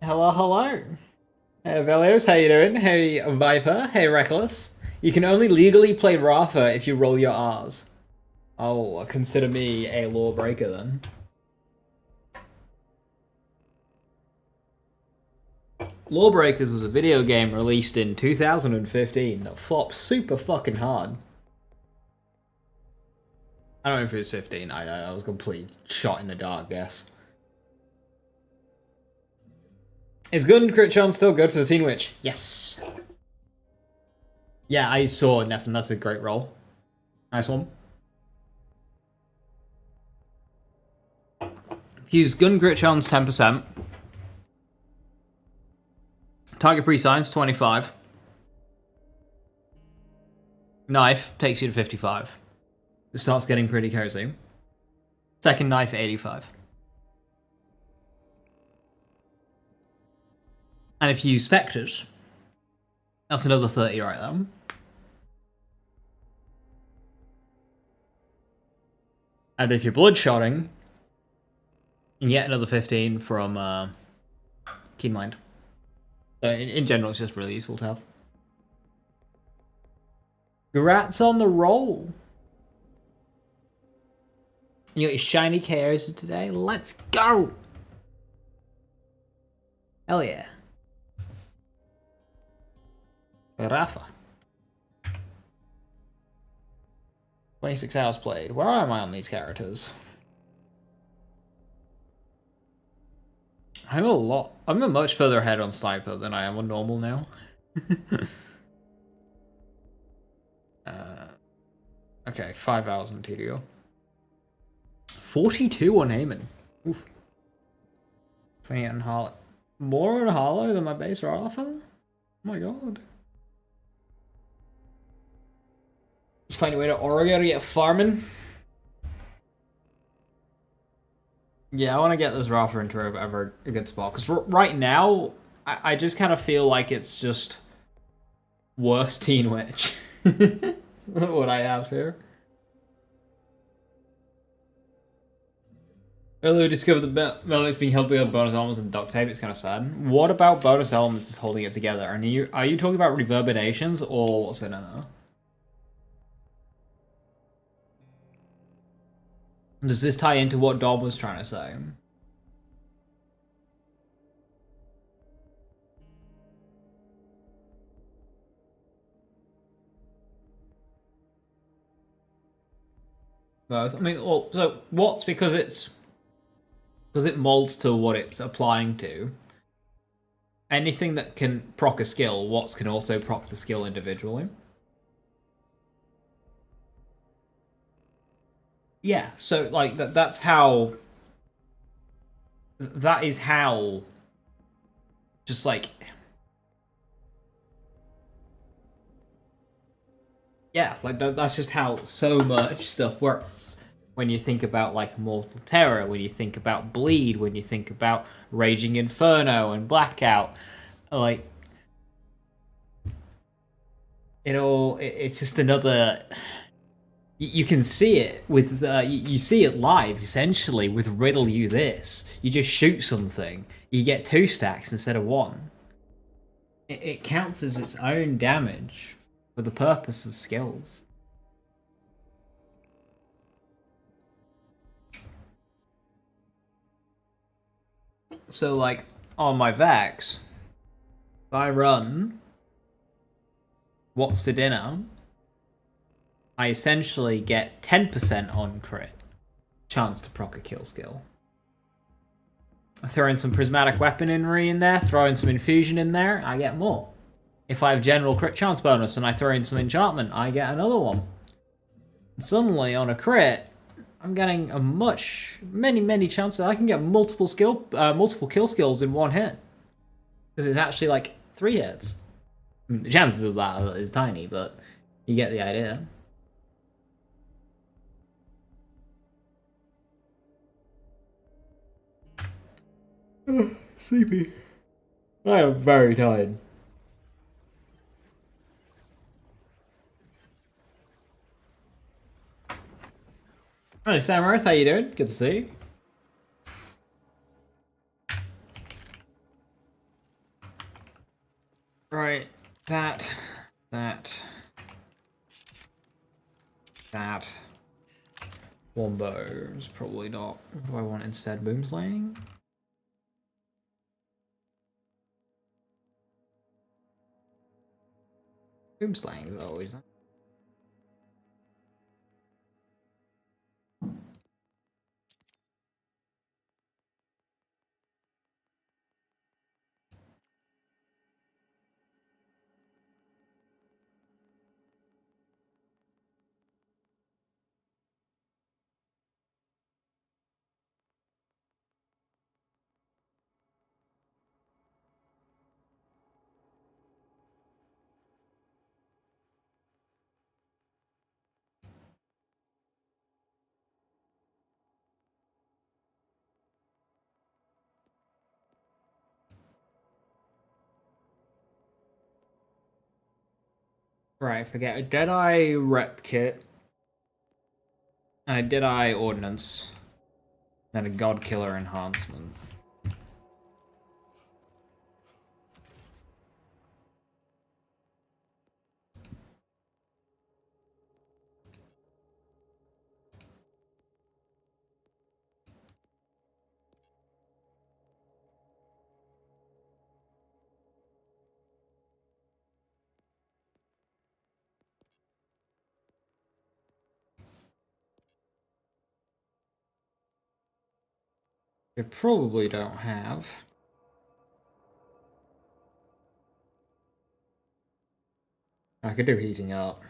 Hello, hello. Hey, Velios, how you doing? Hey, Viper. Hey, Reckless. You can only legally play Rafa if you roll your R's. Oh, consider me a lawbreaker then. Lawbreakers was a video game released in 2015 that flopped super fucking hard. I don't know if it was 15. I was completely shot in the dark, guess. Is Gun Crit Chance still good for the Teen Witch? Yes. Yeah, I saw Nephin. That's a great roll. Nice one. Use Gun Crit Chance 10%. Target pre-signs 25. Knife takes you to 55. It starts getting pretty cozy. Second knife 85. And if you use Spectres, that's another 30 right there. And if you're bloodshotting, you get another 15 from Keen Mind. So in general, it's just really useful to have. Congrats on the roll. You got your shiny KOs today. Let's go. Hell yeah. Rafa. 26 hours played. Where am I on these characters? I'm a much further ahead on Sniper than I am on normal now. Okay, 5 hours on TDO. 42 on Heyman. Oof. 28 on Harlow. More on Harlow than my base Rafa? Oh my god. Just find a way to Oregon to get farming. Yeah, I want to get this Rafa into a good spot. Because right now, I just kind of feel like it's just worse Teen Witch. What I have here. Earlier discovered the Melic's being held by bonus elements and duct tape. It's kind of sad. What about bonus elements is holding it together? And are you talking about reverberations or what's going on? Does this tie into what Dom was trying to say? I mean, well, so what's because it molds to what it's applying to. Anything that can proc a skill, Watts can also proc the skill individually. Yeah, so like that's how. That is how. Just like. Yeah, like that's just how so much stuff works. When you think about like Mortal Terror, when you think about Bleed, when you think about Raging Inferno and Blackout, like it's just another. You can see it with you see it live essentially with Riddle You This. You just shoot something, you get 2 stacks instead of 1. It counts as its own damage for the purpose of skills. So like on my Vax, if I run What's for Dinner, I essentially get 10% on crit chance to proc a kill skill. I throw in some prismatic weaponry in there, throw in some infusion in there, I get more. If I have general crit chance bonus and I throw in some enchantment, I get another one. And suddenly on a crit, I'm getting a many chances. I can get multiple kill skills in one hit. Because it's actually like 3 hits. I mean, the chances of that is tiny, but you get the idea. Sleepy. I am very tired. Hi, Sam Earth, how you doing? Good to see you. that. Wombo is probably not. What do I want instead? Boomslaying? Boomslaying is always. Right, forget a Deadeye rep kit. And a Deadeye ordnance. And a God Killer enhancement. We probably don't have. I could do heating up.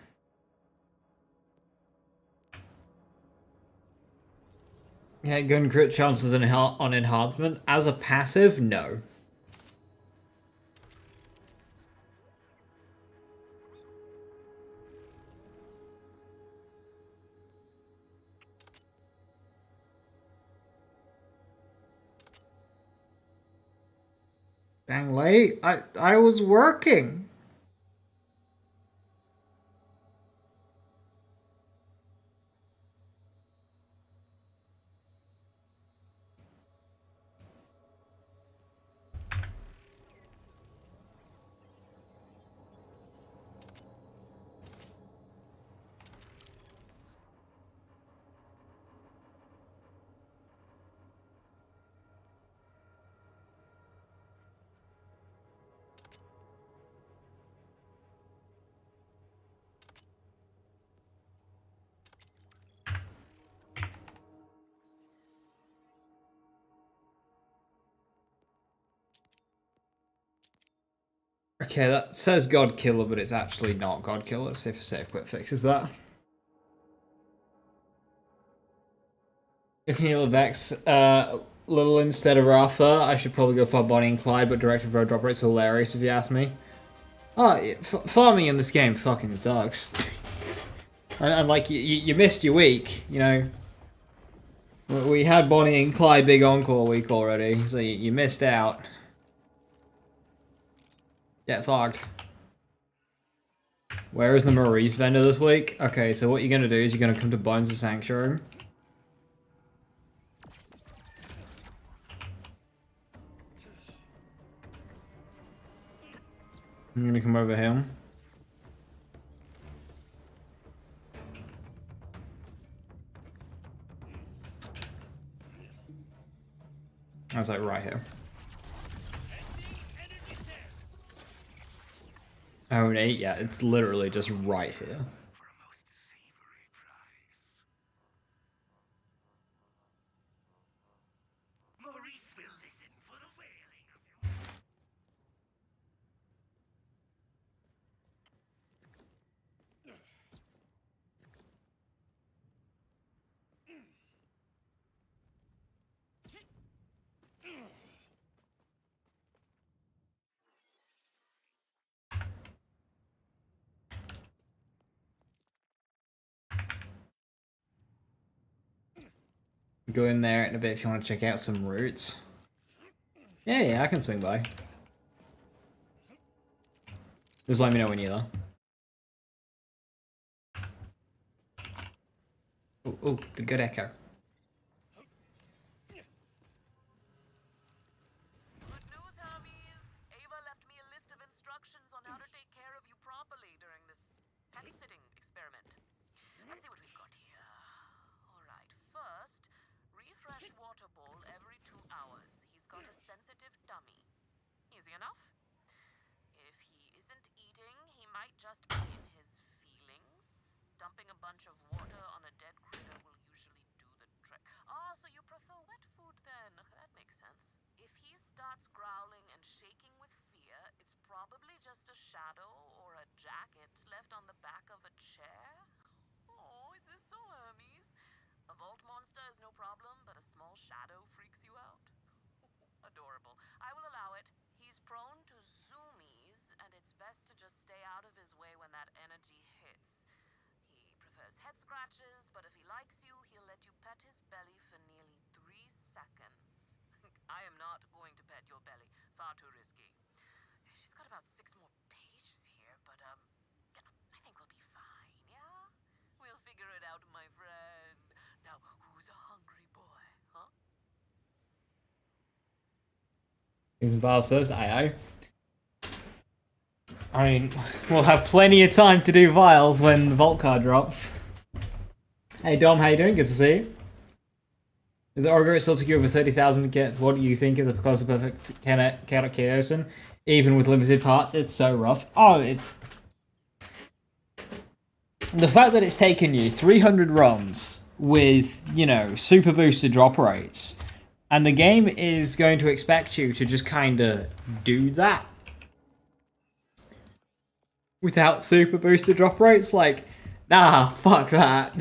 Yeah, gun crit chances on enhancement. As a passive, no. Dang late. I was working. Okay, that says God Killer, but it's actually not God Killer. Let's see if a save quit fixes that. If you need Vex, little instead of Rafa, I should probably go for Bonnie and Clyde, but directed road drop rate's hilarious if you ask me. Oh, yeah, farming in this game fucking sucks. And like, you missed your week, you know. We had Bonnie and Clyde big encore week already, so you missed out. Get fogged. Where is the Maurice vendor this week? Okay, so what you're gonna do is you're gonna come to Bones of Sanctuary. I'm gonna come over here. I was like right here. Oh, an 8? Yeah, it's literally just right here. Go in there in a bit if you want to check out some roots. Yeah, I can swing by. Just let me know when you're there. Oh, the good echo. Good news, homies. Ava left me a list of instructions on how to take care of you properly during this pet sitting experiment. Let's see what we've sensitive tummy. Easy enough? If he isn't eating, he might just be in his feelings. Dumping a bunch of water on a dead critter will usually do the trick. Ah, so you prefer wet food then? That makes sense. If he starts growling and shaking with fear, it's probably just a shadow or a jacket left on the back of a chair. Oh, is this so Hermes? A vault monster is no problem, but a small shadow freaks you out? Adorable. I will allow it. He's prone to zoomies, and it's best to just stay out of his way when that energy hits. He prefers head scratches, but if he likes you, he'll let you pet his belly for nearly 3 seconds. I am not going to pet your belly. Far too risky. She's got about 6 more pages here, but, I think we'll be fine, yeah? We'll figure it out, my friend. Now, who's a hungry boy, huh? Using vials first, aye. I mean, we'll have plenty of time to do vials when the vault card drops. Hey Dom, how you doing? Good to see you. The Orger still took you over 30,000 to get what you think is a close to perfect chaotic chaosin. Even with limited parts, it's so rough. Oh, it's... The fact that it's taken you 300 runs with, you know, super boosted drop rates, and the game is going to expect you to just kind of do that without super boosted drop rates, like, nah, fuck that.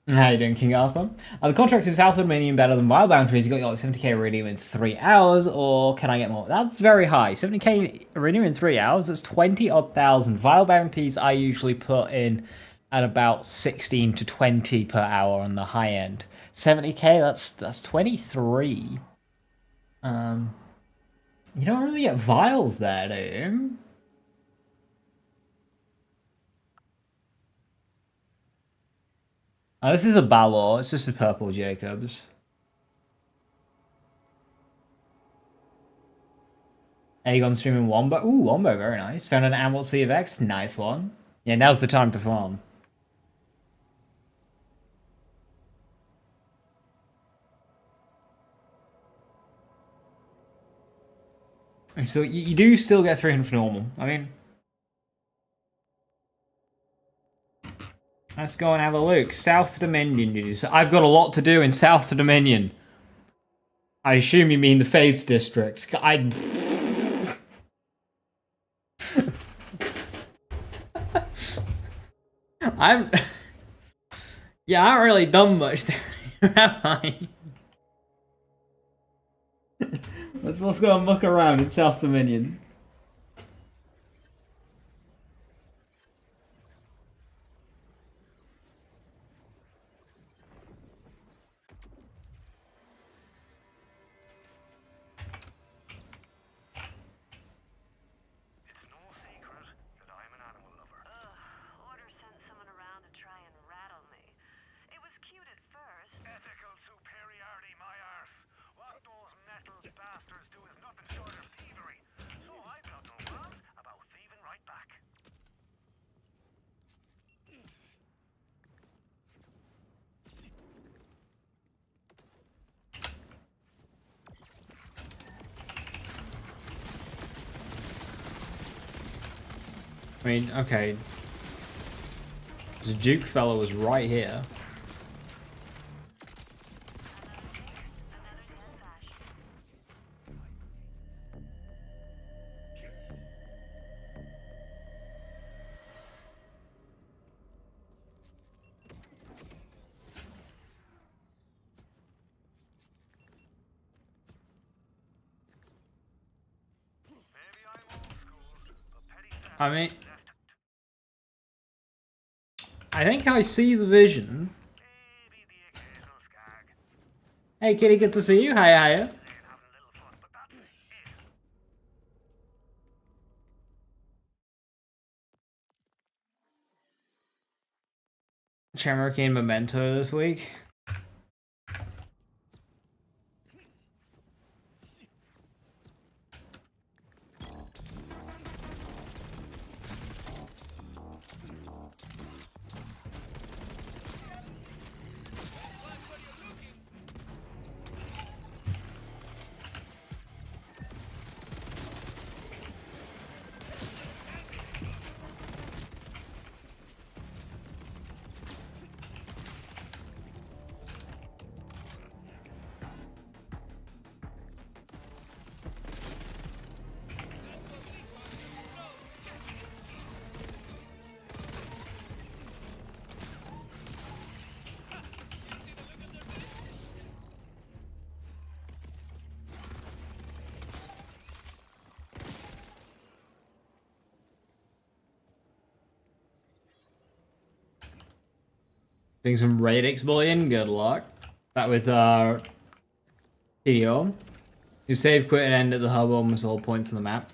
How you doing, King Arthur? The contract is South Dominion better than Wild Boundaries. You got your like 70k iridium in 3 hours, or can I get more? That's very high. 70k iridium in 3 hours. That's 20 odd thousand. Wild Bounties I usually put in at about 16 to 20 per hour on the high end. 70k, that's 23. You don't really get vials there, do you? Oh, this is a Balor. It's just a purple Jacobs. Aegon streaming Wombo. Ooh, Wombo, very nice. Found an Amulets for your Vex. Nice one. Yeah, now's the time to farm. So you do still get 300 for normal. I mean, let's go and have a look. South Dominion news. I've got a lot to do in South Dominion. I assume you mean the Faiths District. I'm... Yeah, I haven't really done much there, have I? Let's go and muck around in South Dominion. I mean, okay. The Duke fellow was right here. I mean, I think I see the vision. Hey kitty, good to see you. Hiya. Cherokee and Memento this week. Doing some radix bullying, good luck. That with PO. You save, quit, and end at the hub almost all points on the map.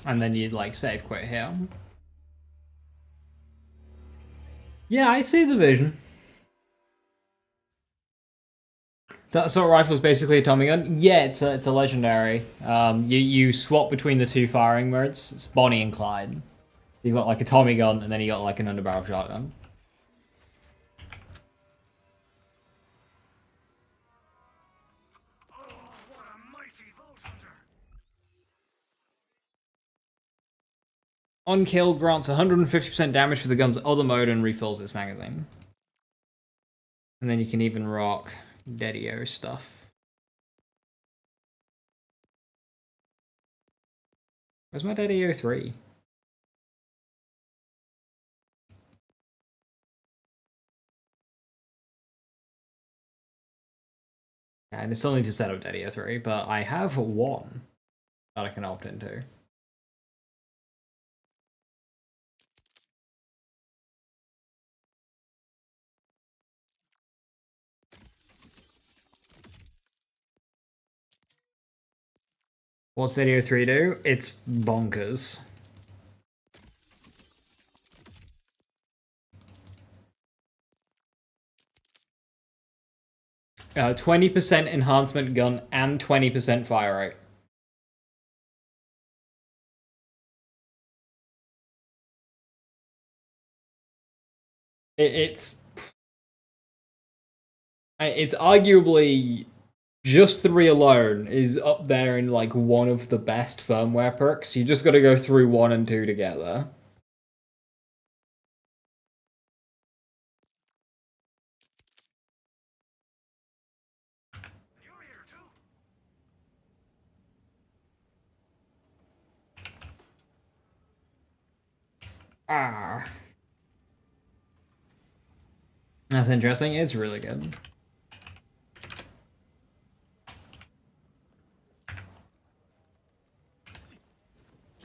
And then you'd like save quit here. Yeah, I see the vision. So assault rifle's basically a Tommy gun. Yeah, it's a legendary. You swap between the two firing modes. It's Bonnie and Clyde. You've got like a Tommy gun, and then you got like an underbarrel shotgun. On kill grants 150% damage for the gun's other mode and refills its magazine. And then you can even rock Dedio stuff. Where's my Dedio 3? And I still need to set up Dedio 3, but I have one that I can opt into. What's Dedio 3 do? It's bonkers. Uh, 20% enhancement gun and 20% fire rate. It's arguably just 3 alone is up there in like one of the best firmware perks. You just got to go through 1 and 2 together. Ah. That's interesting. It's really good.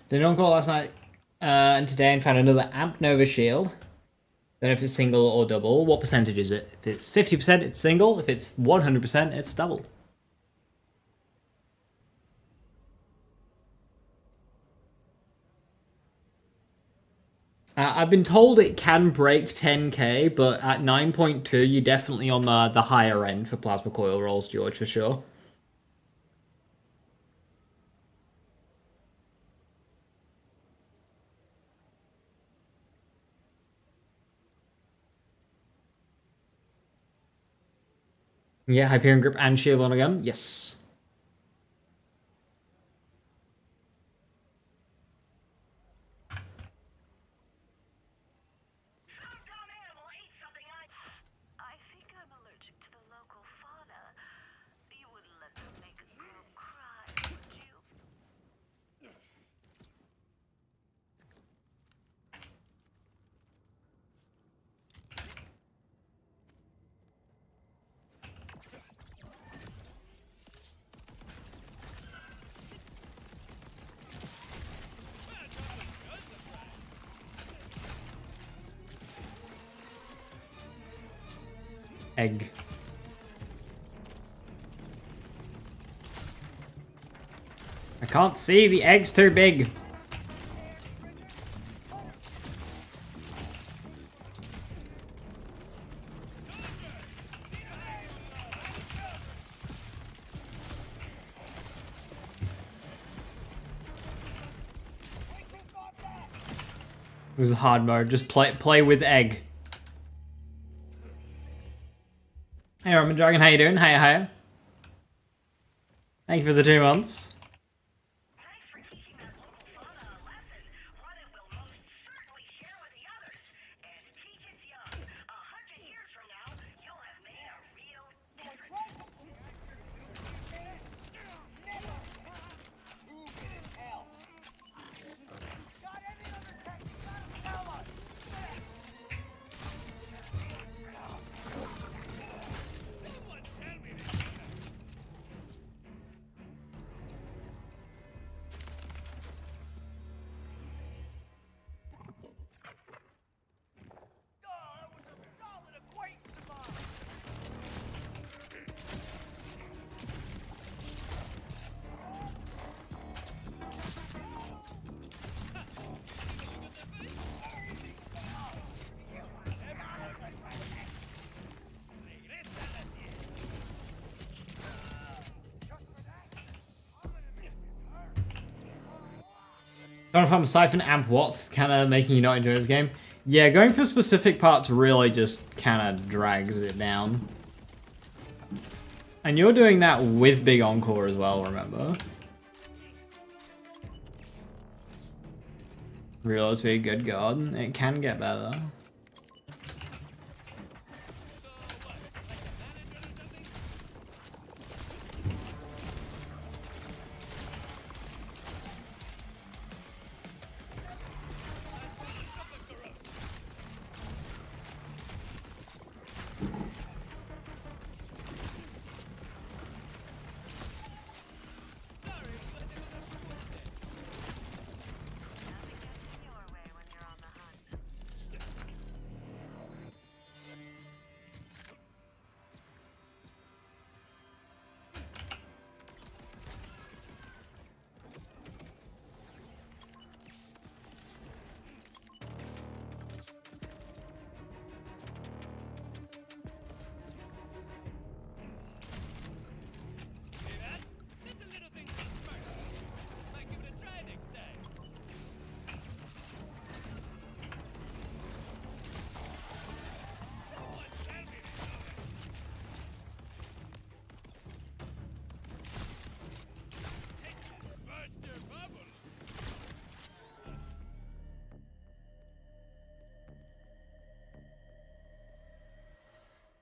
Did on call last night and today and found another Amp Nova shield. Don't know if it's single or double. What percentage is it? If it's 50%, it's single. If it's 100%, it's double. I've been told it can break 10k, but at 9.2, you're definitely on the higher end for plasma coil rolls, George, for sure. Yeah, Hyperion Grip and Shield on a gun. Yes. I think I'm allergic to the local fauna. You wouldn't let them make a girl cry, would you? Egg. I can't see, the egg's too big. This is hard mode, just play with egg. Hey Roman Dragon, how you doing? Hiya. Thank you for the 2 months. Going from Siphon Amp what's kind of making you not enjoy this game? Yeah, going for specific parts really just kind of drags it down. And you're doing that with Big Encore as well, remember? Realize be a good god. It can get better.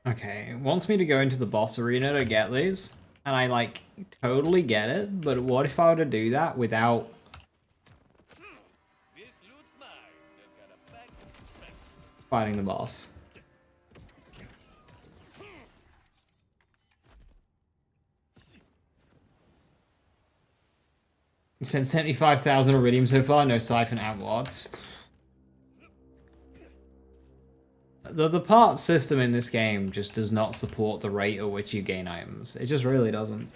Okay, it wants me to go into the boss arena to get these, and I, like, totally get it, but what if I were to do that without fighting the boss? You spent 75,000 iridium so far, no siphon amwarts. The part system in this game just does not support the rate at which you gain items. It just really doesn't.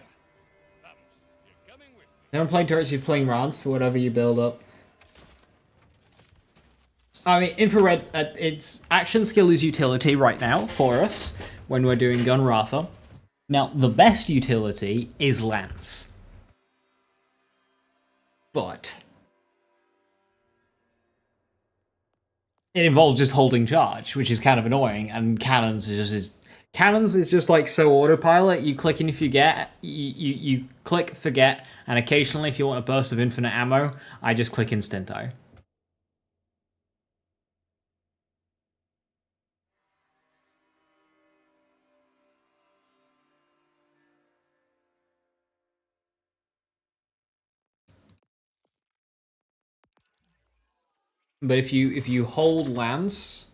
Never playing turrets, you're playing rounds for whatever you build up. I mean, infrared, its action skill is utility right now for us when we're doing Gun Rafa. Now, the best utility is Lance. But it involves just holding charge, which is kind of annoying, and cannons is just like so autopilot. You click and if you get, you click, forget, and occasionally if you want a burst of infinite ammo, I just click Instinto. But if you hold Lance,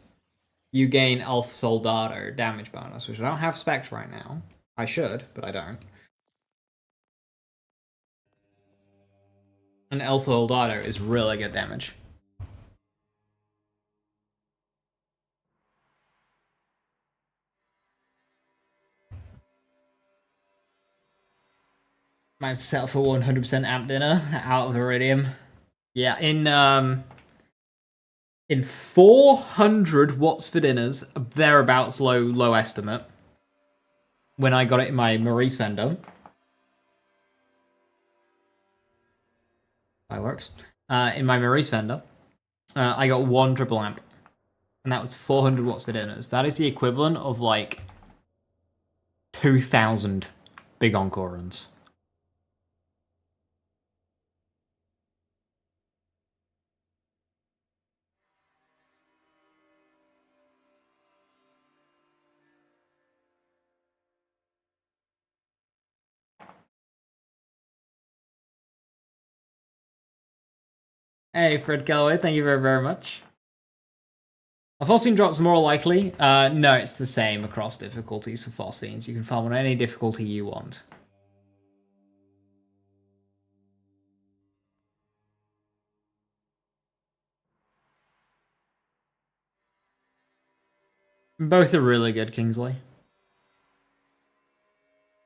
you gain El Soldado damage bonus, which I don't have specs right now. I should, but I don't. And El Soldado is really good damage. Might have to settle for 100% amp dinner out of Iridium. Yeah, in 400 watts for dinners, thereabouts low estimate. When I got it in my Maurice Fender. Fireworks. In my Maurice Fender, I got one triple amp. And that was 400 watts for dinners. That is the equivalent of like 2,000 big encore runs. Hey, Fred Galloway, thank you very, very much. Are phosphine drops more likely? No, it's the same across difficulties for phosphines. You can farm on any difficulty you want. Both are really good, Kingsley.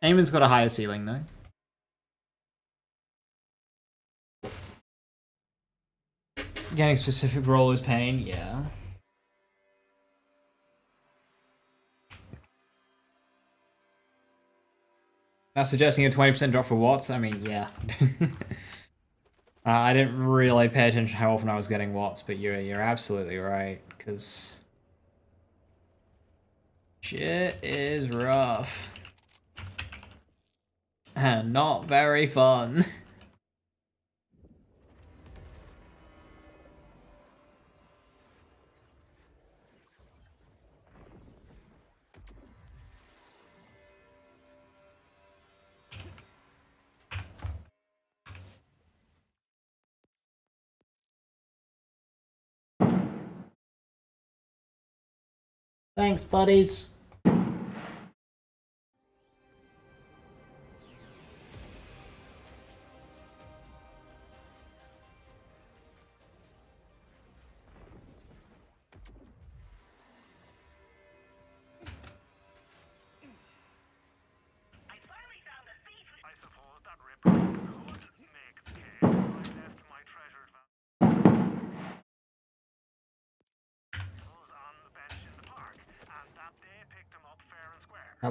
Eamon's got a higher ceiling, though. Getting specific role is pain, yeah. Now suggesting a 20% drop for watts? I mean, yeah. I didn't really pay attention how often I was getting watts, but you're absolutely right, because shit is rough. And not very fun. Thanks, buddies.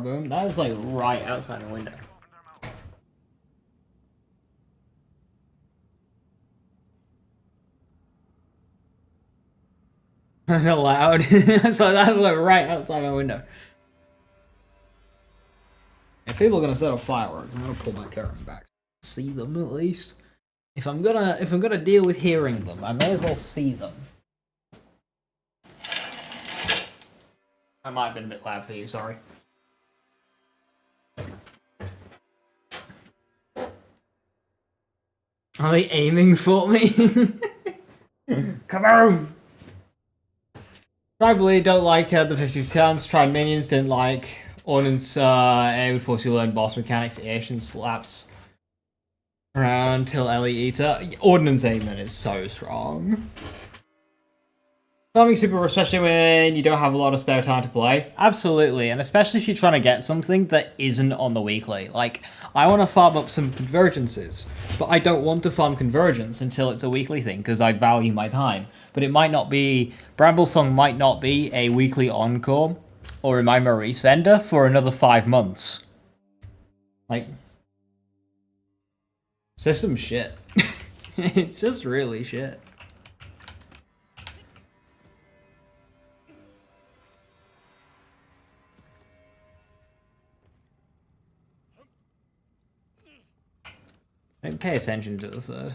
Boom. That was like right outside the window. That's loud. That's like right outside my window. If people are gonna set off fireworks, I'm gonna pull my curtain back. See them at least. If I'm gonna deal with hearing them, I may as well see them. I might have been a bit loud for you, sorry. Are they aiming for me? Come on! Tribally don't like the 50 turns. Tried minions, didn't like. Ordnance A would force you to learn boss mechanics. Asian slaps around till Ellie Eater. Ordnance aimment is so strong. Farming super, especially when you don't have a lot of spare time to play. Absolutely, and especially if you're trying to get something that isn't on the weekly. Like, I want to farm up some convergences, but I don't want to farm convergence until it's a weekly thing, because I value my time. But it might not be... Bramblesong might not be a weekly encore, or in my Maurice Vendor, for another 5 months. Like... System shit. It's just really shit. Don't pay attention to the third.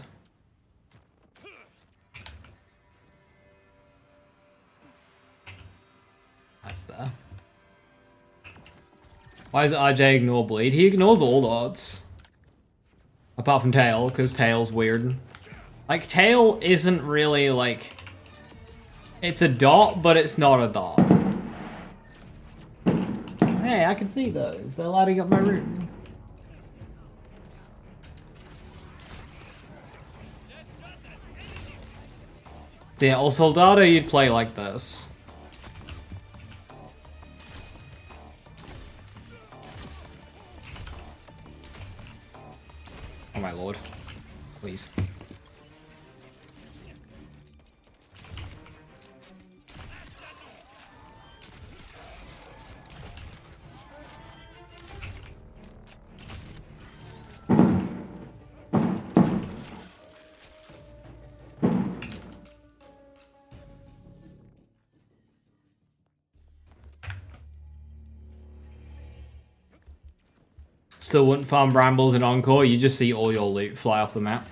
That's there. Why does RJ ignore bleed? He ignores all odds. Apart from Tail, because Tail's weird. Like, Tail isn't really, like... It's a dot, but it's not a dot. Hey, I can see those. They're lighting up my room. So yeah, El Soldado you'd play like this. Oh my lord. Please. Still wouldn't farm brambles in Encore, you just see all your loot fly off the map.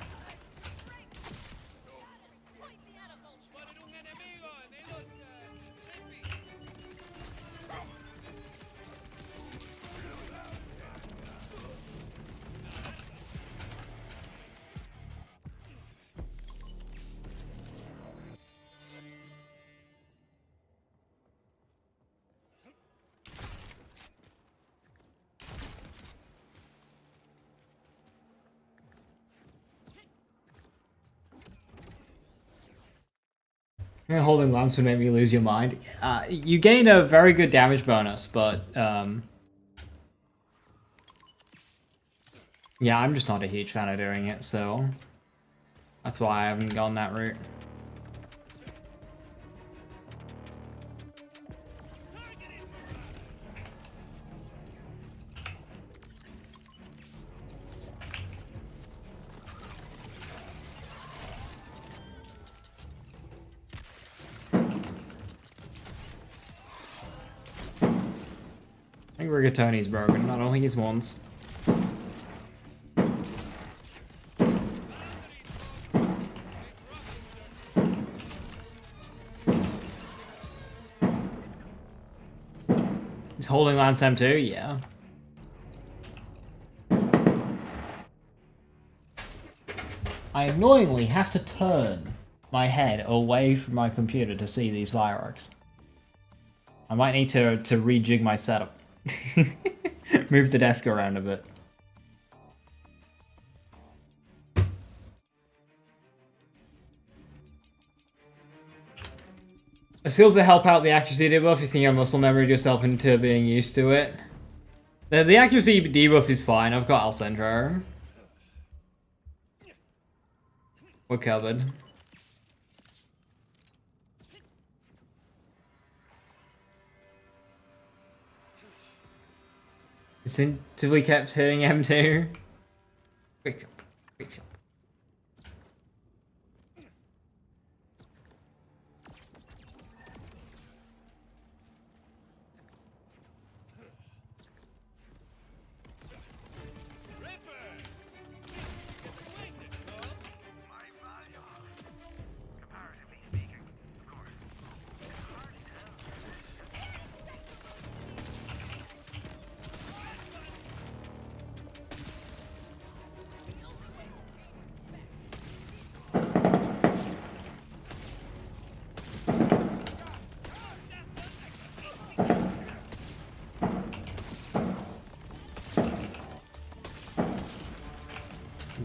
Holding lance would make me lose your mind. You gain a very good damage bonus, but yeah, I'm just not a huge fan of doing it, so that's why I haven't gone that route. I think Rigatoni's broken. I don't think it's once. He's holding Lance M2? Yeah. I annoyingly have to turn my head away from my computer to see these fireworks. I might need to rejig my setup. Move the desk around a bit. Skills that help out the accuracy debuff if you think you muscle memory yourself into being used to it. The accuracy debuff is fine. I've got Alcendro. We're covered. Instinctively kept hitting M2. Quick jump. Quick jump.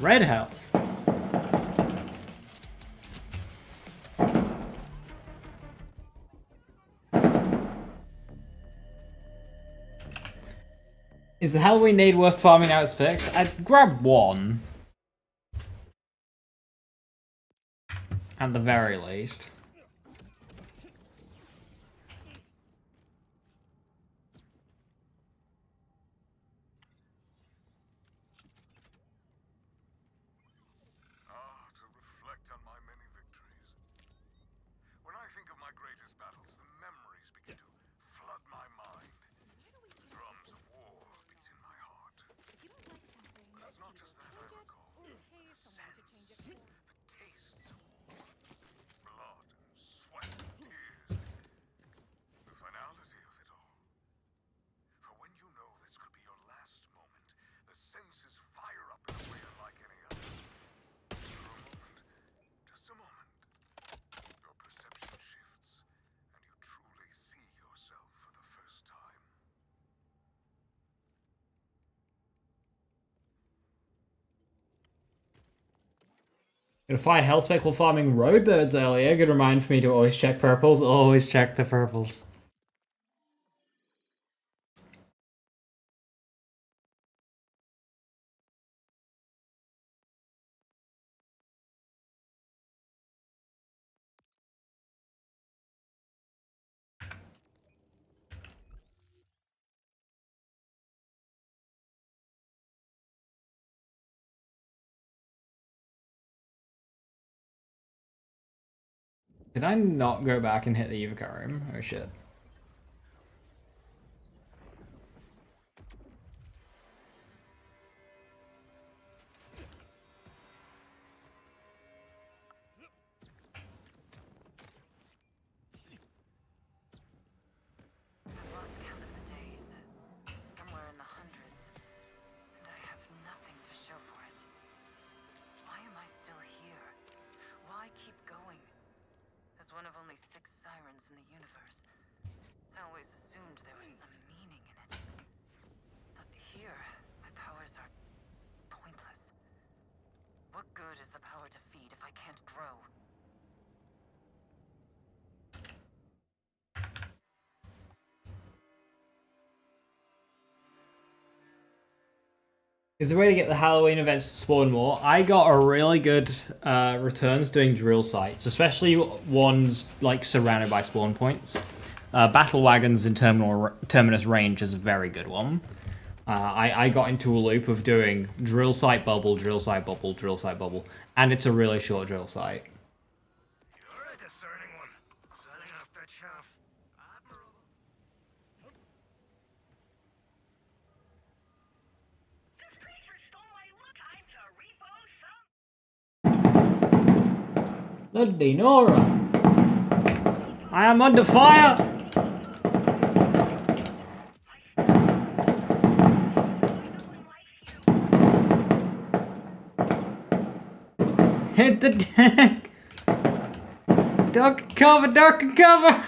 Red health. Is the Halloween nade worth farming out its fix? I'd grab one. At the very least. To reflect on my many victories. When I think of my greatest battles, the memories begin to flood my mind. The drums of war beat in my heart. But it's not just that I recall. The sense, the tastes of war. Blood and sweat and tears. The finality of it all. For when you know this could be your last moment, the senses fire up in a way unlike any other. Just a moment. Your perception shifts, and you truly see yourself for the first time. Gonna fly Hellspec while farming roadbirds earlier. Good reminder for me to always check purples. Always check the purples. Did I not go back and hit the Evocarium? Oh shit. I've lost count of the days. Somewhere in the hundreds. And I have nothing to show for it. Why am I still here? Why keep going? As one of only 6 sirens in the universe, I always assumed there was some meaning in it. But here, my powers are pointless. What good is the power to feed if I can't grow? Is there a way to get the Halloween events to spawn more? I got a really good returns doing drill sites, especially ones like surrounded by spawn points. Battle Wagons in Terminus Range is a very good one. I got into a loop of doing drill site bubble, drill site bubble, drill site bubble, and it's a really short drill site. You're a discerning one. Setting off that chaff. Admirable. This creature stole my loot. Time to repo some. Bloody Nora! I am under fire! Hit the deck! Duck and cover, duck and cover!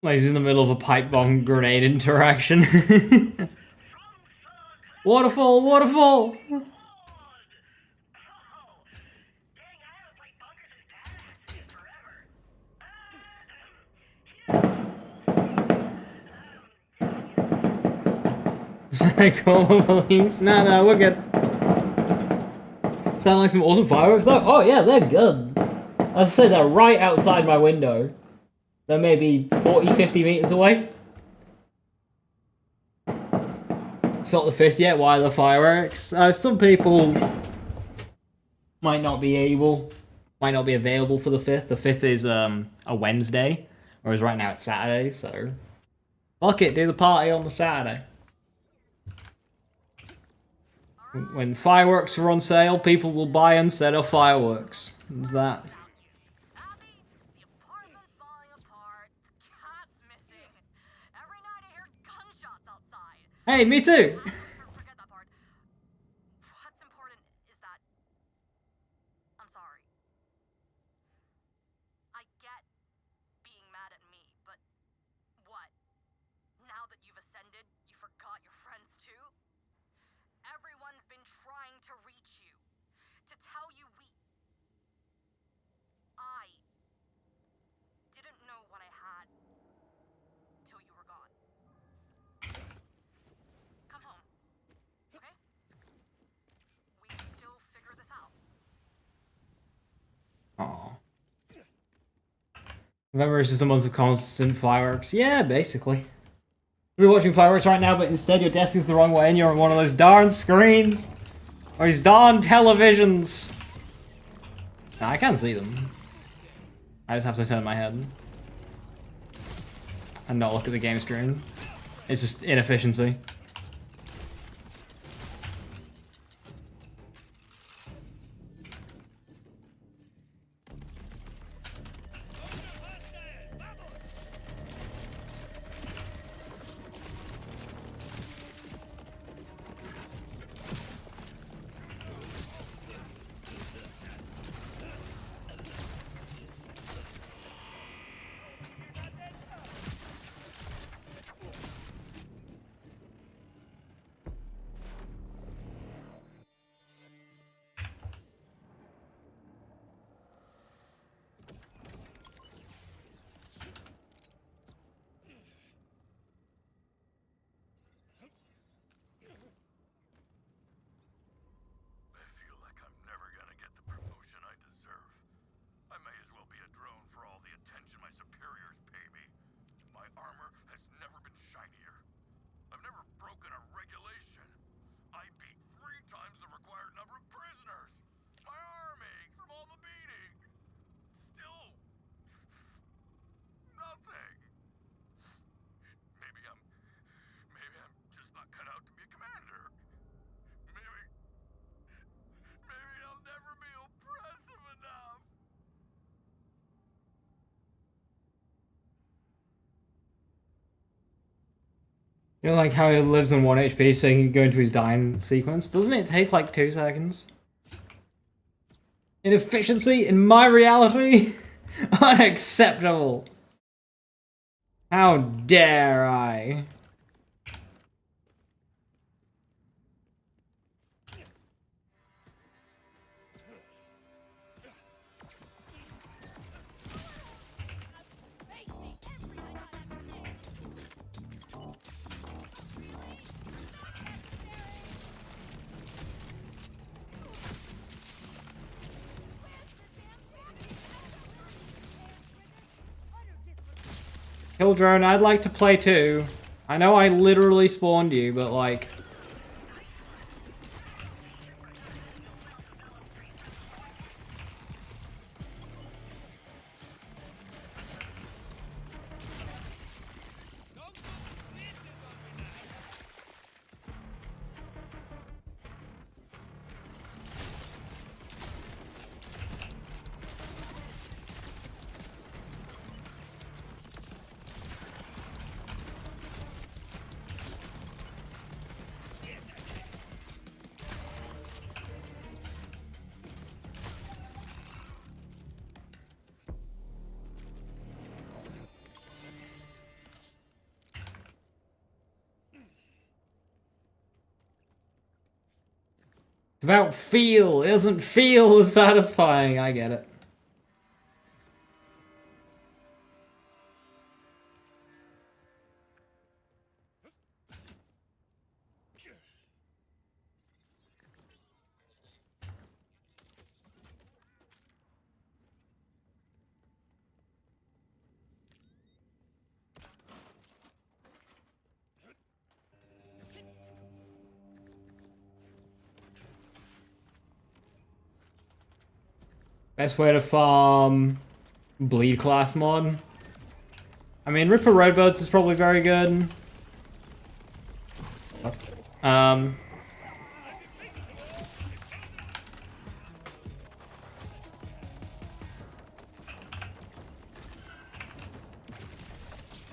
Like he's in the middle of a pipe bomb grenade interaction. Waterfall, waterfall! I call the police. No, we're good. Sound like some awesome fireworks though? Oh yeah, they're good. I'll say they're right outside my window. They're maybe 40, 50 meters away. It's not the 5th yet, why the fireworks? Some people might not be available for the 5th. The 5th is a Wednesday, whereas right now it's Saturday, so fuck it, do the party on the Saturday. When fireworks are on sale, people will buy and set off fireworks. Is that? Abby, the apartment's falling apart. The cat's missing. Every night I hear gunshots outside. Hey, me too! Forget that part. What's important is that I'm sorry. I get being mad at me, but what? Now that you've ascended, you forgot your friends too? Everyone's been trying to reach you, to tell you I didn't know what I had till you were gone. Come home, okay? We can still figure this out. Aww. November is just a month of constant fireworks. Yeah, basically. You're watching fireworks right now, but instead your desk is the wrong way and you're on one of those darn screens. Or these darn televisions. Nah, I can't see them. I just have to turn my head. And not look at the game screen. It's just inefficiency. my superiors pay me. My armor has never been shinier. I've never broken a regulation. I beat 3 times the required number of prisoners. My arm aches from all the beating. Still, nothing. Maybe I'm just not cut out to be a commander. Maybe I'll never be impressive enough. You know, like how he lives on 1 HP so he can go into his dying sequence? Doesn't it take like 2 seconds? Inefficiency in my reality? Unacceptable! How dare I? Kill drone, I'd like to play too. I know I literally spawned you, but like... It's about feel. It doesn't feel as satisfying. I get it. Best way to farm bleed class mod. I mean, Ripper Roadbirds is probably very good.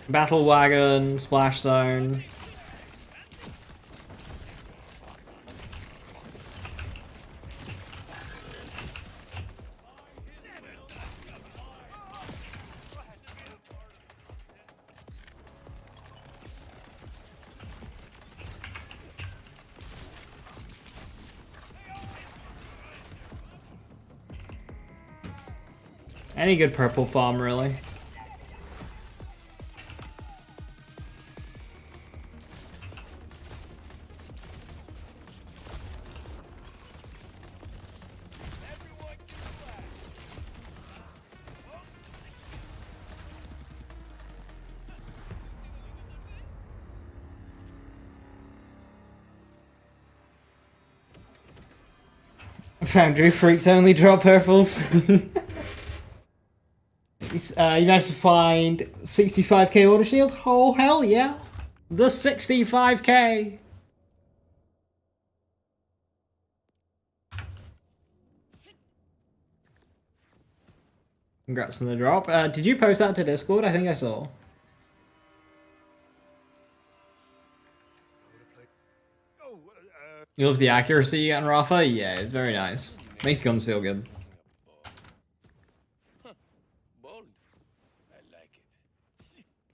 Battle Wagon, Splash Zone. Any good purple farm, really. Foundry freaks only drop purples. You managed to find 65k order shield? Oh, hell yeah! The 65k! Congrats on the drop. Did you post that to Discord? I think I saw. You love the accuracy you get on Rafa? Yeah, it's very nice. Makes guns feel good. Bold. I like it.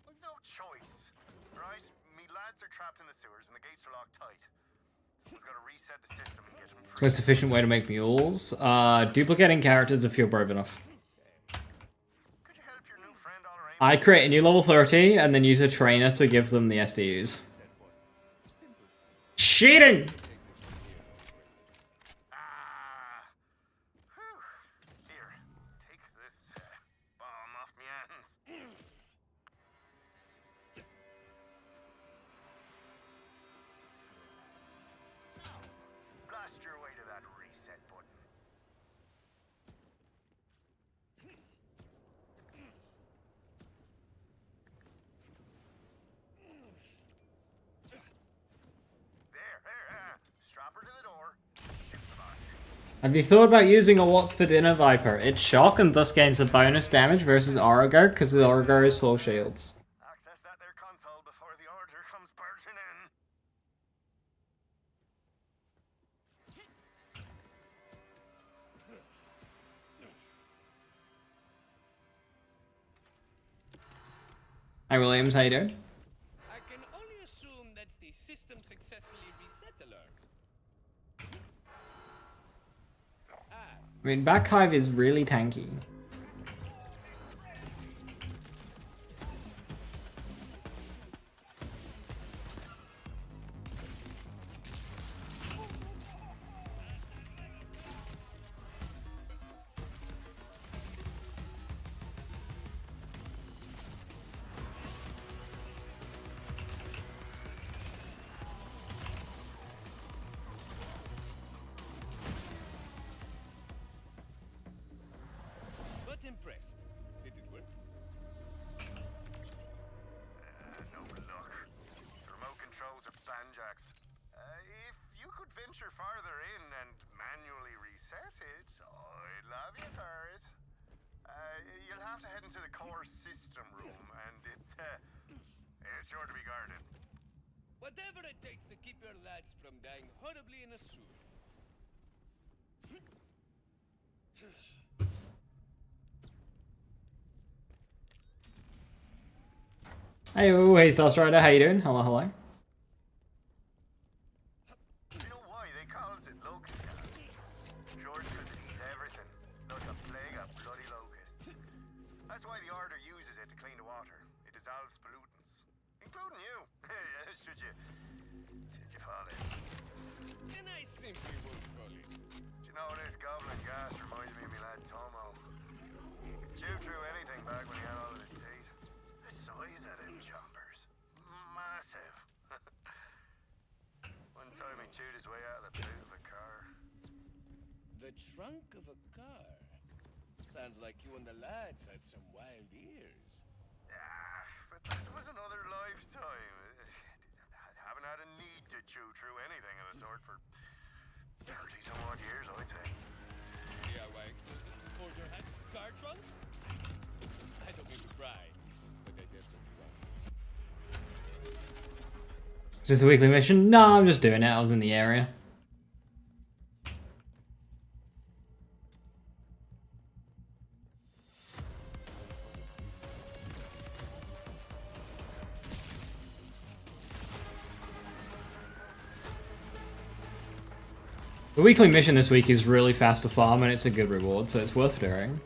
I've no choice, right? Me lads are trapped in the sewers and the gates are locked tight. Someone's got to reset the system and get them free. Most efficient way to make mules? Duplicating characters if you're brave enough. Could you help your new friend all right? I create a new level 30 and then use a trainer to give them the SDUs. Cheating! Here, take this bomb off me hands. Have you thought about using a What's for Dinner Viper? It's shock and thus gains a bonus damage versus Auriger because the Auriger is full shields. Access that there console before the order comes barging in. Hi Williams, how you doing? I can only assume that's the system successfully reset alert. I mean, Back Hive is really tanky. But impressed. Did it work? No luck. The remote controls are banjaxed. If you could venture farther in and manually reset it, I'd love you for it. You'll have to head into the core system room, and it's sure to be guarded. Whatever it takes to keep your lads from dying horribly in a suit. Hey Star Strider, how you doing? Hello, hello. You know why they calls it locust gas? George, because it eats everything. Like a plague of bloody locusts. That's why the Order uses it to clean the water. It dissolves pollutants. Including you. should you fall in. And I simply won't call it. Do you know, this goblin gas reminds me of my lad Tomo. He could chew through anything back when he had all of his teeth. The size of them chompers. Massive. One time he chewed his way out of the boot of a car. The trunk of a car. Sounds like you and the lads had some wild ears. Ah, but that was another lifetime. Haven't had a need to chew through anything of the sort for 30-some odd years, I'd say. DIY exclusives, order hats, car trunks? I don't mean to pry, but I desperately want. Is this the weekly mission? No, I'm just doing it. I was in the area. The weekly mission this week is really fast to farm and it's a good reward, so it's worth doing.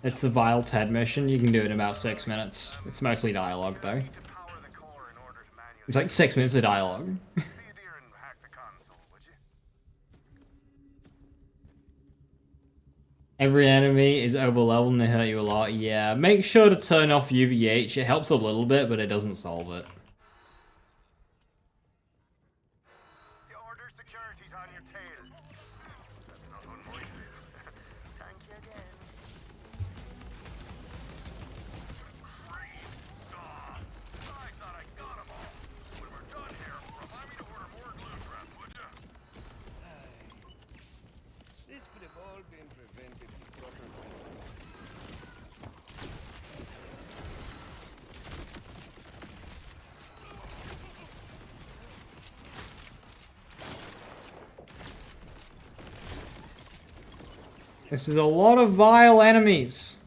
It's the Vile Ted mission. You can do it in about 6 minutes. It's mostly dialogue though. To power the core in order to manually It's like 6 minutes of dialogue. be a dear and hack the console, would you? Every enemy is overleveled and they hurt you a lot. Yeah, make sure to turn off UVH. It helps a little bit, but it doesn't solve it. The Order security's on your tail. That's not on my tail. Thank you again. Creed. Ah, I thought I got 'em all. When we're done here, remind me to order more glue traps, would you? This could have all been prevented with proper planning. This is a lot of vile enemies.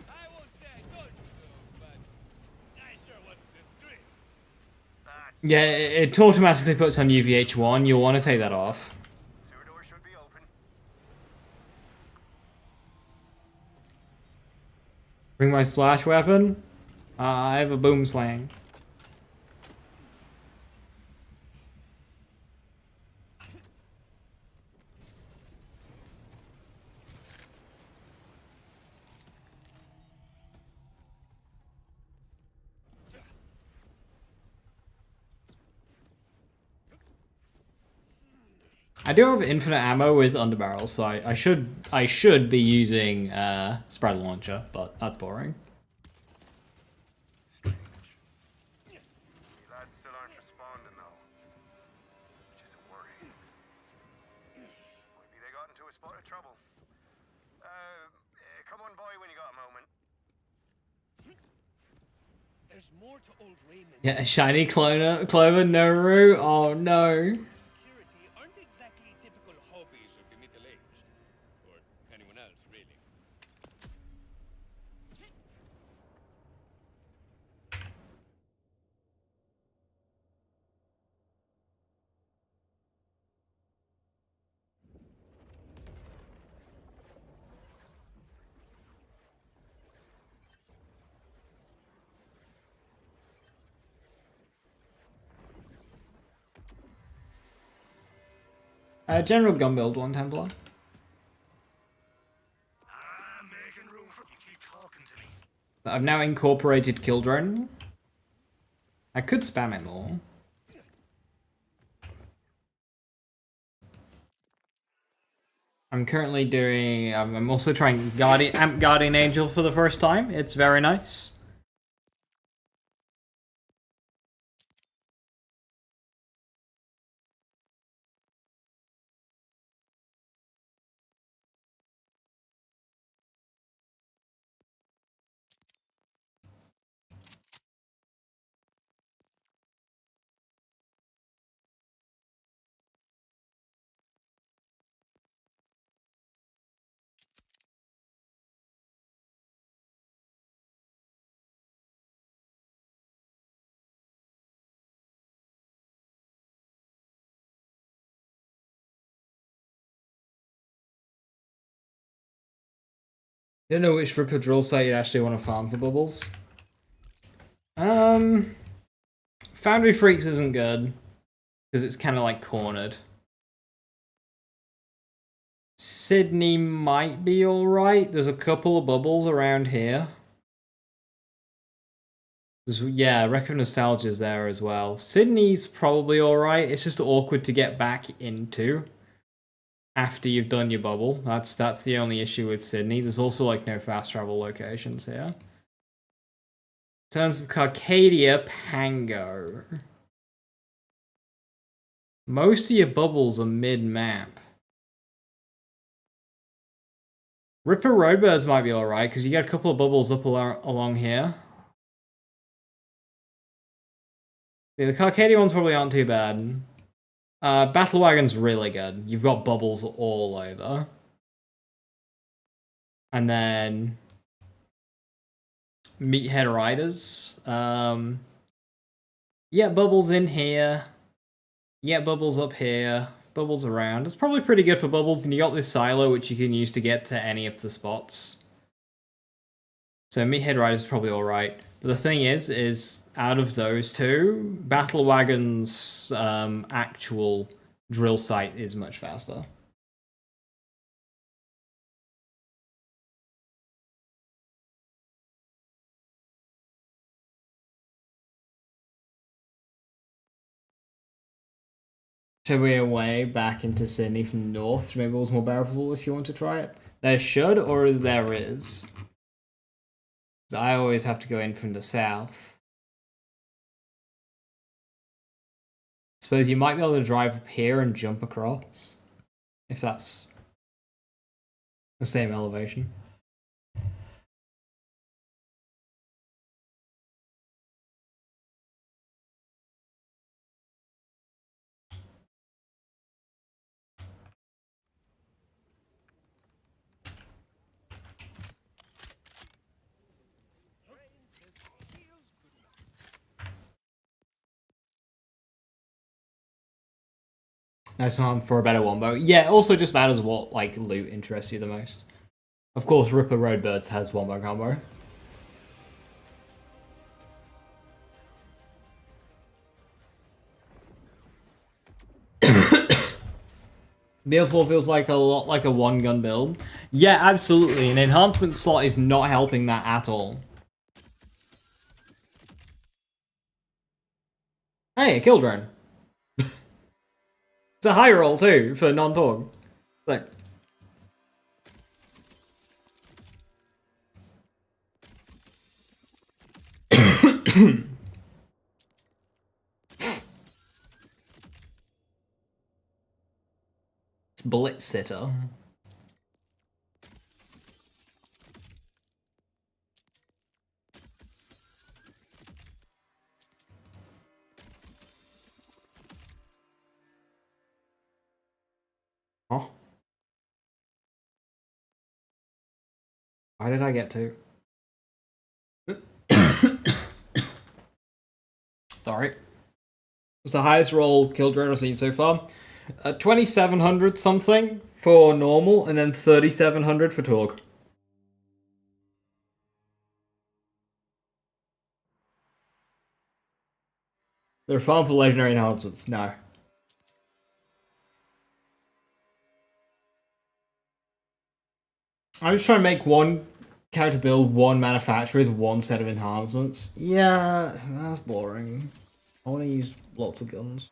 I won't say I told you so, but I sure wasn't discreet. That's Yeah, it automatically puts on UVH1. You'll want to take that off. sewer door should be open. Bring my splash weapon. I have a boom slang. I do have infinite ammo with underbarrels, so I should be using spread launcher, but that's boring. Strange. The lads still aren't responding though, which is a worry. Maybe they got into a spot of trouble. Come on by when you got a moment. There's more to old Raymond. Yeah, shiny clover, Naru. Oh no. Security aren't exactly typical hobbies of the middle-aged. Or anyone else, really. General gun build 1 Templar. Making room for you. Keep talking to me. I've now incorporated kill drone. I could spam it more. I'm currently doing. I'm also trying Amp Guardian Angel for the first time. It's very nice. Don't know which Ripper drill site you actually want to farm for bubbles. Foundry Freaks isn't good because it's kind of like cornered. Sydney might be alright. There's a couple of bubbles around here. Yeah, Wreck of Nostalgia's there as well. Sydney's probably alright. It's just awkward to get back into after you've done your bubble. That's the only issue with Sydney. There's also like no fast travel locations here. In terms of Carcadia, Pango. Most of your bubbles are mid-map. Ripper Roadbirds might be alright, because you get a couple of bubbles up along here. Yeah, the Carcadia ones probably aren't too bad. Battle Wagon's really good. You've got bubbles all over. And then Meathead Riders. Yeah, bubbles in here. Yeah, bubbles up here. Bubbles around. It's probably pretty good for bubbles, and you got this silo which you can use to get to any of the spots. So Meathead Riders is probably alright. But the thing is out of those two, Battle Wagon's actual drill site is much faster. Should we away back into Sydney from north to make balls more bearable if you want to try it? There should, or as there is. I always have to go in from the south. Suppose you might be able to drive up here and jump across. If that's the same elevation. Nice one for a better wombo. Yeah, it also just matters what like loot interests you the most. Of course, Ripper Roadbirds has wombo combo. BL4 feels like a lot like a one-gun build. Yeah, absolutely. An enhancement slot is not helping that at all. Hey, a kill drone. It's a high roll too for non-Torg. Like, it's Blitz Sitter. Huh? Why did I get to? Sorry. It's the highest roll kill drone I've seen so far. 2,700 something for normal, and then 3,700 for Torg. They're farm for legendary enhancements. No. I'm just trying to make one character build, one manufacturer with one set of enhancements. Yeah, that's boring. I want to use lots of guns.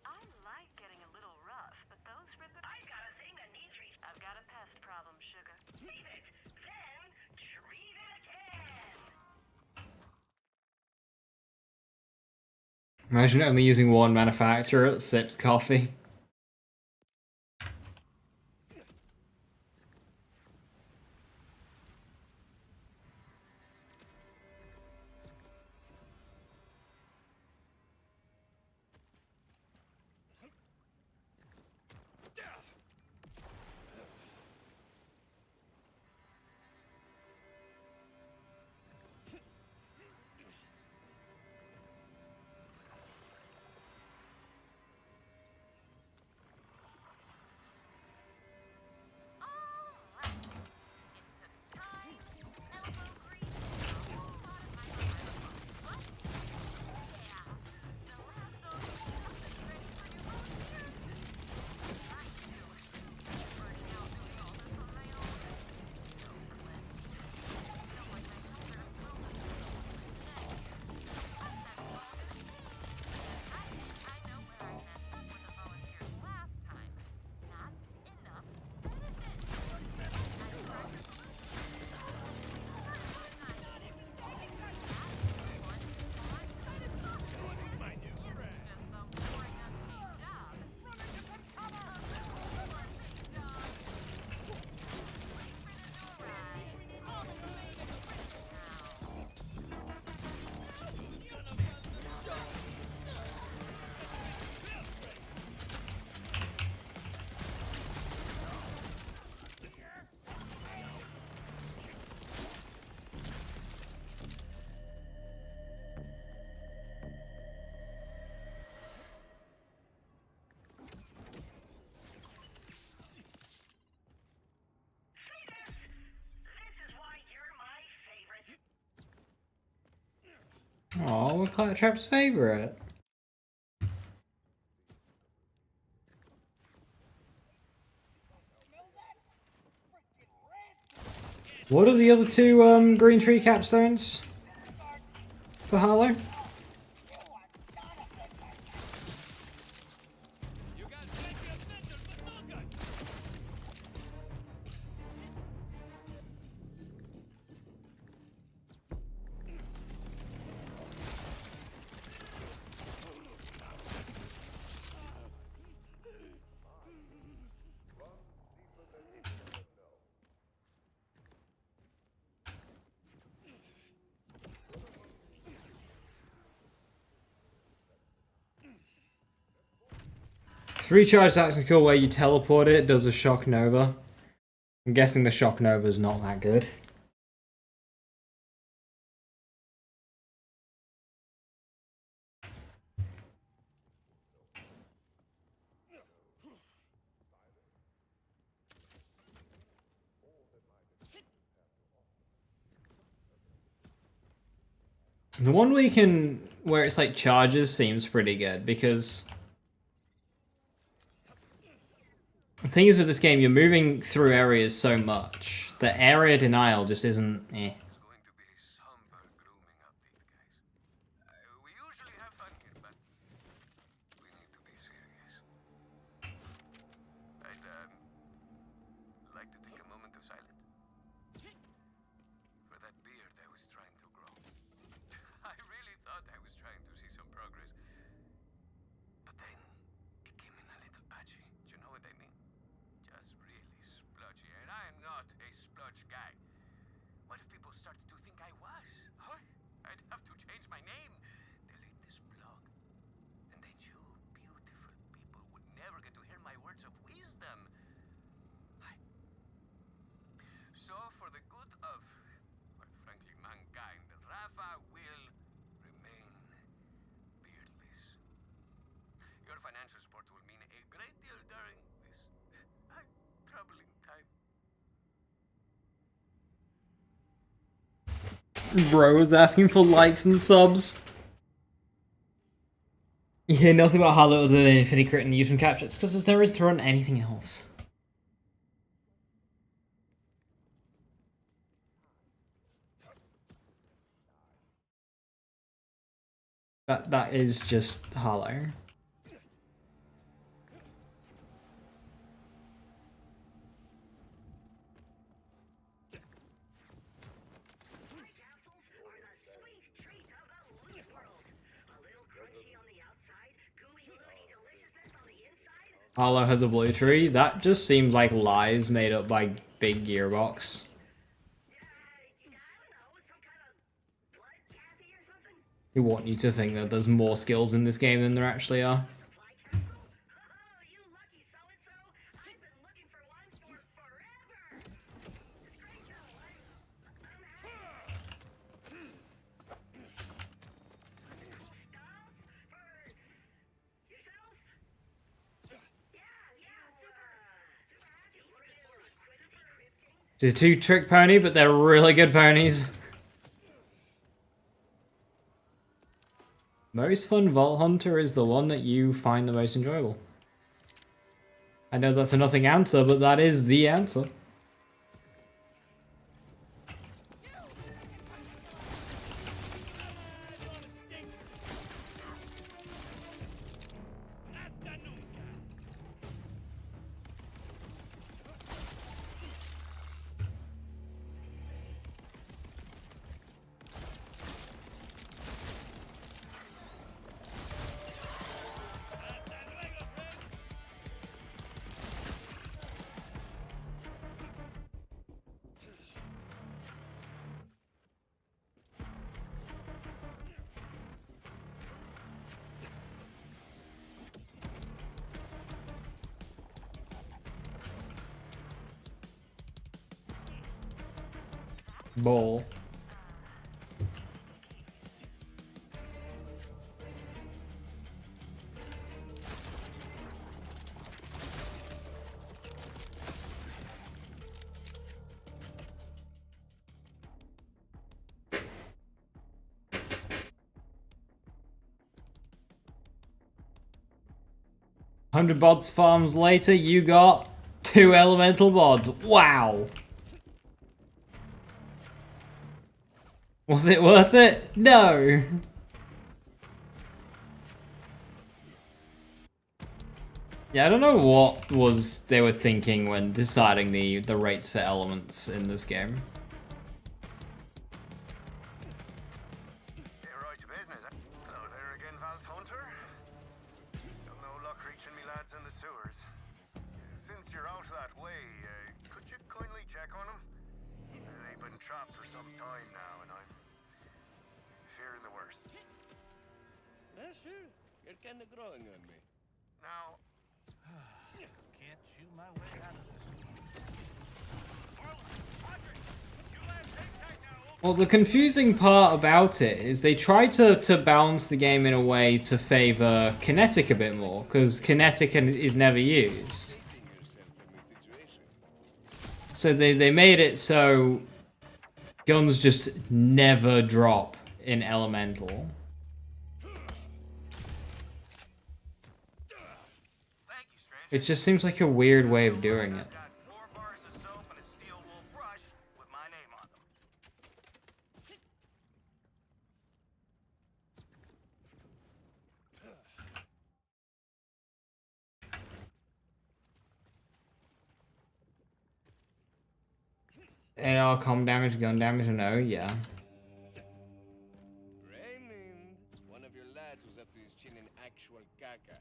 I like getting a little rough, but those rip. I've got a thing that needs I've got a pest problem, sugar. Leave it, then treat it again. Imagine only using one manufacturer that sips coffee. Alright. It took time, elbow grease, a whole lot of my but yeah. Still have those nothing ready for new volunteers. Got to. Burning out doing all this on my own. So clenched. Feel like my shoulder is welded to the neck. What's that small gonna change? I think I know where I messed up with the volunteers last time. Not enough benefits. This is why you're my favorite. Aw, we're Claptrap's favorite. What are the other two green tree capstones for Harlow? You got plenty of pistols, but no guns. Three charge tactical where you teleport it does a shock nova. I'm guessing the shock nova is not that good. The one where it's like charges seems pretty good because the thing is with this game, you're moving through areas so much that area denial just isn't. not a splurge guy. What if people started to think I was? Huh? I'd have to change my name, delete this blog, and then you beautiful people would never get to hear my words of wisdom. So, for the good of, quite frankly, mankind, Rafa will remain beardless. Your financial support will mean a great deal during this troubling time. Bros asking for likes and subs. You hear nothing about Harlow other than Infinity Crit and Newton Capture. It's because there's no reason to run anything else. That is just Harlow. My castles are the sweet treat of the loot world. A little crunchy on the outside, gooey looty deliciousness on the inside. Harlow has a blue tree. That just seems like lies made up by Big Gearbox. I don't know, some kind of blood Kathy or something? Who want you to think that there's more skills in this game than there actually are. Supply castle? Oh, you lucky so-and-so. I've been looking for one for forever. It's great though. I'm happy. Cool stuff for yourself? Yeah, super happy. Looking for a crispy. She's a 2-trick pony, but they're really good ponies. Most fun Vault Hunter is the one that you find the most enjoyable. I know that's a nothing answer, but that is the answer. Ball. $100 bots farms later, you got 2 elemental bots. Wow. Was it worth it? No. Yeah, I don't know what they were thinking when deciding the rates for elements in this game. Get right to business, eh? Hello there again, Vault Hunter. Still no luck reaching me lads in the sewers. Since you're out that way, could you kindly check on them? They've been trapped for some time now, and I'm fearing the worst. Sure. You're kind of growing on me. Now, Can't chew my way out of this. Well, the confusing part about it is they try to balance the game in a way to favor kinetic a bit more, because kinetic is never used. So they made it so guns just never drop in elemental. Thank you, stranger. It just seems like a weird way of doing it. I've got 4 bars of soap and a steel wool brush with my name on them. AR, com damage, gun damage, no, yeah. Raymond, one of your lads was up to his chin in actual caca.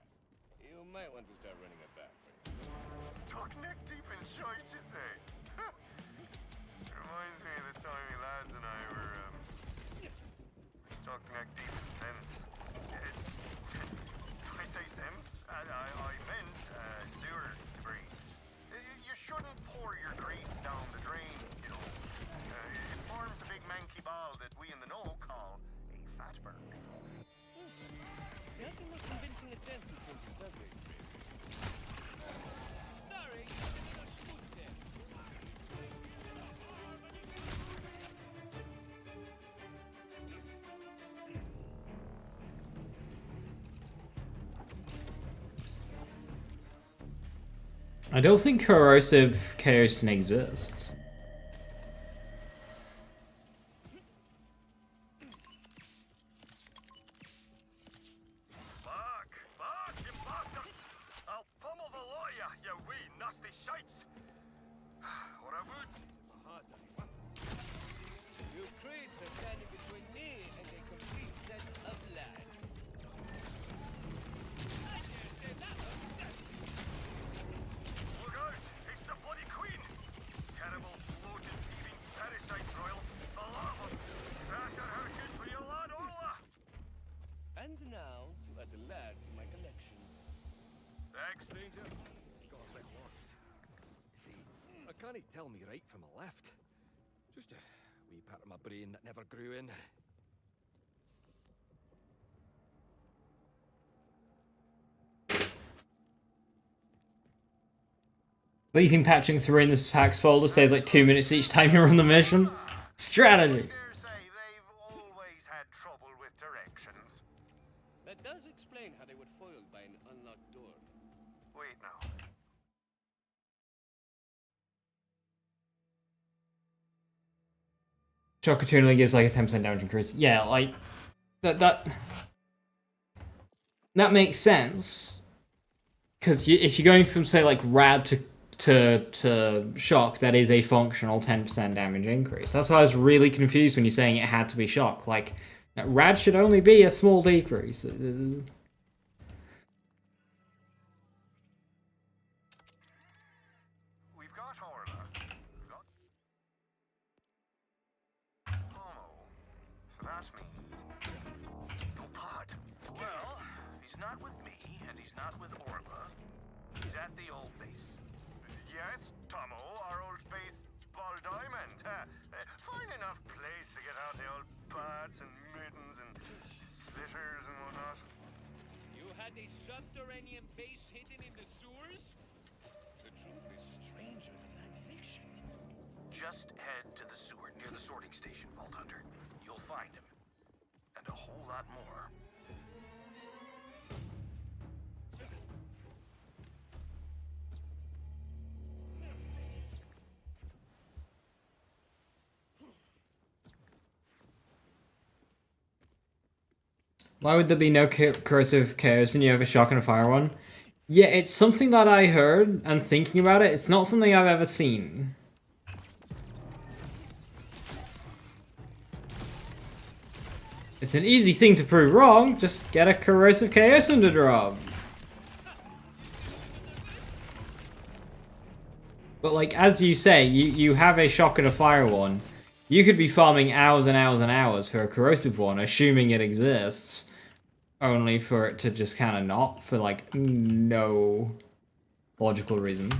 You might want to start running a bath for him. stuck neck deep in shite, you say? Reminds me of the time me lads and I were stuck neck deep in sense. Did I say sense? I meant sewer debris. You shouldn't pour your grease down the drain, you know. It forms a big manky ball that we in the know call a fatberg. That's the most convincing attempt to change the subway trip. Sorry, you didn't know schmooze there. I don't think corrosive chaos exists. Back, you bastards! I'll pummel the lot of you wee nasty shites! Or I would. You creeps are standing between me and a complete set of lies. I dare say that was nasty. Look out! It's the bloody queen! Terrible, bloated, teething parasite royals. A lot of them. Better her good for your lad, Orla! And now to add the lad to my collection. Thanks, stranger. Got a bit lost. You see, I can't tell me right from my left. Just a wee part of my brain that never grew in. Leaving patching through in this packs folder saves like 2 minutes each time you're on the mission. Strategy. I dare say they've always had trouble with directions. That does explain how they were foiled by an unlocked door. Wait now. Chocolate only gives like a 10% damage increase. Yeah, like that makes sense. Because if you're going from say like rad to shock, that is a functional 10% damage increase. That's why I was really confused when you're saying it had to be shock. Like rad should only be a small decrease. We've got Orla. Got Homo. So that means no pod. Well, if he's not with me and he's not with Orla, he's at the old base. Yes, Tomo, our old base, Ball Diamond. Fine enough place to get out the old bats and mittens and slitters and whatnot. You had a subterranean base hidden in the sewers? The truth is stranger than that fiction. Just head to the sewer near the sorting station, Vault Hunter. You'll find him. And a whole lot more. Why would there be no corrosive chaos and you have a shock and a fire one? Yeah, it's something that I heard, and thinking about it, it's not something I've ever seen. It's an easy thing to prove wrong, just get a corrosive chaos to drop. But like, as you say, you have a shock and a fire one. You could be farming hours and hours and hours for a corrosive one, assuming it exists. Only for it to just kind of not, for like, no logical reason.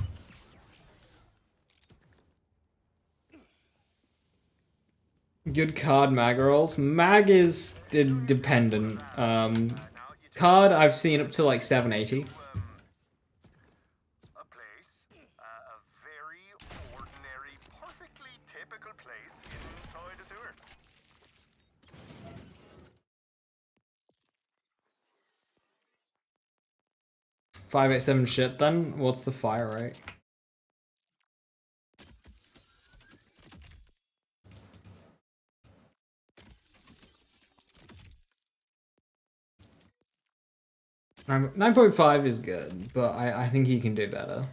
Good card mag rolls. Mag is dependent. Card I've seen up to like 780. A place, a very ordinary, perfectly typical place inside a sewer. 587 shit then? What's the fire rate? 9.5 is good, but I think you can do better.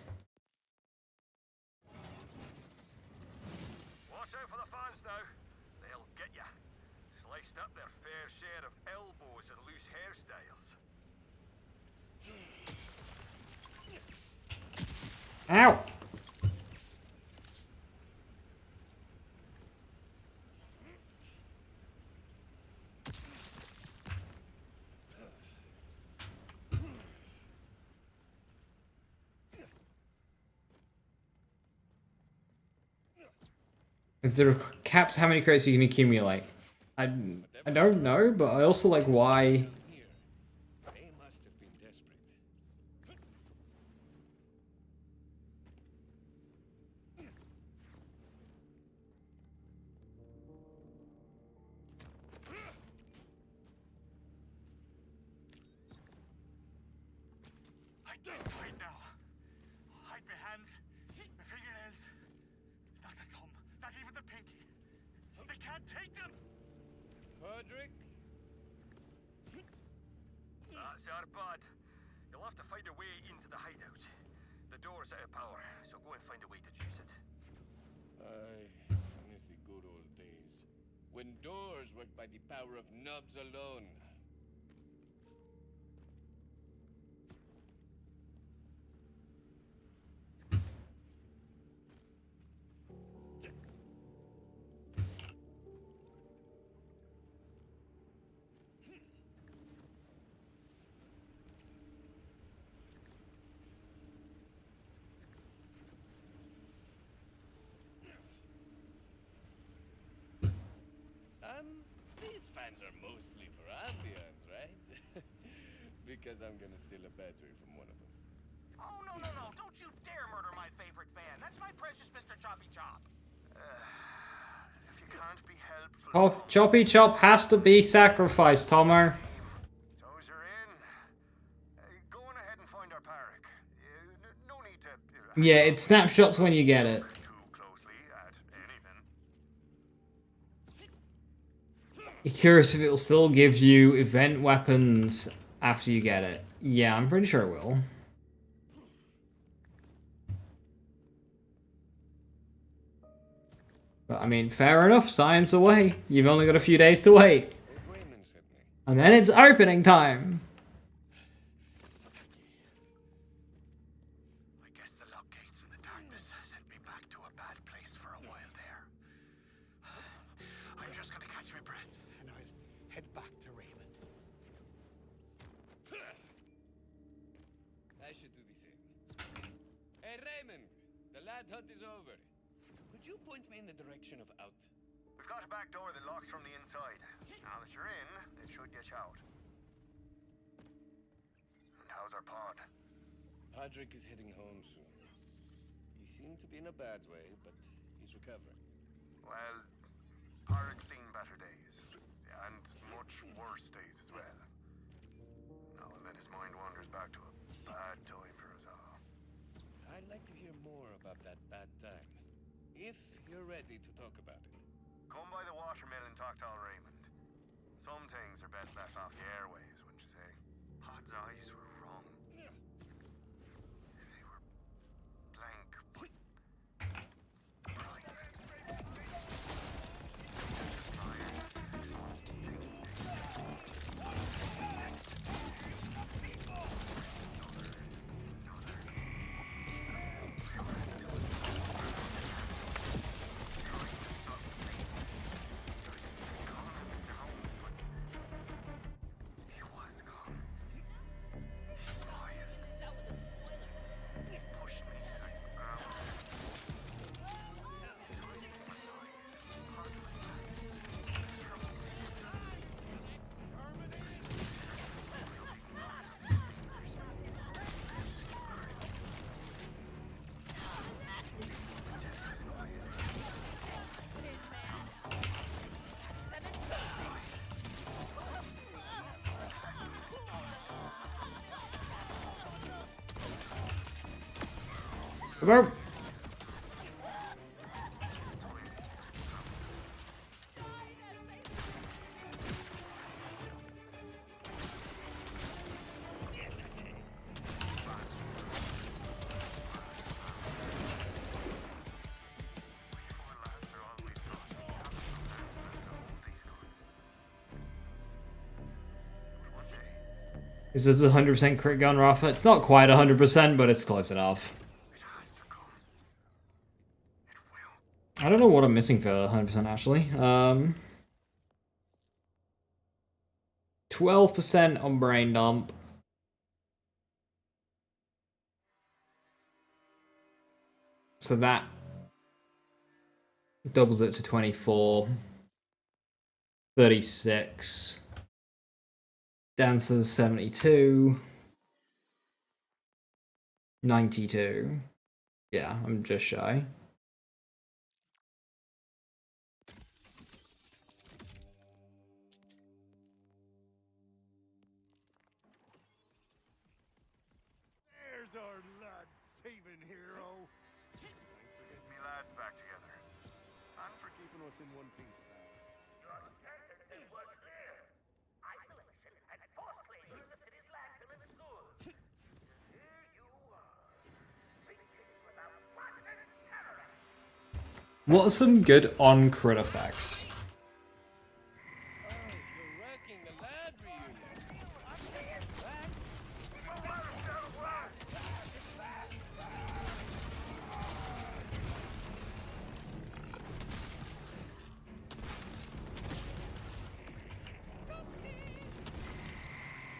Watch out for the fans now. They'll get ya. Sliced up their fair share of elbows and loose hairstyles. Ow! Is there capped how many crates you can accumulate? I don't know, but I also like why. Here, they must have been desperate. Hide this tight now. Hide my hands, my fingernails. Not the thumb, not even the pinky. They can't take them. Podrick? That's our bad. You'll have to find a way into the hideout. The door's out of power, so go and find a way to juice it. I miss the good old days. When doors worked by the power of knobs alone. These fans are mostly for ambience, right? Because I'm gonna steal a battery from one of them. Oh, no, no, no. Don't you dare murder my favorite fan. That's my precious Mr. Choppy Chop. If you can't be helpful... Oh, Choppy Chop has to be sacrificed, Tomer. So's you're in. Go on ahead and find our parrot. No need to... Yeah, it snapshots when you get it. too closely at anything. Curious if it'll still give you event weapons after you get it. Yeah, I'm pretty sure it will. But I mean, fair enough, science away. You've only got a few days to wait. Old Raymond sent me. And then it's opening time. I guess the lock gates in the darkness sent me back to a bad place for a while there. I'm just gonna catch my breath, and I'll head back to Raymond. I should do the same. Hey, Raymond! The lad hunt is over. Could you point me in the direction of out? We've got a back door that locks from the inside. Now that you're in, it should get you out. And how's our pod? Podrick is heading home soon. He seemed to be in a bad way, but he's recovering. Well, Parrick's seen better days. And much worse days as well. Now and then his mind wanders back to a bad time for us all. I'd like to hear more about that bad time. If you're ready to talk about it. Come by the watermill and talk to all Raymond. Some things are best left off the airwaves, wouldn't you say? Pod's eyes were wrong. They were blank. He was gone. He smiled. Pushed me to the ground. His eyes came alive. Part of his back. Come on. Lads are all we've got. We have no hands left to hold these guys. But one day, Is this 100% crit gun, Rafa? It's not quite 100%, but it's close enough. it has to come. It will. I don't know what I'm missing for 100% actually. 12% on brain dump. So doubles it to 24. 36. Dancers 72. 92. Yeah, I'm just shy. There's our lad-saving hero. Thanks for getting me lads back together. And for keeping us in one piece, pal. Your sentences were clear. Isolation and forced labor in the city's landfill and sewers. Here you are, speaking without wanting terrorists. What are some good on-crit effects? Oh, you're wrecking the lad reunion.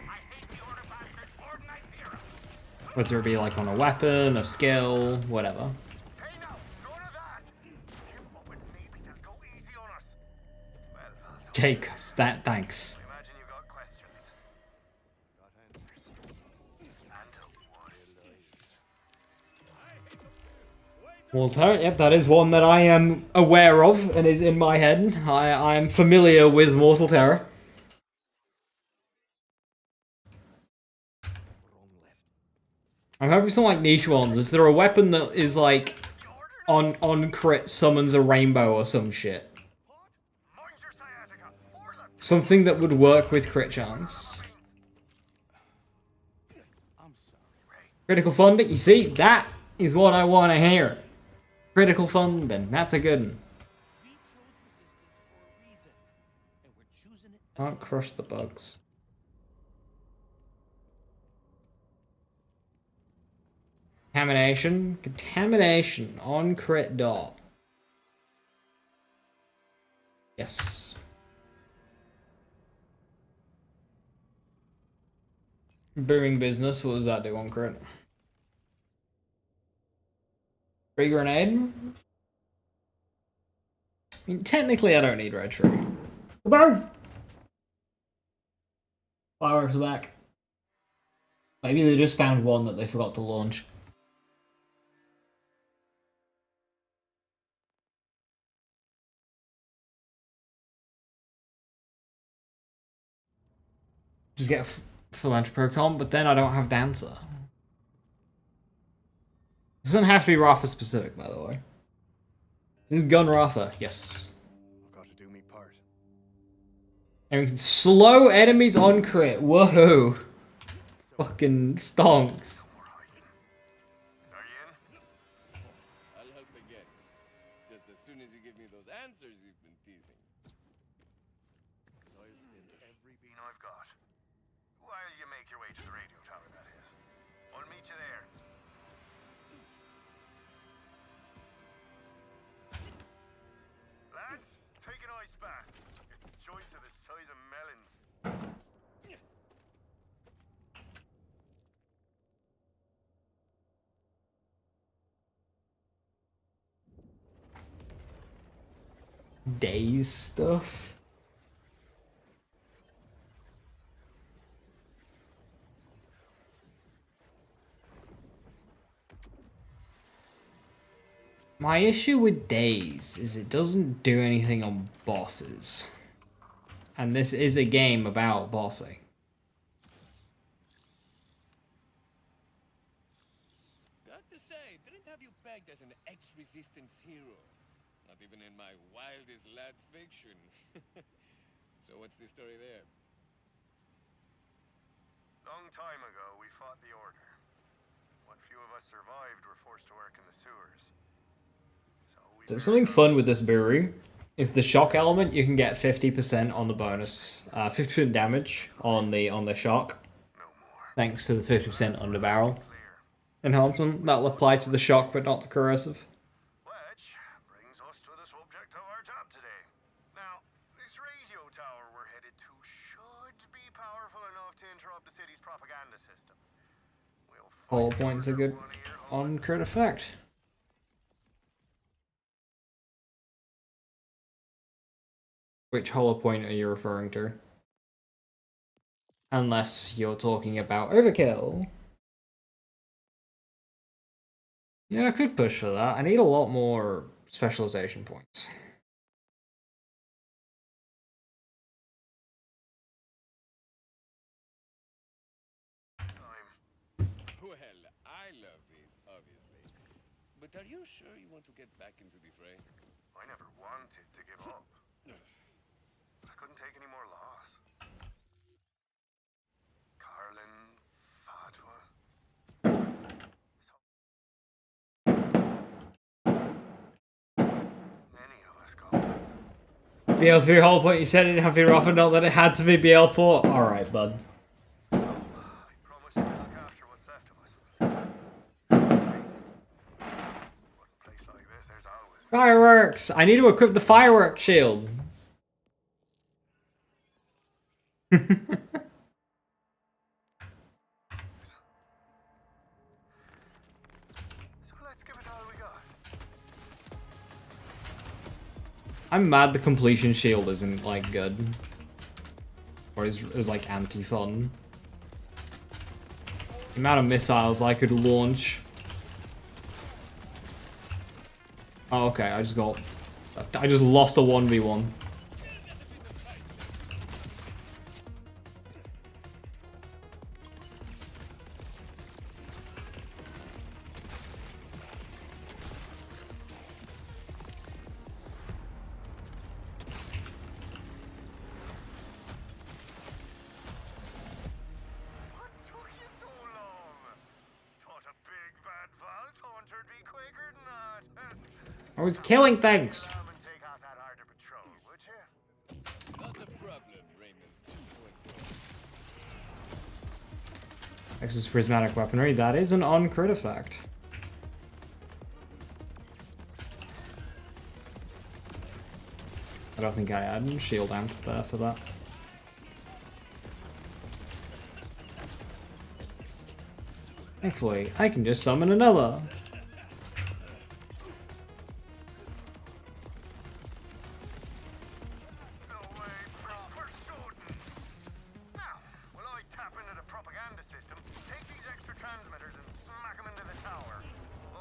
I hate the order bastard more than I fear him. Whether it be like on a weapon, a skill, whatever. Hey now, none of that! Give up and maybe they'll go easy on us. Well, Valdo, Jacobs, thanks. I imagine you've got questions. Got answers. And what if? Walter, yep, that is one that I am aware of and is in my head. I'm familiar with Mortal Terror. I'm hoping some like niche ones. Is there a weapon that is like on crit summons a rainbow or some shit? Mind your sciatica, or the Something that would work with crit chance. I'm sorry, Ray. Critical funding, you see? That is what I want to hear. Critical funding, that's a good one. We chose resistance for a reason, and we're choosing it. Can't crush the bugs. Contamination on crit dot. Yes. Booming business, what does that do on crit? Free grenade? I mean, technically I don't need red tree. Burn! Fireworks are back. Maybe they just found one that they forgot to launch. Just get Philanthropocon, but then I don't have Dancer. This doesn't have to be Rafa specific, by the way. This is Gun Rafa, yes. I've got to do me part. And we can slow enemies on crit, whoa. Fucking stonks. Are you in? I'll help again. Just as soon as you give me those answers you've been teasing. I'll spend every bean I've got. While you make your way to the radio tower, that is. I'll meet you there. Lads, take an ice bath. Your joints are the size of melons. Days stuff. My issue with Days is it doesn't do anything on bosses. And this is a game about bossing. Got to say, didn't have you pegged as an ex-resistance hero. Not even in my wildest lad fiction. So what's the story there? Long time ago, we fought the Order. What few of us survived were forced to work in the sewers. So something fun with this brewery is the shock element. You can get 50% on the bonus, 50% damage on the shock, thanks to the 50% on the barrel enhancement. That'll apply to the shock, but not the corrosive. Which brings us to the subject of our job today. Now, this radio tower we're headed to should be powerful enough to interrupt the city's propaganda system. We'll All points are good on crit effect. Which hollow point are you referring to? Unless you're talking about overkill. Yeah, I could push for that. I need a lot more specialization points. Well, I love this, obviously. But are you sure you want to get back into the fray? I never wanted to give up. I couldn't take any more loss. Carlin, Fatwa. Many of us gone. BL3 hollow point, you said it didn't have to be Rafa, not that it had to be BL4. Alright, bud. I promise to look after what's left of us. What a place like this, there's always Fireworks! I need to equip the firework shield. So let's give it all we got. I'm mad the completion shield isn't, like, good. Or is like, anti-fun. The amount of missiles I could launch. Oh, okay, I just lost a 1v1. What took you so long? Thought a big bad Vault hunter'd be quicker than that. I was killing things! Come and take out that harder patrol, would you? Not a problem, Raymond 2.0. Access prismatic weaponry, that is an on-crit effect. I don't think I had shield amp there for that. Thankfully, I can just summon another. No way, proper shooting. Now, will I tap into the propaganda system, take these extra transmitters and smack them into the tower?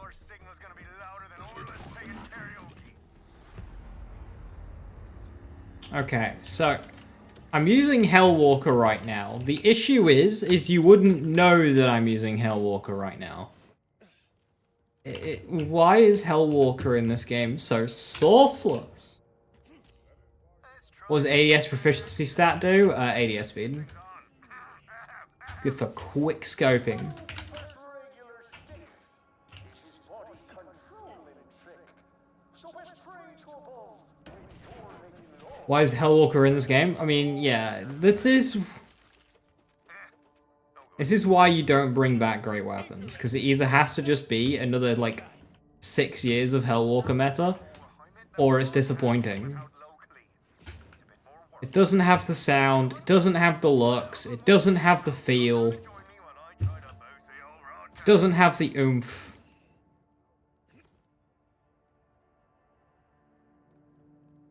Our signal's gonna be louder than all of us singing karaoke. Okay, so I'm using Hellwalker right now. The issue is you wouldn't know that I'm using Hellwalker right now. Why is Hellwalker in this game so sourceless? What does ADS proficiency stat do? ADS speed. Good for quick scoping. Regular stick. This is body controlling trick. So let's pray to a ball when you're making it all. Why is Hellwalker in this game? I mean, yeah, this is why you don't bring back great weapons, because it either has to just be another, like, 6 years of Hellwalker meta, or it's disappointing. It doesn't have the sound, it doesn't have the looks, it doesn't have the feel, it doesn't have the oomph.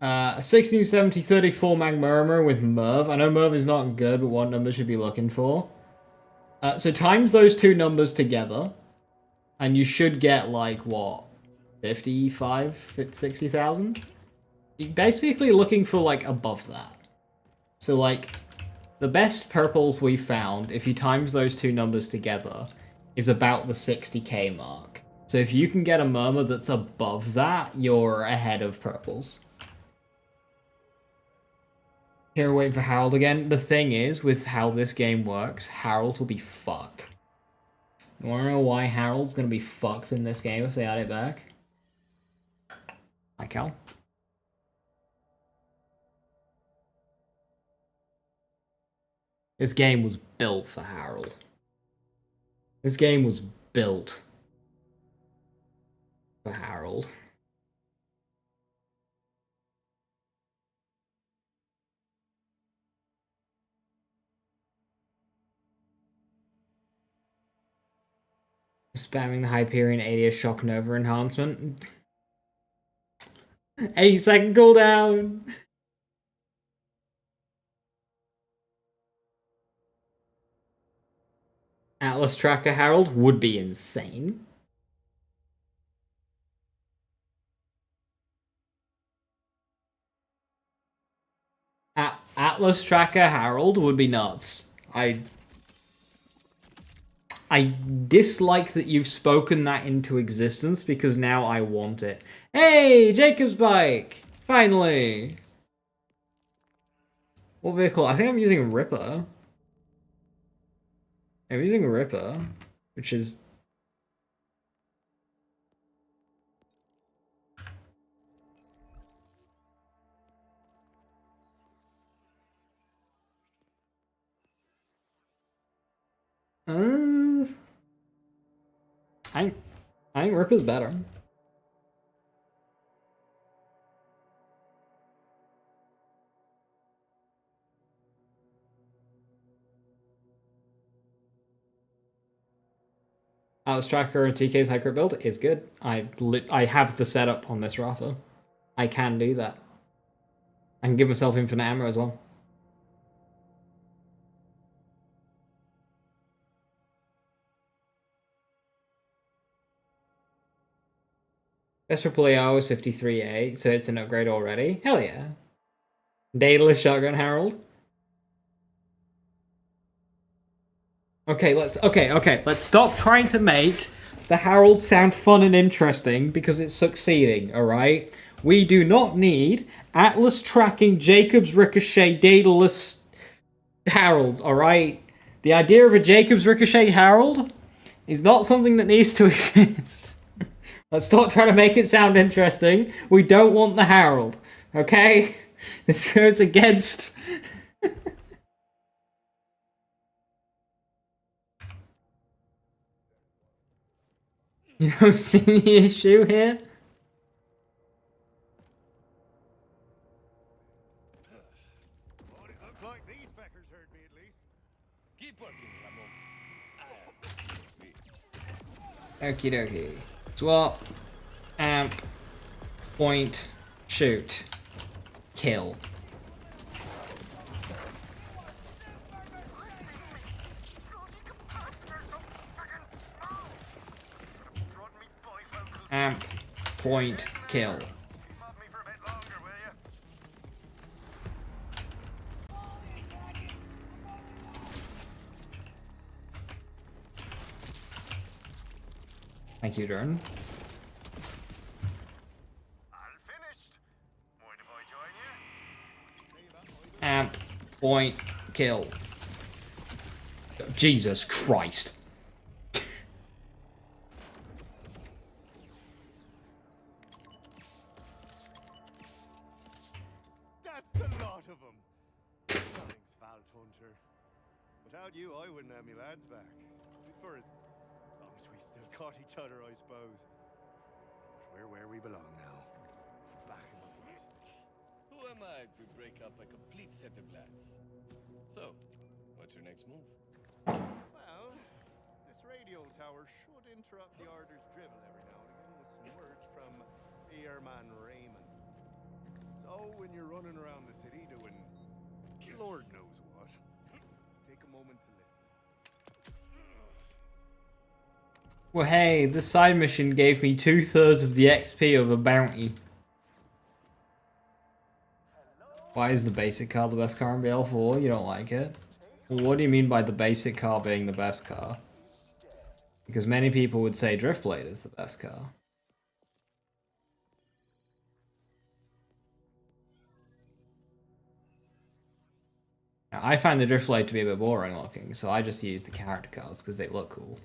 A 1670 34 mag Murmur with Merv. I know Merv is not good, but what number should be looking for? So times those two numbers together, and you should get, like, what? 55, 60,000? You're basically looking for, like, above that. So, like, the best purples we found, if you times those two numbers together, is about the 60k mark. So if you can get a Murmur that's above that, you're ahead of purples. Here, waiting for Harold again. The thing is, with how this game works, Harold will be fucked. You wanna know why Harold's gonna be fucked in this game if they add it back? Hi, Cal. This game was built for Harold. This game was built for Harold. Spamming the Hyperion ADS Shock Nova enhancement. 8-second cooldown! Atlas Tracker Harold would be insane. Atlas Tracker Harold would be nuts. I dislike that you've spoken that into existence because now I want it. Hey, Jacob's bike! Finally! What vehicle? I think I'm using a Ripper. I'm using a Ripper, which is... I think Ripper's better. Atlas Tracker and TK's high crit build is good. I have the setup on this Rafa. I can do that. I can give myself infinite ammo as well. Best triple AO is 53A, so it's an upgrade already. Hell yeah. Daedalus Shotgun Harold. Okay, let's stop trying to make the Harold sound fun and interesting because it's succeeding, alright? We do not need Atlas tracking Jacob's Ricochet Daedalus Harolds, alright? The idea of a Jacob's Ricochet Harold is not something that needs to exist. Let's stop trying to make it sound interesting. We don't want the Harold, okay? This goes against... You don't see the issue here? Well, it looks like these feckers heard me at least. Keep working, Ramon. Okie dokie. Swap. Amp. Point. Shoot. Kill. Amp. Point. Kill. Thank you, Durn. Amp. Point. Kill. Jesus Christ. That's the lot of them. Thanks, Vault Hunter. Without you, I wouldn't have me lads back. For as long as we still caught each other, I suppose. But we're where we belong now. Back in the fight. Who am I to break up a complete set of lads? So, what's your next move? Well, this radio tower should interrupt the Order's dribble every now and again with some words from Airman Raymond. So, when you're running around the city doing Lord knows what, take a moment to listen. Well, hey, this side mission gave me 2/3 of the XP of a bounty. Why is the basic car the best car in BL4? You don't like it? Well, what do you mean by the basic car being the best car? Because many people would say Driftblade is the best car. Now, I find the Driftblade to be a bit boring looking, so I just use the character cars because they look cool.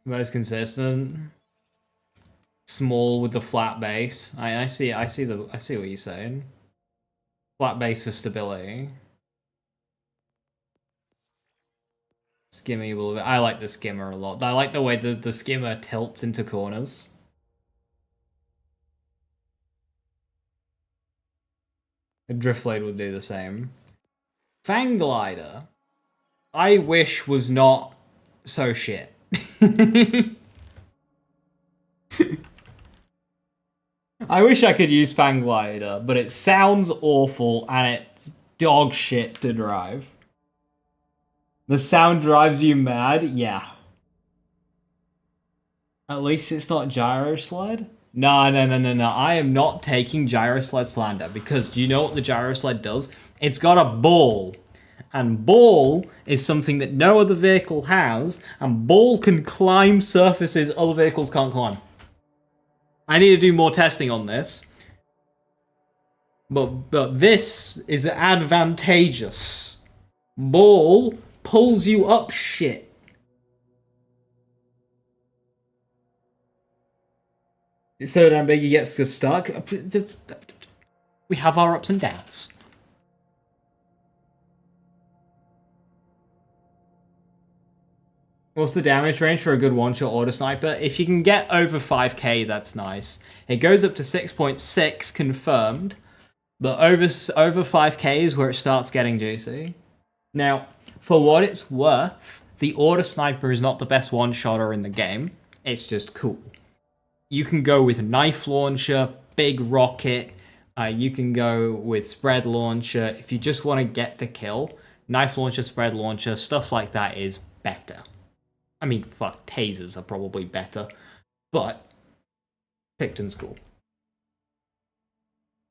Most consistent. Small with the flat base. I see what you're saying. Flat base for stability. Skimmy will. I like the skimmer a lot. I like the way the skimmer tilts into corners. A Driftblade would do the same. Fang Glider, I wish was not so shit. I wish I could use Fang Glider, but it sounds awful and it's dog shit to drive. The sound drives you mad? Yeah. At least it's not gyro sled? No. I am not taking gyro sled slander because do you know what the gyro sled does? It's got a ball. And ball is something that no other vehicle has, and ball can climb surfaces other vehicles can't climb. I need to do more testing on this. But this is advantageous. Ball pulls you up shit. So damn big he gets stuck. We have our ups and downs. What's the damage range for a good one-shot auto sniper? If you can get over 5k, that's nice. It goes up to 6.6 confirmed, but over 5k is where it starts getting juicy. Now, for what it's worth, the auto sniper is not the best one-shotter in the game. It's just cool. You can go with knife launcher, big rocket. You can go with spread launcher. If you just want to get the kill, knife launcher, spread launcher, stuff like that is better. I mean, fuck, tasers are probably better, but Picton's cool.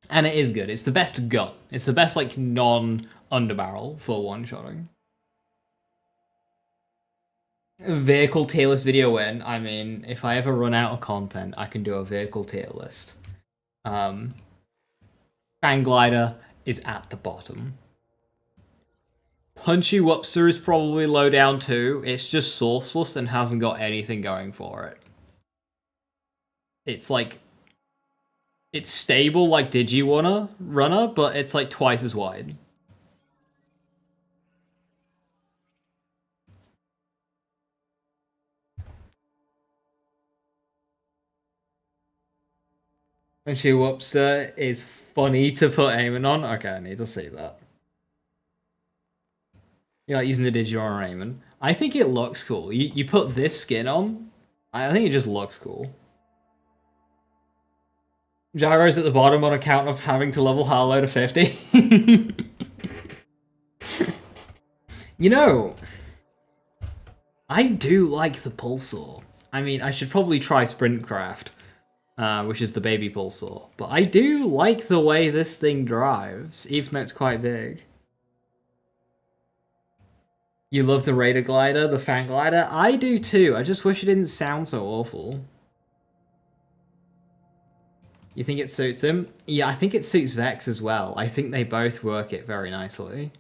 And it is good. It's the best gun. It's the best, like, non-underbarrel for one-shotting. Vehicle tier list video win. I mean, if I ever run out of content, I can do a vehicle tier list. Fang Glider is at the bottom. Punchy Whoopser is probably low down too. It's just sourceless and hasn't got anything going for it. It's like... It's stable like Runner, but it's like twice as wide. Punchy Whoopser is funny to put aiming on. Okay, I need to see that. You're like using the Digimon on Eamon. I think it looks cool. You put this skin on, I think it just looks cool. Gyro's at the bottom on account of having to level Harlow to 50. You know, I do like the Pulsar. I mean, I should probably try Sprintcraft, which is the baby Pulsar. But I do like the way this thing drives, even though it's quite big. You love the Raider Glider, the Fang Glider? I do too, I just wish it didn't sound so awful. You think it suits him? Yeah, I think it suits Vex as well. I think they both work it very nicely.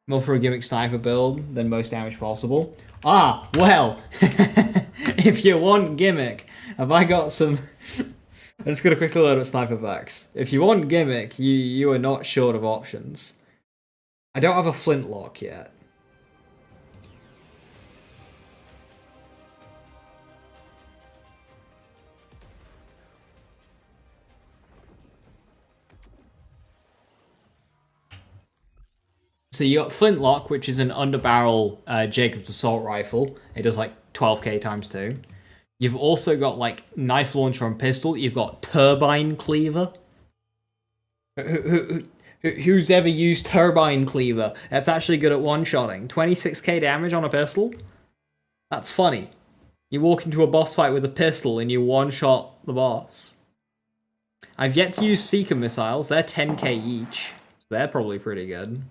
More for a gimmick sniper build than most damage possible. Ah, well, if you want gimmick, have I got some... I'm just gonna quickly load up Sniper Vex. If you want gimmick, you are not short of options. I don't have a flintlock yet. So you got Flintlock, which is an underbarrel Jacob's Assault Rifle. It does like 12k times 2. You've also got like Knife Launcher and Pistol. You've got Turbine Cleaver. Who's ever used Turbine Cleaver? That's actually good at one-shotting. 26k damage on a pistol? That's funny. You walk into a boss fight with a pistol and you one-shot the boss. I've yet to use Seeker missiles. They're 10k each. So they're probably pretty good.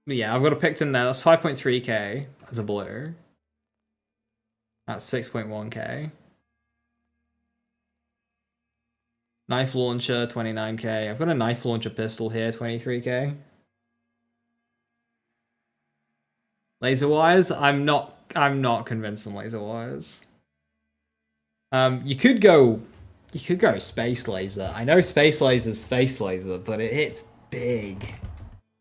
But yeah, I've got a Picton there. That's 5.3k as a blue. That's 6.1k. Knife Launcher, 29k. I've got a Knife Launcher pistol here, 23k. Laser Wires? I'm not convinced on Laser Wires. You could go Space Laser. I know Space Laser's Space Laser, but it hits big.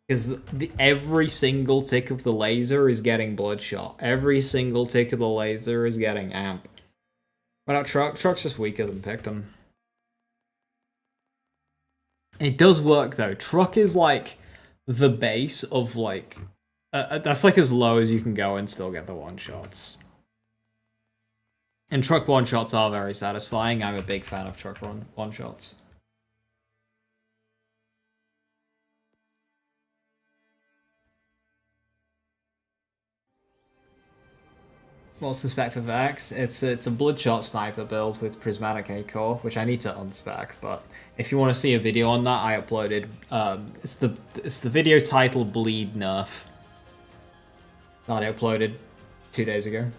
Because every single tick of the laser is getting Bloodshot. Every single tick of the laser is getting Amp. Why not Truck? Truck's just weaker than Picton. It does work though. Truck is like the base of like... that's like as low as you can go and still get the one-shots. And truck one-shots are very satisfying. I'm a big fan of truck one-shots. What's the spec for Vex? It's a bloodshot sniper build with prismatic A core, which I need to unspec. But if you want to see a video on that, I uploaded. It's the video titled Bleed Nerf that I uploaded 2 days ago.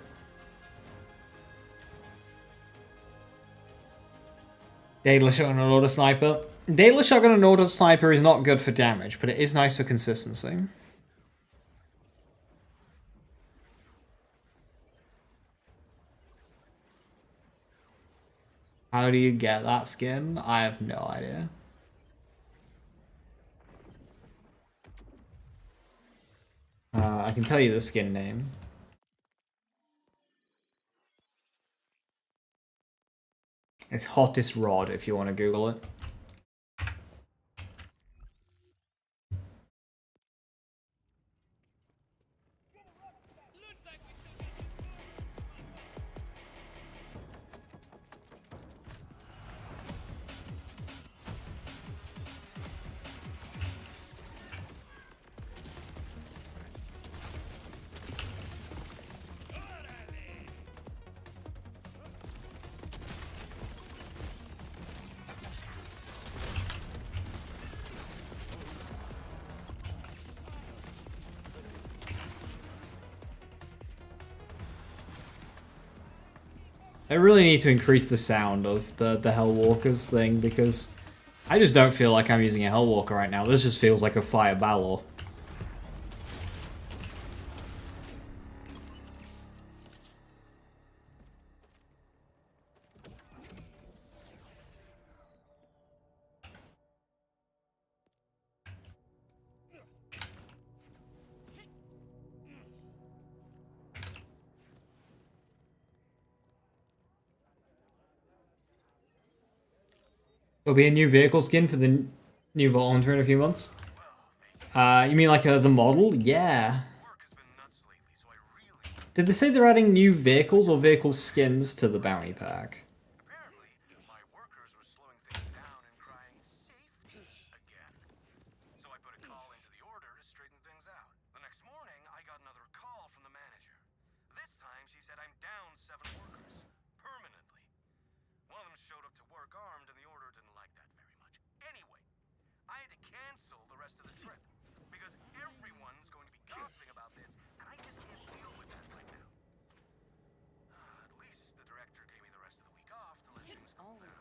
Daedalus Shotgun and Auto Sniper. Daedalus Shotgun and Auto Sniper is not good for damage, but it is nice for consistency. How do you get that skin? I have no idea. I can tell you the skin name. It's Hottest Rod if you want to Google it. I really need to increase the sound of the Hellwalkers thing, because I just don't feel like I'm using a Hellwalker right now. This just feels like a Fire Balor. There'll be a new vehicle skin for the new Vault Hunter in a few months. You mean like the model? Yeah. Did they say they're adding new vehicles or vehicle skins to the bounty pack? Apparently, my workers were slowing things down and crying safety again. So I put a call into the order to straighten things out. The next morning, I got another call from the manager. This time, she said I'm down 7 workers. Permanently. One of them showed up to work armed, and the order didn't like that very much. Anyway, I had to cancel the rest of the trip. Because everyone's going to be gossiping about this, and I just can't deal with that right now. At least the director gave me the rest of the week off to let things cool down.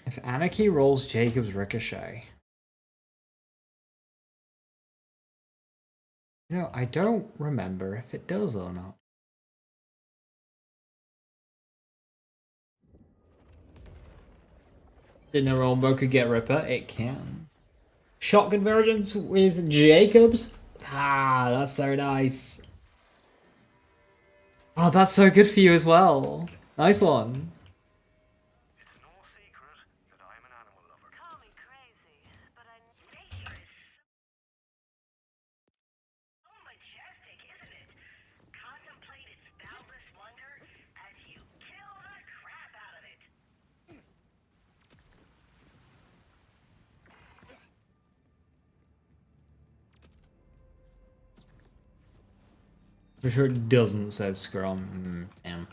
If Anarchy rolls Jacob's Ricochet. You know, I don't remember if it does or not. Didn't know Rombo could get Ripper? It can. Shotgun versions with Jacobs? Ah, that's so nice. Oh, that's so good for you as well. Nice one. It's no secret that I'm an animal lover. Call me crazy, but nature is so majestic, isn't it? Contemplate its boundless wonder as you kill the crap out of it. For sure it doesn't say Scrum. Damn.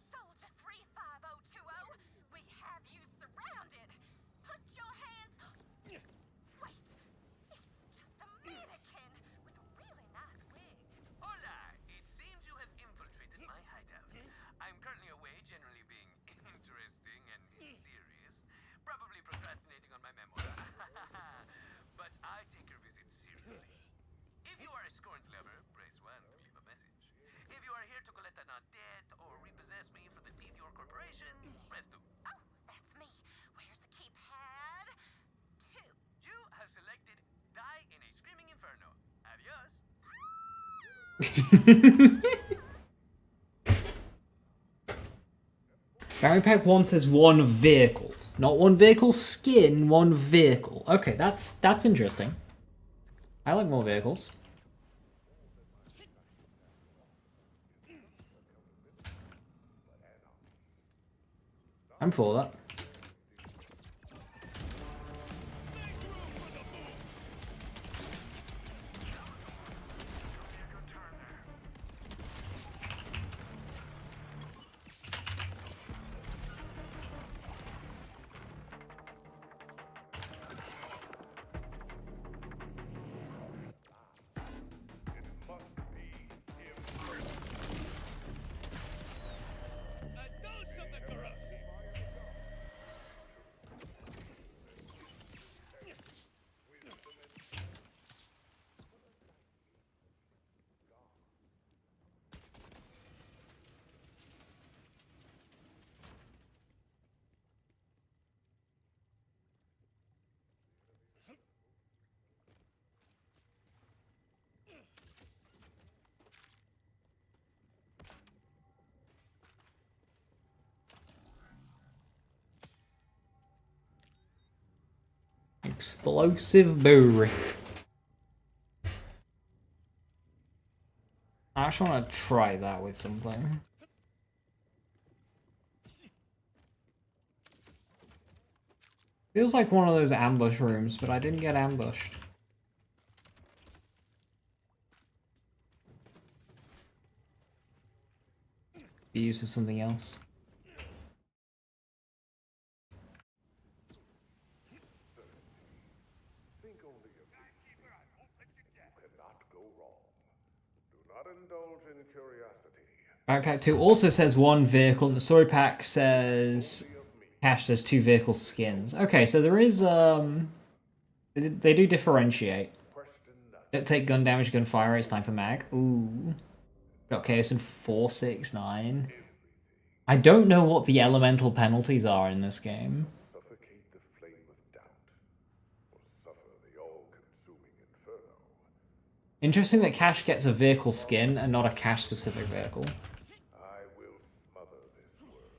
Soldier 35020, we have you surrounded. Put your hands. Wait, it's just a mannequin with a really nice wig. Hola! It seems you have infiltrated my hideout. I'm currently away, generally being interesting and mysterious. Probably procrastinating on my memoir. But I take your visit seriously. If you are a scorned lover, press 1 to leave a message. If you are here to collect an debt or repossess me for the Detour Corporations, press 2. Oh, that's me. Where's the keypad? 2. You have selected Die in a Screaming Inferno. Adios! Bounty Pack 1 says one vehicle. Not one vehicle skin, one vehicle. Okay, that's interesting. I like more vehicles. I'm for that. Explosive berry. I actually want to try that with something. Feels like one of those ambush rooms, but I didn't get ambushed. Be used for something else. Think only of these. You cannot go wrong. Do not indulge in curiosity. Backpack 2 also says one vehicle, and the story pack says Cash says 2 vehicle skins. Okay, so there is they do differentiate. Don't take gun damage, gunfire rate, sniper mag. Ooh. Got chaos in 469. I don't know what the elemental penalties are in this game. Suffocate the flame of doubt, or suffer the all-consuming inferno. Interesting that Cash gets a vehicle skin and not a Cash specific vehicle. I will smother this world.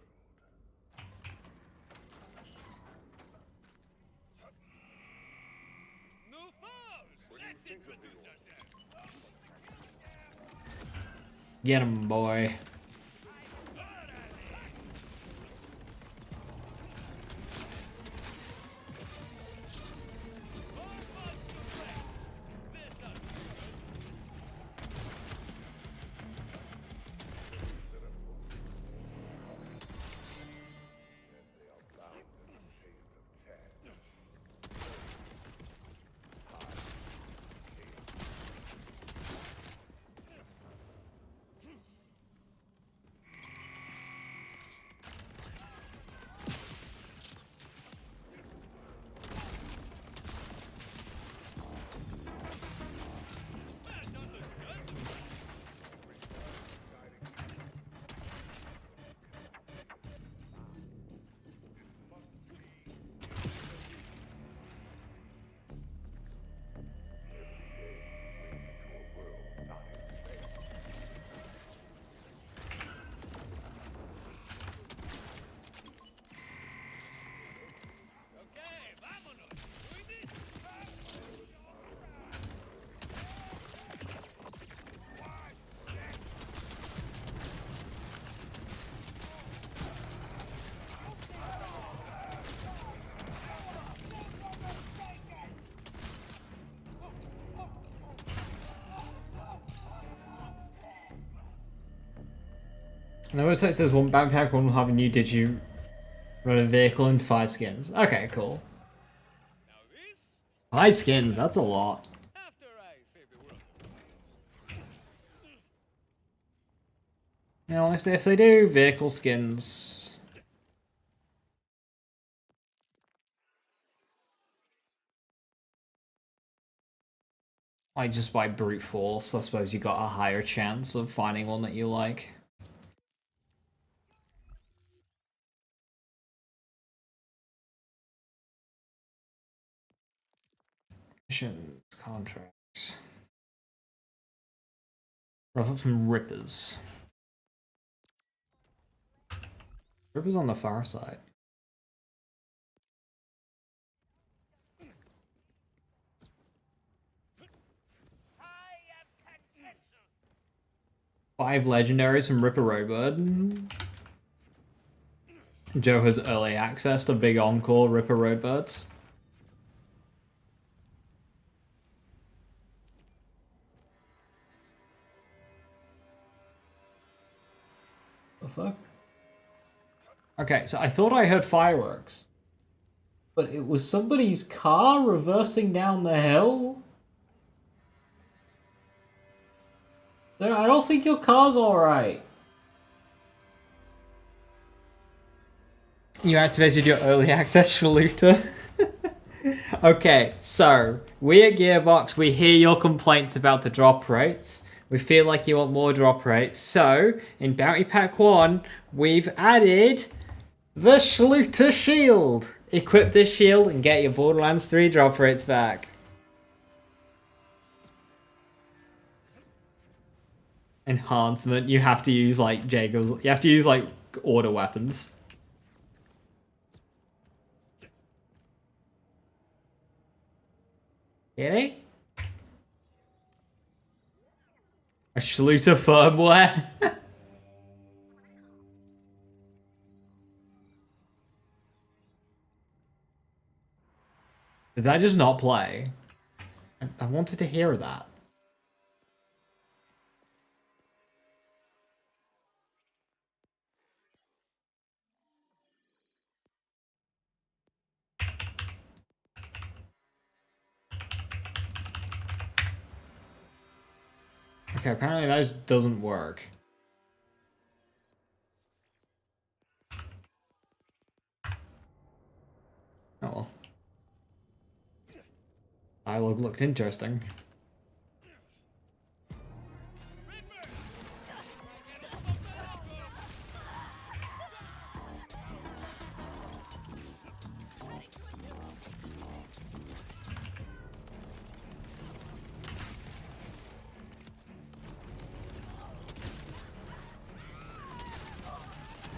New foes! Let's introduce ourselves! Get him, boy. And the website says one backpack, one will have a new digi run a vehicle and 5 skins. Okay, cool. 5 skins, that's a lot. After I save the world. You know, if they do vehicle skins, like just by brute force, I suppose you got a higher chance of finding one that you like. Missions, contracts. Profit from Rippers. River's on the far side. Five legendaries from Ripper Roadbird. Joe has early access to big encore Ripper Roadbirds. The fuck? Okay, so I thought I heard fireworks. But it was somebody's car reversing down the hill? No, I don't think your car's alright. You activated your early access shooter. Okay, so we at Gearbox, we hear your complaints about the drop rates. We feel like you want more drop rates. So, in Bounty Pack 1, we've added the Schluter Shield. Equip this shield and get your Borderlands 3 drop rates back. Enhancement, you have to use like Jacob's, you have to use like order weapons. Really? A Schluter firmware? Did that just not play? I wanted to hear that. Okay, apparently that just doesn't work. Oh well. Dialogue looked interesting.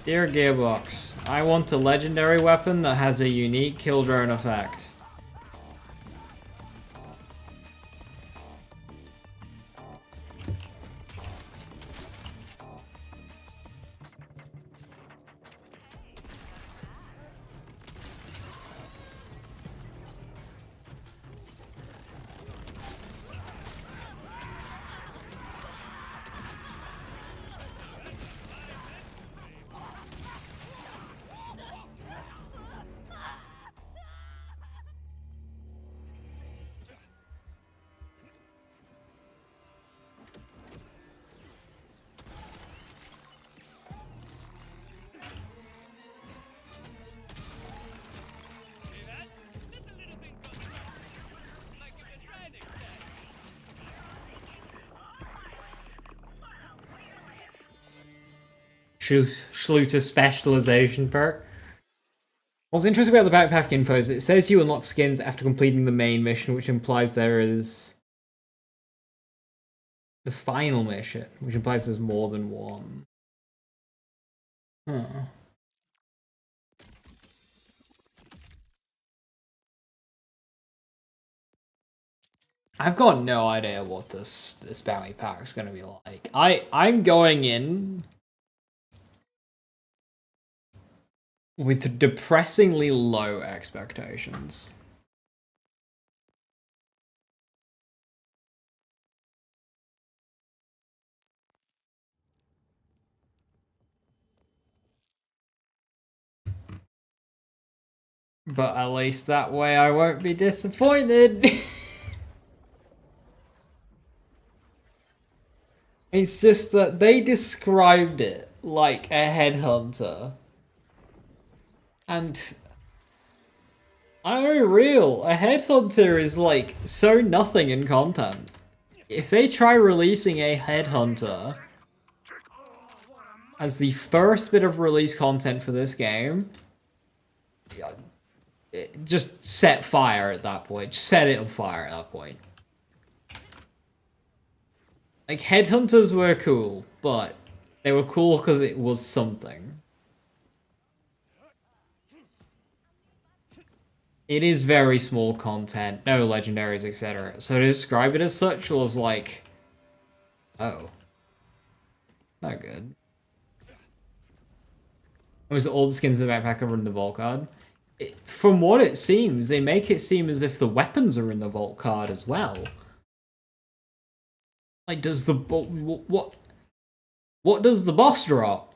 Dear Gearbox, I want a legendary weapon that has a unique kill drone effect. Schluter specialization perk. What's interesting about the backpack info is it says you unlock skins after completing the main mission, which implies there is the final mission, which implies there's more than one. Huh. I've got no idea what this bounty pack is going to be like. I'm going in with depressingly low expectations. But at least that way I won't be disappointed. It's just that they described it like a headhunter. And I'm very real. A headhunter is like so nothing in content. If they try releasing a headhunter as the first bit of release content for this game, just set fire at that point. Just set it on fire at that point. Like, headhunters were cool, but they were cool because it was something. it is very small content, no legendaries, etc. So to describe it as such was like, oh, not good. Was all the skins in the backpack are in the vault card? From what it seems, they make it seem as if the weapons are in the vault card as well. Like, does the what does the boss drop?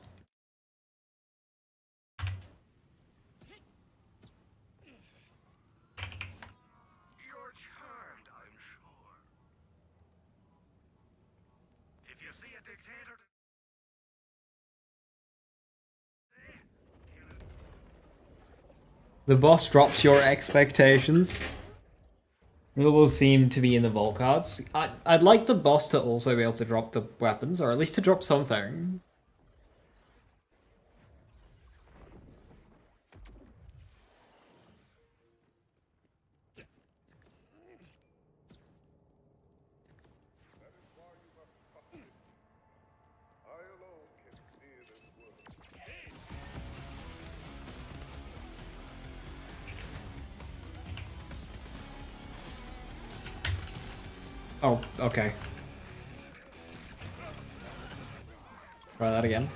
You're charmed, I'm sure. If you see a dictator... The boss drops your expectations. It will seem to be in the vault cards. I'd like the boss to also be able to drop the weapons, or at least to drop something. I alone can steer this world. Oh, okay. Try that again.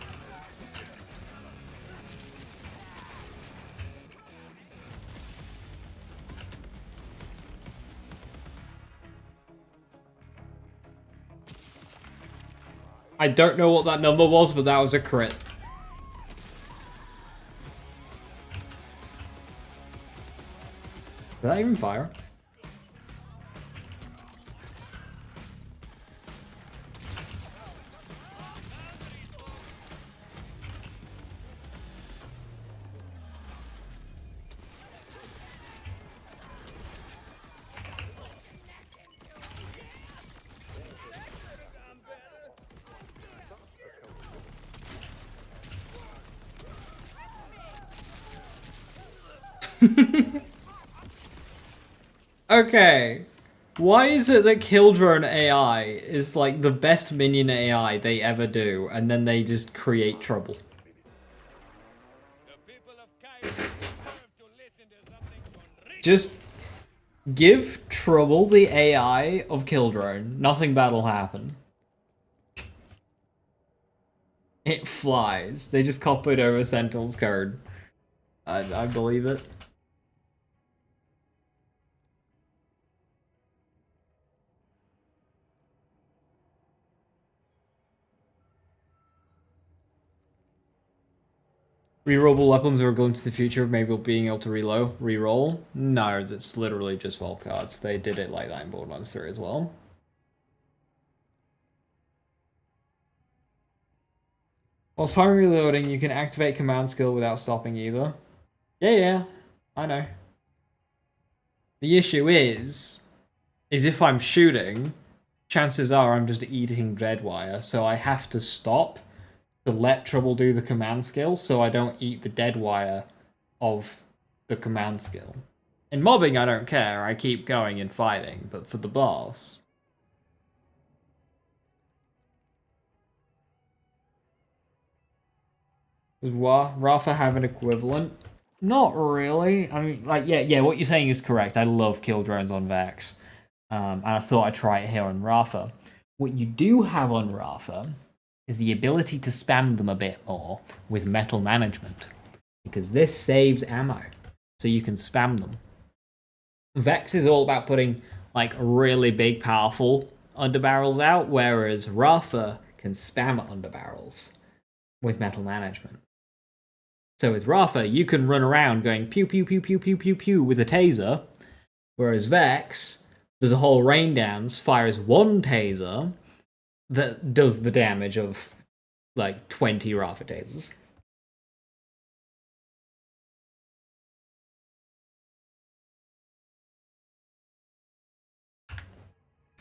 I don't know what that number was, but that was a crit. Did that even fire? Okay. Why is it that Kildrone AI is like the best minion AI they ever do, and then they just create trouble? The people of Cairo deserve to listen to something from Rick. Just give Trouble the AI of Kildrone. Nothing bad will happen. It flies. They just copied over Sentinel's code. I believe it. Rerollable weapons are a glimpse to the future of maybe being able to reroll. No, it's literally just vault cards. They did it like that in Borderlands 3 as well. Whilst firing reloading, you can activate command skill without stopping either. Yeah, I know. The issue is if I'm shooting, chances are I'm just eating dead wire, so I have to stop to let Trouble do the command skill so I don't eat the dead wire of the command skill. In mobbing, I don't care. I keep going and fighting, but for the boss... Does Rafa have an equivalent? Not really. I mean, like, yeah, what you're saying is correct. I love kill drones on Vex. And I thought I'd try it here on Rafa. What you do have on Rafa is the ability to spam them a bit more with metal management. Because this saves ammo. So you can spam them. Vex is all about putting, like, really big, powerful underbarrels out, whereas Rafa can spam underbarrels with metal management. So with Rafa, you can run around going pew pew pew pew pew pew pew with a taser, whereas Vex does a whole rain dance, fires one taser that does the damage of like 20 Rafa tasers.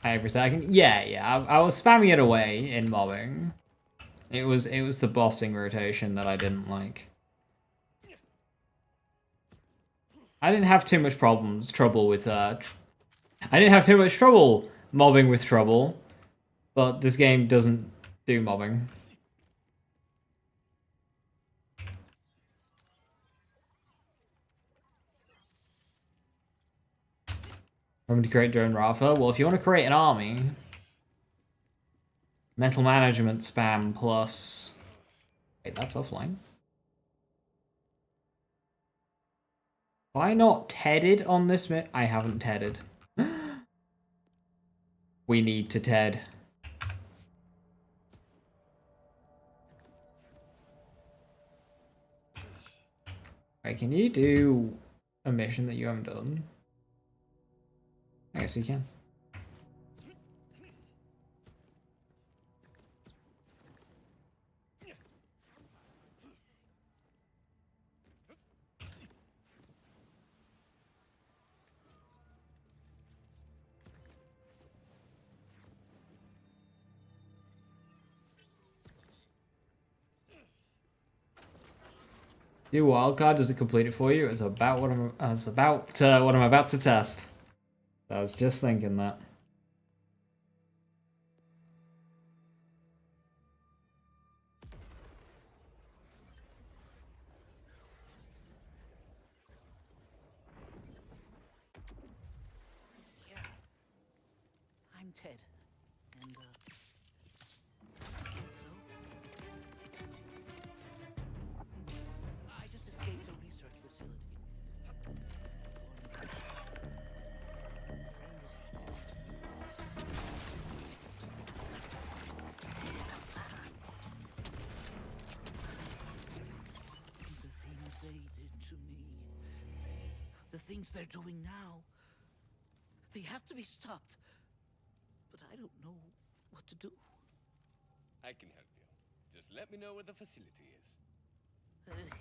Every second, yeah. I was spamming it away in mobbing. It was the bossing rotation that I didn't like. I didn't have too much trouble with I didn't have too much trouble mobbing with Trouble, but this game doesn't do mobbing. Want me to create drone Rafa? Well, if you want to create an army, metal management spam plus... Wait, that's offline. Have I not tedded on this? I haven't tedded. We need to ted. Right, can you do a mission that you haven't done? I guess you can. Do wildcard, does it complete it for you? It's about what I'm what I'm about to test. I was just thinking that. Yeah. I'm Ted. And, I just escaped a research facility. The things they're doing now, they have to be stopped. But I don't know what to do. I can help you. Just let me know where the facility is.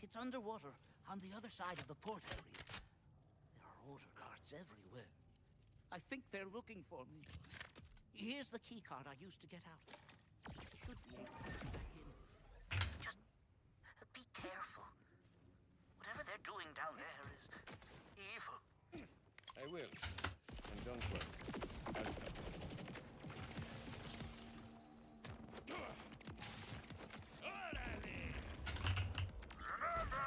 It's underwater, on the other side of the port area. There are order guards everywhere. I think they're looking for me. Here's the key card I used to get out. Should be able to get back in. Just be careful. Whatever they're doing down there is evil. I will. And don't worry. I'll stop. Remember,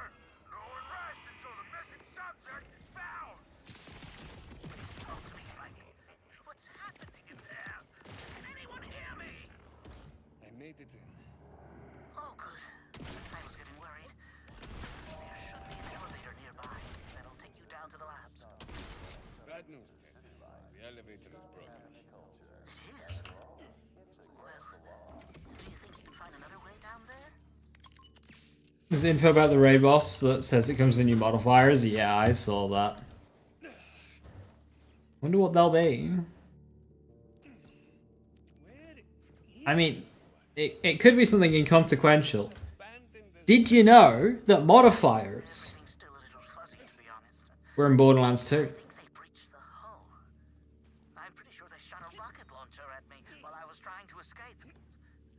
no one rests until the missing subject is found. Talk to me, Frank. What's happening in there? Can anyone hear me? I made it in. Oh, good. I was getting worried. There should be an elevator nearby. That'll take you down to the labs. Bad news, Ted. The elevator is broken. It is? Well, do you think you can find another way down there? There's info about the raid boss that says it comes with new modifiers. Yeah, I saw that. Wonder what they'll be. I mean, it could be something inconsequential. Did you know that modifiers Everything's still a little fuzzy, to be honest. were in Borderlands 2? I think they breached the hull. I'm pretty sure they shot a rocket launcher at me while I was trying to escape.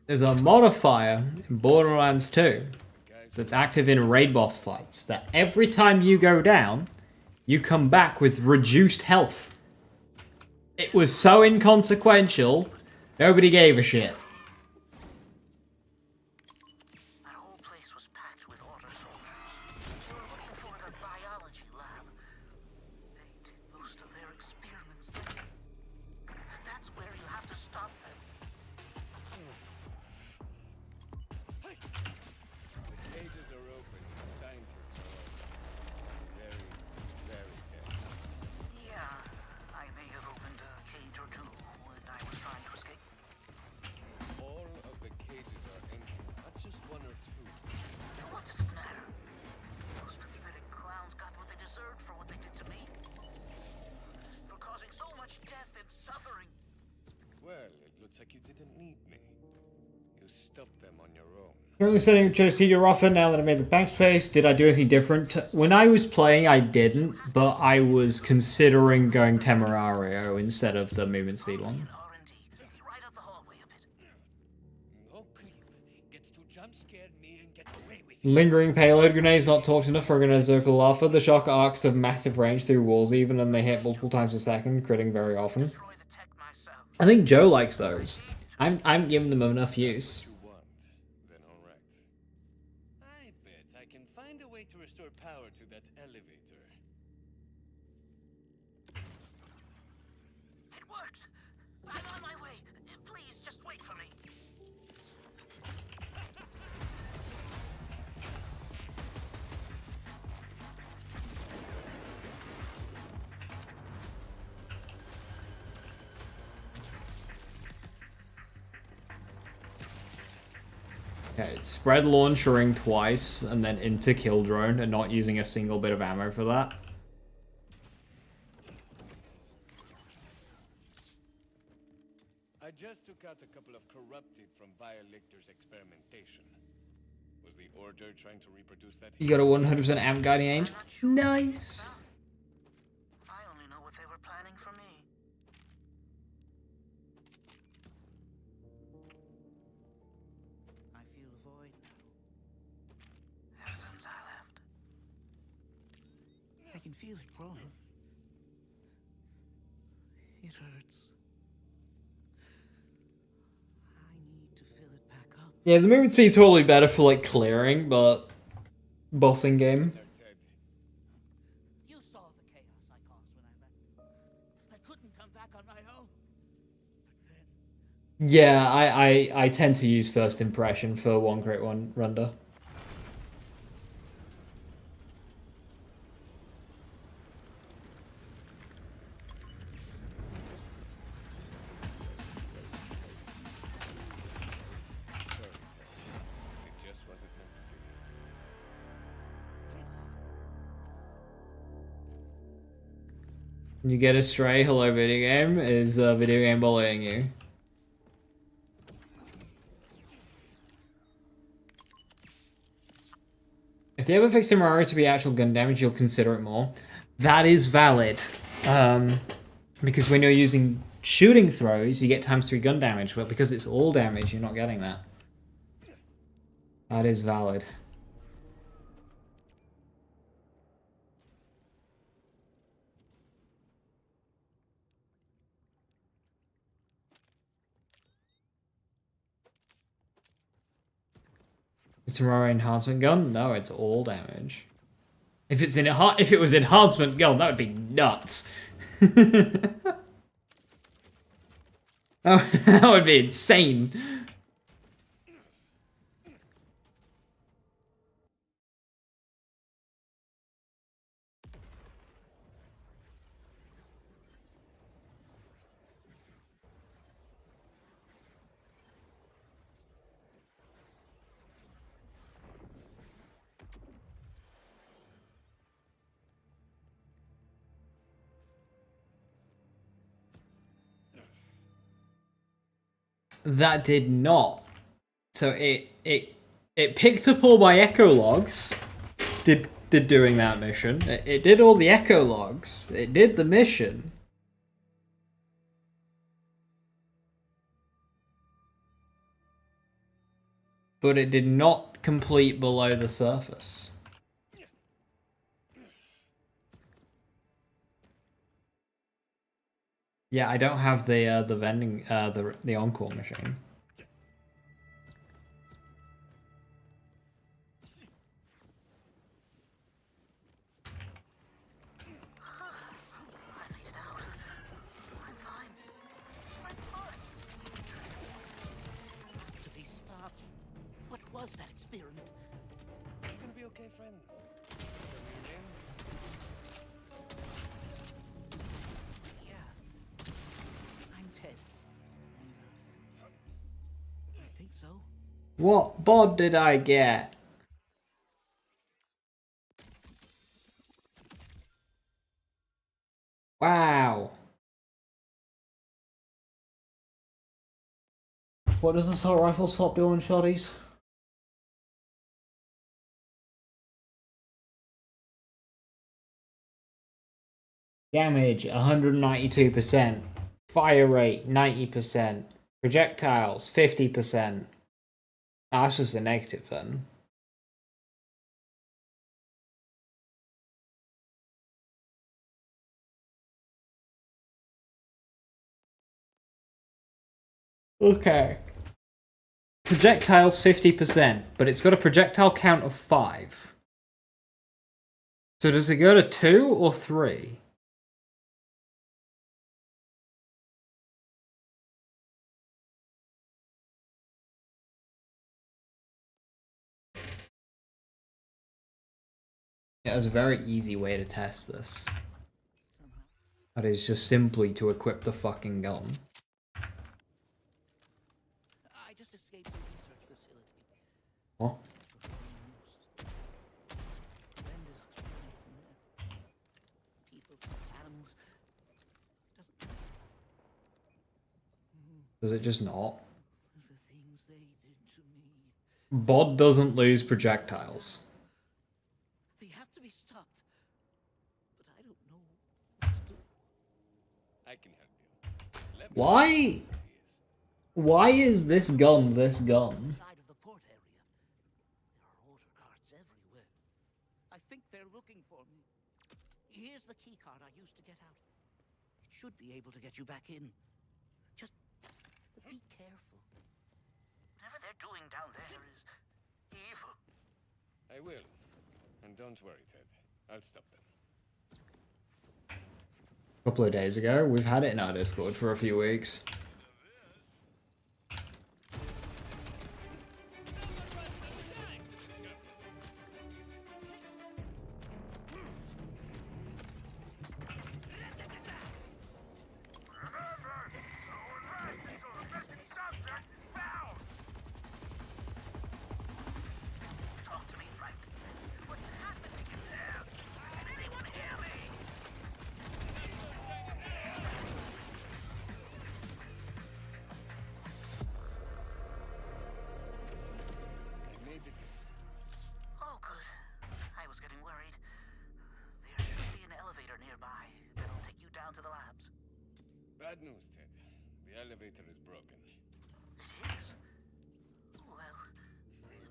There's a modifier in Borderlands 2 that's active in raid boss fights that every time you go down, you come back with reduced health. It was so inconsequential, nobody gave a shit. That whole place was packed with order soldiers. They were looking for the biology lab. They did most of their experiments there. That's where you have to stop them. The cages are open. Scientists are open. Very, very careful. Yeah, I may have opened a cage or two when I was trying to escape. All of the cages are empty. Not just one or two. What does it matter? Those pathetic clowns got what they deserved for what they did to me. For causing so much death and suffering. Well, it looks like you didn't need me. You stopped them on your own. Currently setting up JC to Rafa now that I made the backspace. Did I do anything different? When I was playing, I didn't, but I was considering going Temerario instead of the movement speed one. R&D. Right up the hallway a bit. No creep gets to jump scare me and get away with it. Lingering payload grenades not talked enough for a circle alpha. The shock arcs have massive range through walls even, and they hit multiple times a second, critting very often. Destroy the tech myself. I think Joe likes those. I'm giving them enough use. You want, then alright. I bet I can find a way to restore power to that elevator. works! I'm on my way! Please, just wait for me! Okay, spread launchering twice and then into kill drone and not using a single bit of ammo for that. I just took out a couple of corrupted from Violictor's experimentation. Was the Order trying to reproduce that? You got a 100% amp guiding range. Nice. I only know what they were planning for me. I feel a void now. Ever since I left. I can feel it growing. It hurts. I need to fill it back up. Yeah, the movement speed's probably better for like clearing, but bossing game. You saw the chaos I caused when I left. I couldn't come back on my own. But then... Yeah, I tend to use first impression for one crit one render. It just wasn't meant to be. You get a stray hello video game, is video game bullying you. If they ever fix Mario to be actual gun damage, you'll consider it more. That is valid. Because when you're using shooting throws, you get ×3 gun damage, but because it's all damage, you're not getting that. That is valid. It's a Mario enhancement gun? No, it's all damage. If it was enhancement gun, that would be nuts. Oh, that would be insane. That did not. So it picked up all my echo logs. Did doing that mission. It did all the echo logs. It did the mission. But it did not complete below the surface. Yeah, I don't have the vending the encore machine. I made it out. I'm fine. I'm fine. To be stopped. What was that experiment? You're gonna be okay, friend. Yeah. I'm Ted. And, I think so. What bod did I get? Wow. What does the assault rifle swap do on shotties? Damage 192%. Fire rate 90%. Projectiles 50%. That's just a negative then. Okay. Projectiles 50%, but it's got a projectile count of 5. So does it go to 2 or 3? Yeah, there's a very easy way to test this. Somehow. That is just simply to equip the fucking gun. I just escaped a research facility. What? Horrendous experiments in there. People, animals. Does it just not? The things they did to me. Bod doesn't lose projectiles. They have to be stopped. But I don't know what to do. I can help you. Just let me Why? know what it is. Why is this gun this gun? Side of the port area. There are order carts everywhere. I think they're looking for me. Here's the key card I used to get out. It should be able to get you back in. Just be careful. Whatever they're doing down there is evil. I will. And don't worry, Ted. I'll stop them. A couple of days ago, we've had it in our Discord for a few weeks. Talk to me, Frank. What's happening in there? Can anyone hear me? I made it. Oh, good. I was getting worried. There should be an elevator nearby that'll take you down to the labs. Bad news, Ted. The elevator is broken. It is? Well,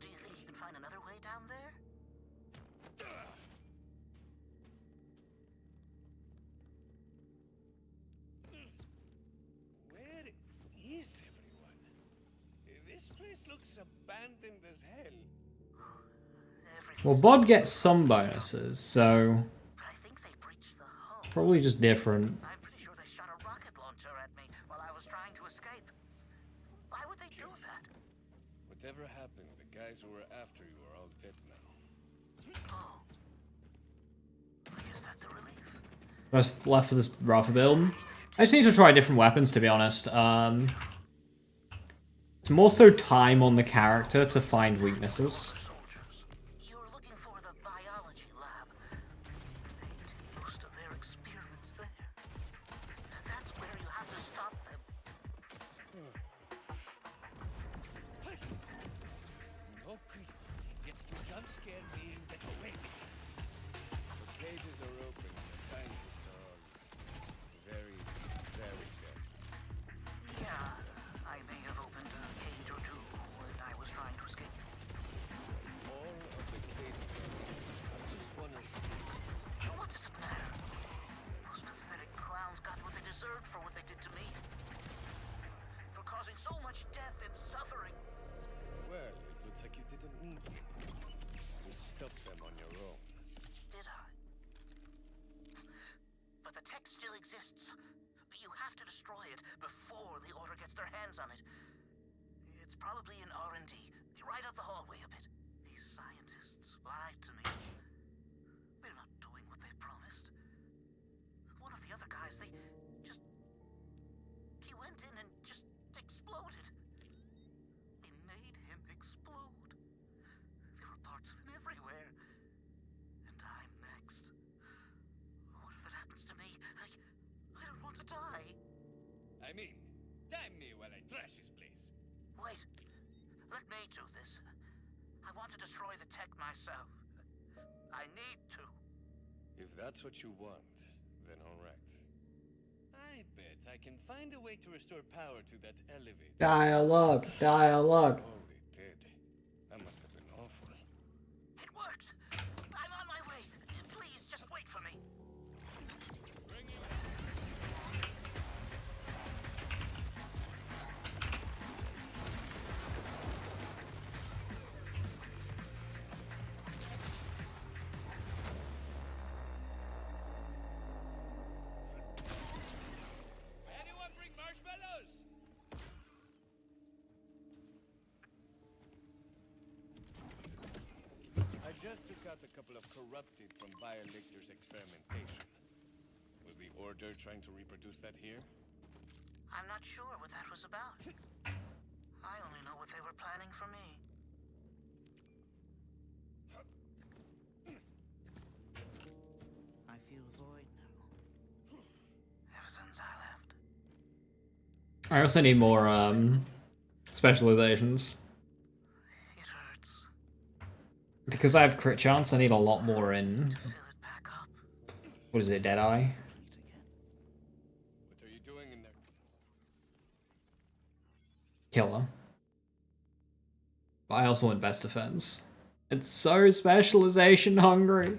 do you think you can find another way down there? Where is everyone? This place looks abandoned as hell. Everything's... Well, Bod gets some bonuses, so But I think they breached the hull. probably just different. I'm pretty sure they shot a rocket launcher at me while I was trying to escape. Why would they do that? Whatever happened, the guys who were after you are all dead now. Oh. I guess that's a relief. Rest left for this Rafa build. I just need to try different weapons, to be honest. It's more so time on the character to find weaknesses. Soldiers. You're looking for the biology lab. They did most of their experiments there. That's where you have to stop them. No good. Gets to jump scare me and get away with it. The cages are open. The scientists are all very, very dead. Yeah, I may have opened a cage or two when I was trying to escape. All of the cages are open. I just want to... What does it matter? Those pathetic clowns got what they deserved for what they did to me. For causing so much death and suffering. Well, it looks like you didn't need me. You stopped them on your own. Did I? But the tech still exists. You have to destroy it before the Order gets their hands on it. It's probably in R&D, right up the hallway a bit. These scientists lied to me. They're not doing what they promised. One of the other guys, he went in and just exploded. They made him explode. There were parts of him everywhere. And I'm next. What if that happens to me? I don't want to die. I mean, damn me while I trash this place. Wait. Let me do this. I want to destroy the tech myself. I need to. If that's what you want, then all right. I bet I can find a way to restore power to that elevator. Dialogue, dialogue. Holy Ted, that must have been awful. It worked. I'm on my way. Please, just wait for me. Anyone bring marshmallows? just took out a couple of corrupted from Biolictor's experimentation. Was the Order trying to reproduce that here? I'm not sure what that was about. I only know what they were planning for me. I feel a void now. Ever since I left. I also need more specializations. It hurts. Because I have crit chance, I need a lot more in... Fill it back up. What is it, Deadeye? What are you doing in there? Killer. But I also want best defense. It's so specialization hungry.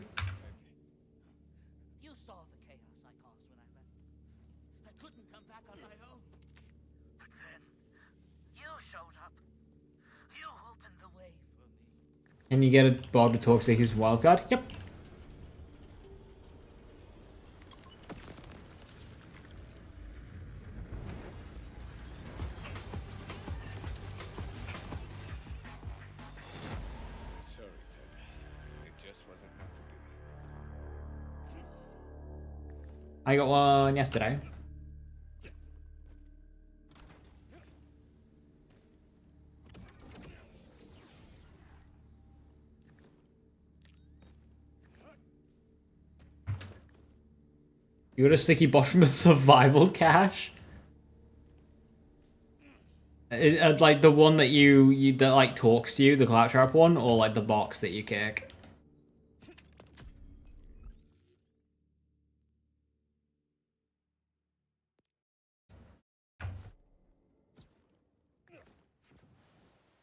You saw the chaos I caused when I left. I couldn't come back on my own. But then, you showed up. You opened the way for me. And you get a Bob to talk to his wildcard? Yep. Sorry, Ted. It just wasn't meant to be. I got one yesterday. You got a sticky bot from a survival cache? Like the one that that like talks to you, the claptrap one, or like the box that you kick?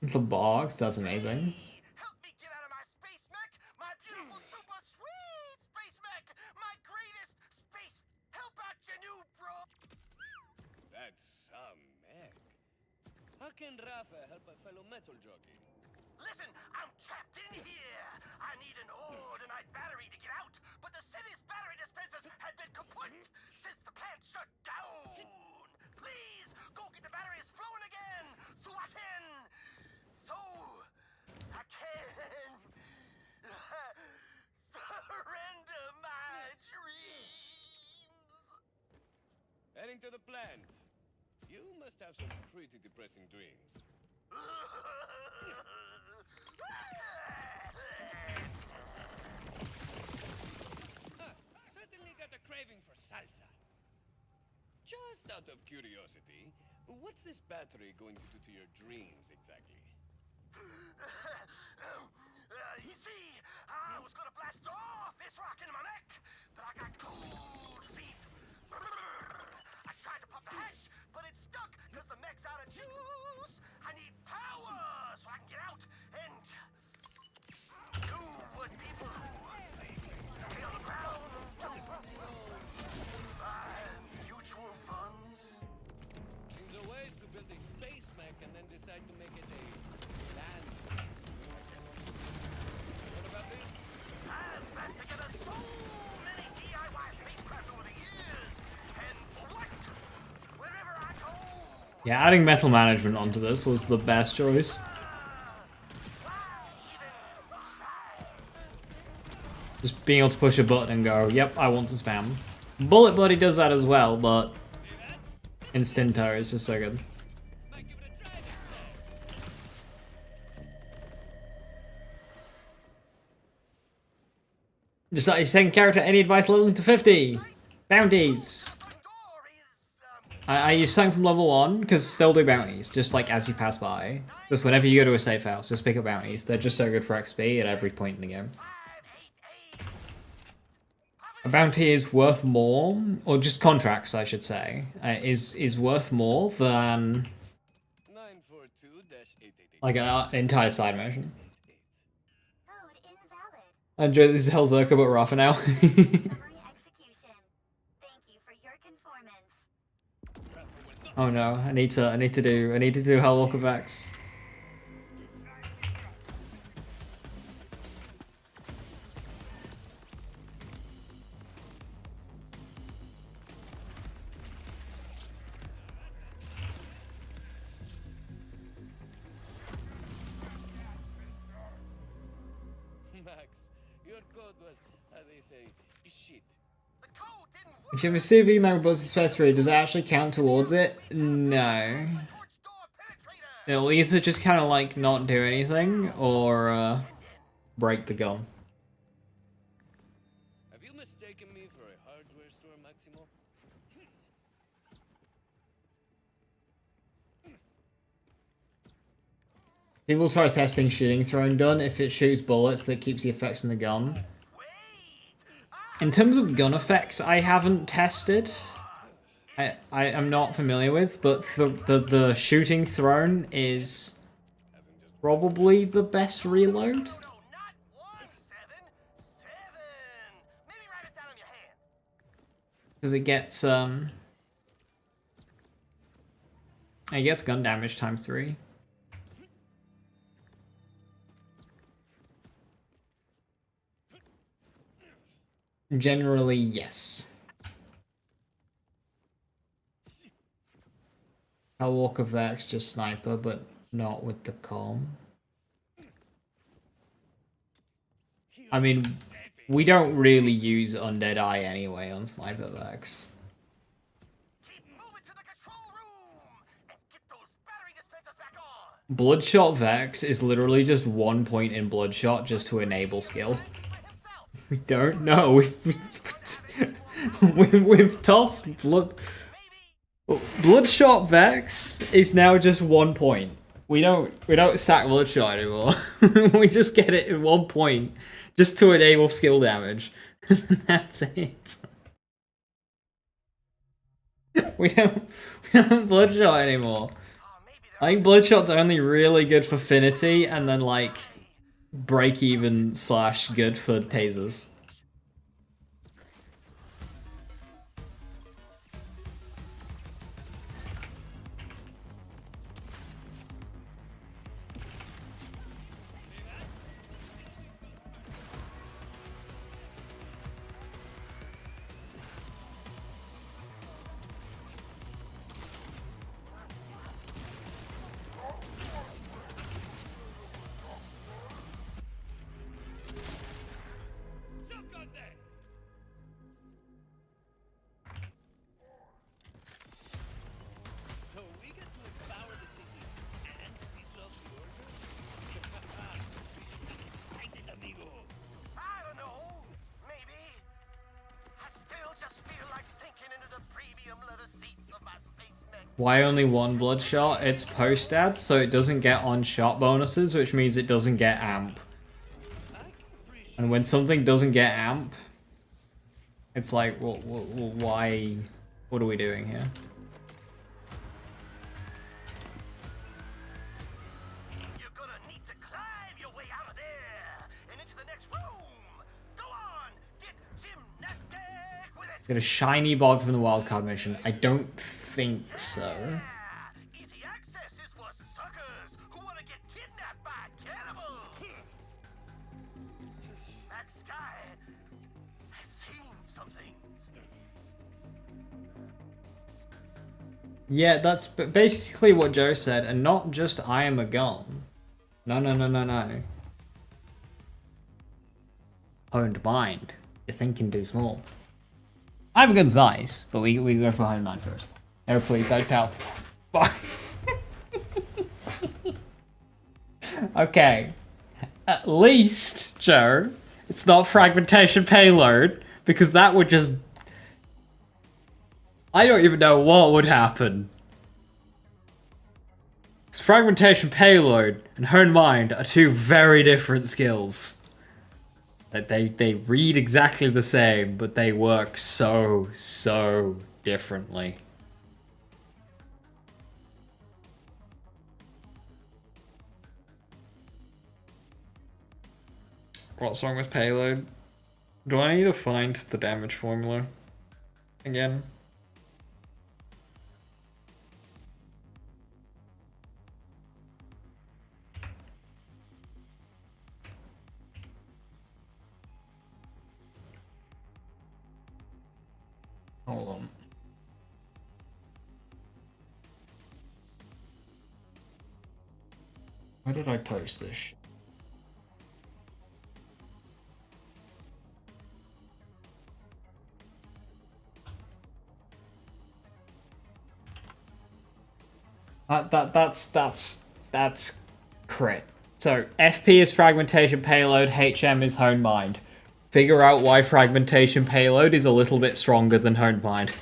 The box, that's amazing. Help me get out of my space mech! My beautiful, super sweet space mech! My greatest space! Help out your new bro! That's some mech. How can Rafa help a fellow metal jockey? Listen, I'm trapped in here! I need an ordinite battery to get out, but the city's battery dispensers had been kaput since the plant shut down! Please, go get the batteries flowing again so I can... So I can surrender my dreams. Heading to the plant. You must have some pretty depressing dreams. Certainly got a craving for salsa. Just out of curiosity, what's this battery going to do to your dreams exactly? You see, I was gonna blast off this rock into my neck, but I got cold feet. I tried to pump the hatch, but it's stuck because the mech's out of juice. I need power so I can get out and do what people who stay on the ground do. Mutual funds. Seems a ways to build a space mech and then decide to make it a land. What about this? I've slapped together so many DIY spacecraft over the years, and for what? Wherever I go. Yeah, adding metal management onto this was the best choice. Just being able to push a button and go, yep, I want to spam. Bullet Buddy does that as well, but Instinto is just so good. Might give it a try next time. Just like your second character, any advice leveling to 50? Bounties! I use something from level 1, because still do bounties, just like as you pass by. Just whenever you go to a safe house, just pick up bounties. They're just so good for XP at every point in the game. A bounty is worth more, or just contracts, I should say, is worth more than 942-888. like an entire side mission. Code invalid. I enjoy this Hellzerker, but Rafa now. Summary execution. Thank you for your conformance. Oh no, I need to do Hellwalker Vex. Max, your code was, how they say, shit. The code didn't work. If you have a CV member builds a spare 3, does it actually count towards it? No. Torch door penetrator. It'll either just kind of like not do anything or break the gun. Have you mistaken me for a hardware store, Maximo? People try testing shooting throwing gun. If it shoots bullets, that keeps the effects in the gun. In terms of gun effects, I haven't tested. I am not familiar with, but the shooting thrown is probably the best reload. No, not 177. Maybe write it down on your hand. Because it gets gun damage times 3. Generally, yes. I'll walk a Vex, just sniper, but not with the calm. I mean, we don't really use Undead Eye anyway on Sniper Vex. Keep moving to the control room and get those battery dispensers back on. Bloodshot Vex is literally just 1 point in Bloodshot just to enable skill. We don't know. We've tossed Bloodshot Vex is now just 1 point. We don't stack Bloodshot anymore. We just get it in 1 point just to enable skill damage. That's it. We don't Bloodshot anymore. I think Bloodshot's only really good for Finity and then like break even / good for tasers. So we get to empower the city and piss off the order? Excited, amigo. I don't know. Maybe. I still just feel like sinking into the premium leather seats of my space mech. Why only 1 Bloodshot? It's post-ad, so it doesn't get on-shot bonuses, which means it doesn't get amp. And when something doesn't get amp, it's like, well, why? What are we doing here? You're gonna need to climb your way out of there and into the next room. Go on, get gymnastic with it. Get a shiny bod from the wildcard mission. I don't think so. Yeah. Easy access is for suckers who want to get kidnapped by cannibals. Max Sky has seen some things. Yeah, that's basically what Joe said, and not just I am a gun. No. Honed mind. You're thinking too small. I have a gun's nice, but we go for honed mind first. No, please, don't tell. Bye. Okay. At least, Joe, it's not fragmentation payload, because that would just... I don't even know what would happen. Because fragmentation payload and honed mind are two very different skills. They read exactly the same, but they work so differently. What's wrong with payload? Do I need to find the damage formula again? Hold on. Where did I post this? That's crit. So FP is fragmentation payload, HM is honed mind. Figure out why fragmentation payload is a little bit stronger than honed mind.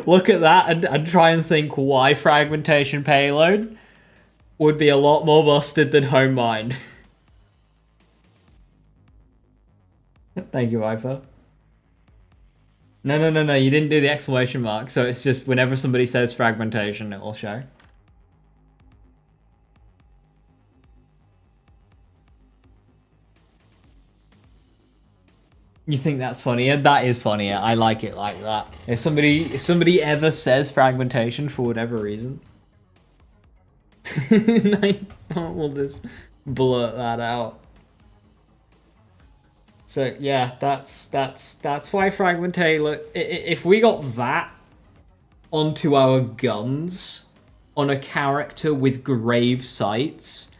Look at that and try and think why fragmentation payload would be a lot more busted than home mind. Thank you, Ifa. No, you didn't do the exclamation mark, so it's just whenever somebody says fragmentation, it will show. You think that's funny? Yeah, that is funny. I like it like that. If somebody ever says fragmentation for whatever reason, we'll just blurt that out. So yeah, that's why fragmentation. If we got that onto our guns on a character with grave sights,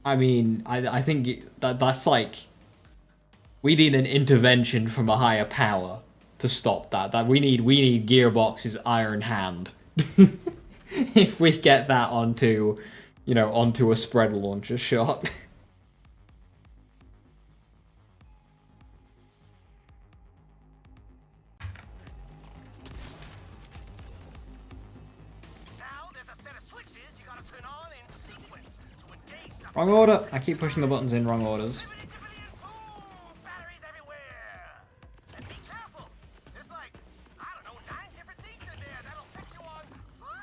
I mean, I think that's like. We need an intervention from a higher power to stop that. We need Gearbox's Iron Hand. If we get that onto a spread launcher shot. Now there's a set of switches you gotta turn on in sequence to engage the Wrong order. I keep pushing the buttons in wrong orders. batteries everywhere. And be careful. There's like, I don't know, 9 different things in there that'll set you on fire.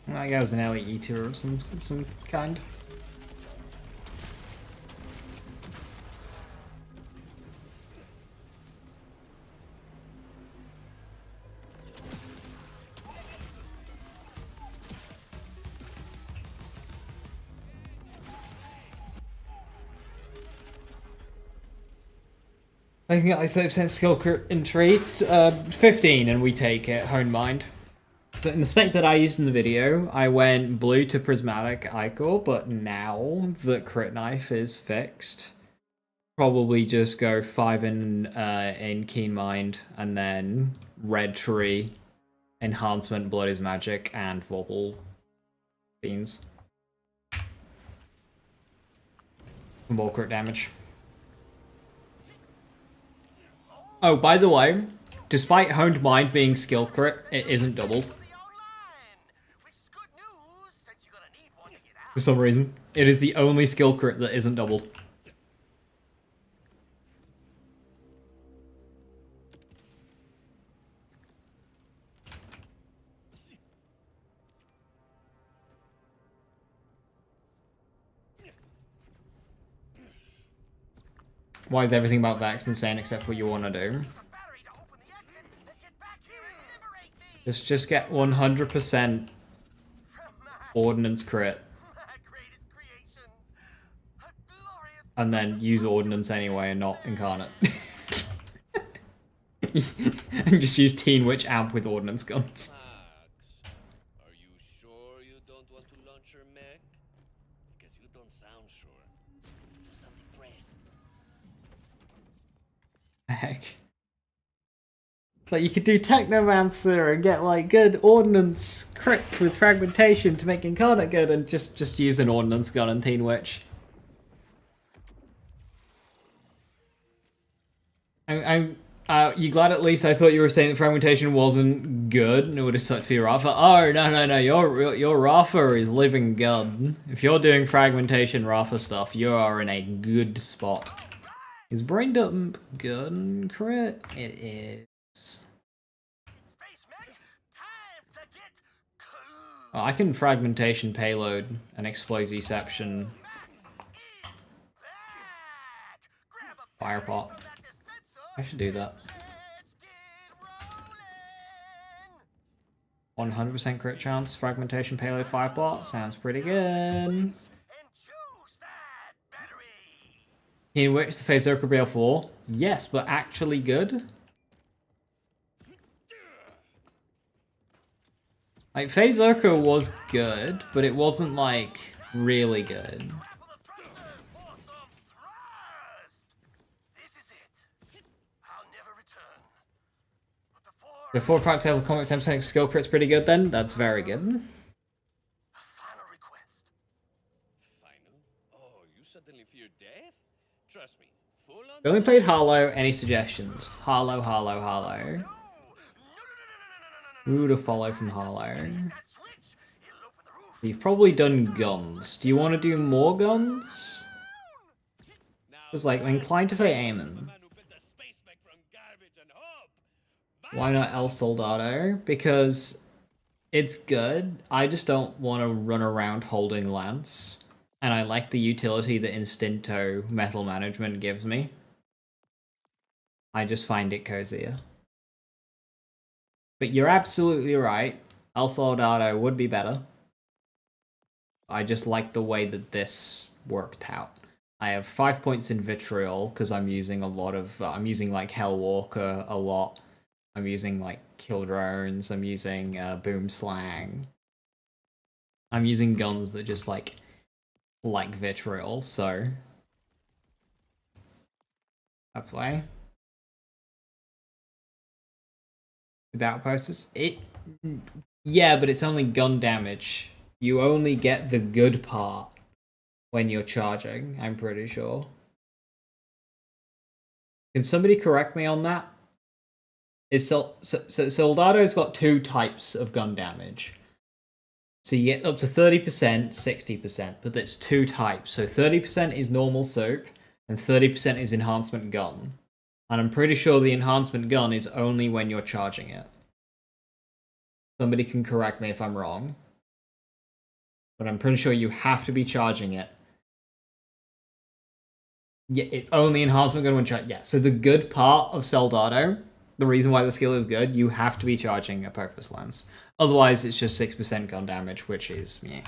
That guy's an LE eater of some kind. I can get like 30% skill crit in trade, 15 and we take it, honed mind. So in the spec that I used in the video, I went blue to prismatic Ichor, but now that crit knife is fixed, probably just go 5 in keen mind and then red tree, enhancement, blood is magic, and vorpal beans. More crit damage. Oh, by the way, despite honed mind being skill crit, it isn't doubled. For some reason. It is the only skill crit that isn't doubled. Why is everything about Vax insane except for what you want to do? Just get 100% ordnance crit. And then use ordnance anyway and not incarnate. And just use Teen Witch amp with ordnance guns. Are you sure you don't want to launch your mech? Because you don't sound sure. Do something brave. Heck. It's like you could do Technomancer and get like good ordnance crits with fragmentation to make incarnate good and just use an ordnance gun and Teen Witch. You glad at least? I thought you were saying that fragmentation wasn't good, and it would have sucked for your Rafa. Oh no! Your Rafa is living good. If you're doing fragmentation Rafa stuff, you are in a good spot. Is brain dump good and crit? It is. Space mech, time to get cool. Oh, I can fragmentation payload an explosiception Max is back. Grab a fire berry pot. from that dispenser. I should do that. Let's get rolling. 100% crit chance, fragmentation payload firebot. Sounds pretty good. And choose that battery. In which the phase could be L4? Yes, but actually good? Like, Phase Urka was good, but it wasn't, like, really good. Grapple the thrusters for some thrust. This is it. I'll never return. But Before Fractal Comic 10% skill crit's pretty good then? That's very good. a final request. Final? Oh, you suddenly fear death? Trust me, full on. We only played Harlow. Any suggestions? Harlow. Who to follow from Harlow? That switch, it'll open the roof. You've probably done guns. Do you want to do more guns? Because, like, I'm inclined to say Aemon. Why not El Soldado? Because it's good. I just don't want to run around holding Lance. And I like the utility that Instinto Metal Management gives me. I just find it cozier. But you're absolutely right. El Soldado would be better. I just like the way that this worked out. I have 5 points in Vitriol because I'm using a lot of... I'm using, like, Hellwalker a lot. I'm using, like, Kill Drones. I'm using Boom Slang. I'm using guns that just, like Vitriol, so... That's why. Without posters? Yeah, but it's only gun damage. You only get the good part when you're charging, I'm pretty sure. Can somebody correct me on that? Soldado's got 2 types of gun damage. So you get up to 30%, 60%, but that's 2 types. So 30% is normal soap, and 30% is enhancement gun. And I'm pretty sure the enhancement gun is only when you're charging it. Somebody can correct me if I'm wrong. But I'm pretty sure you have to be charging it. Yeah, it only enhancement gun when charged. Yeah, so the good part of Soldado, the reason why the skill is good, you have to be charging a purpose lens. Otherwise, it's just 6% gun damage, which is, yeah.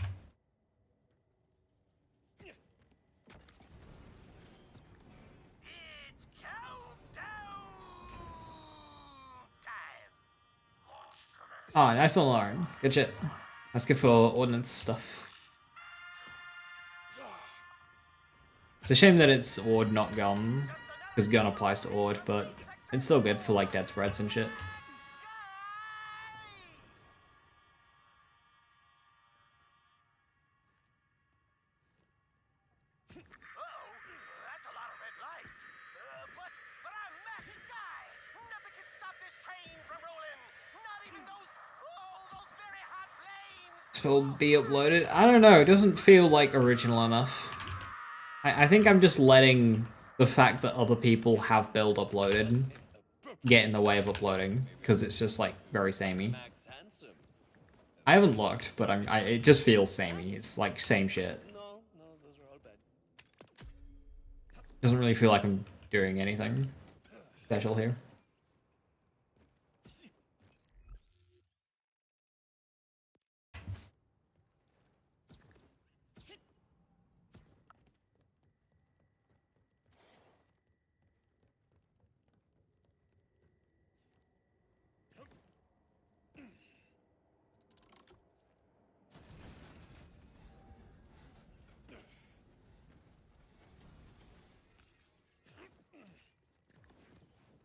It's countdown time. Oh, nice one, Lauren. Good shit. That's good for ordnance stuff. It's a shame that it's Ord, not gun, because gun applies to Ord, but it's still good for, like, dead spreads and shit. That's a lot of red lights. But I'm Max Sky. Nothing can stop this train from rolling. Not even those very hot flames. Will be uploaded. I don't know, it doesn't feel like original enough. I think I'm just letting the fact that other people have build uploaded get in the way of uploading, because it's just, like, very samey. I haven't looked, but it just feels samey. It's like same shit. No, those are all bad. Doesn't really feel like I'm doing anything special here.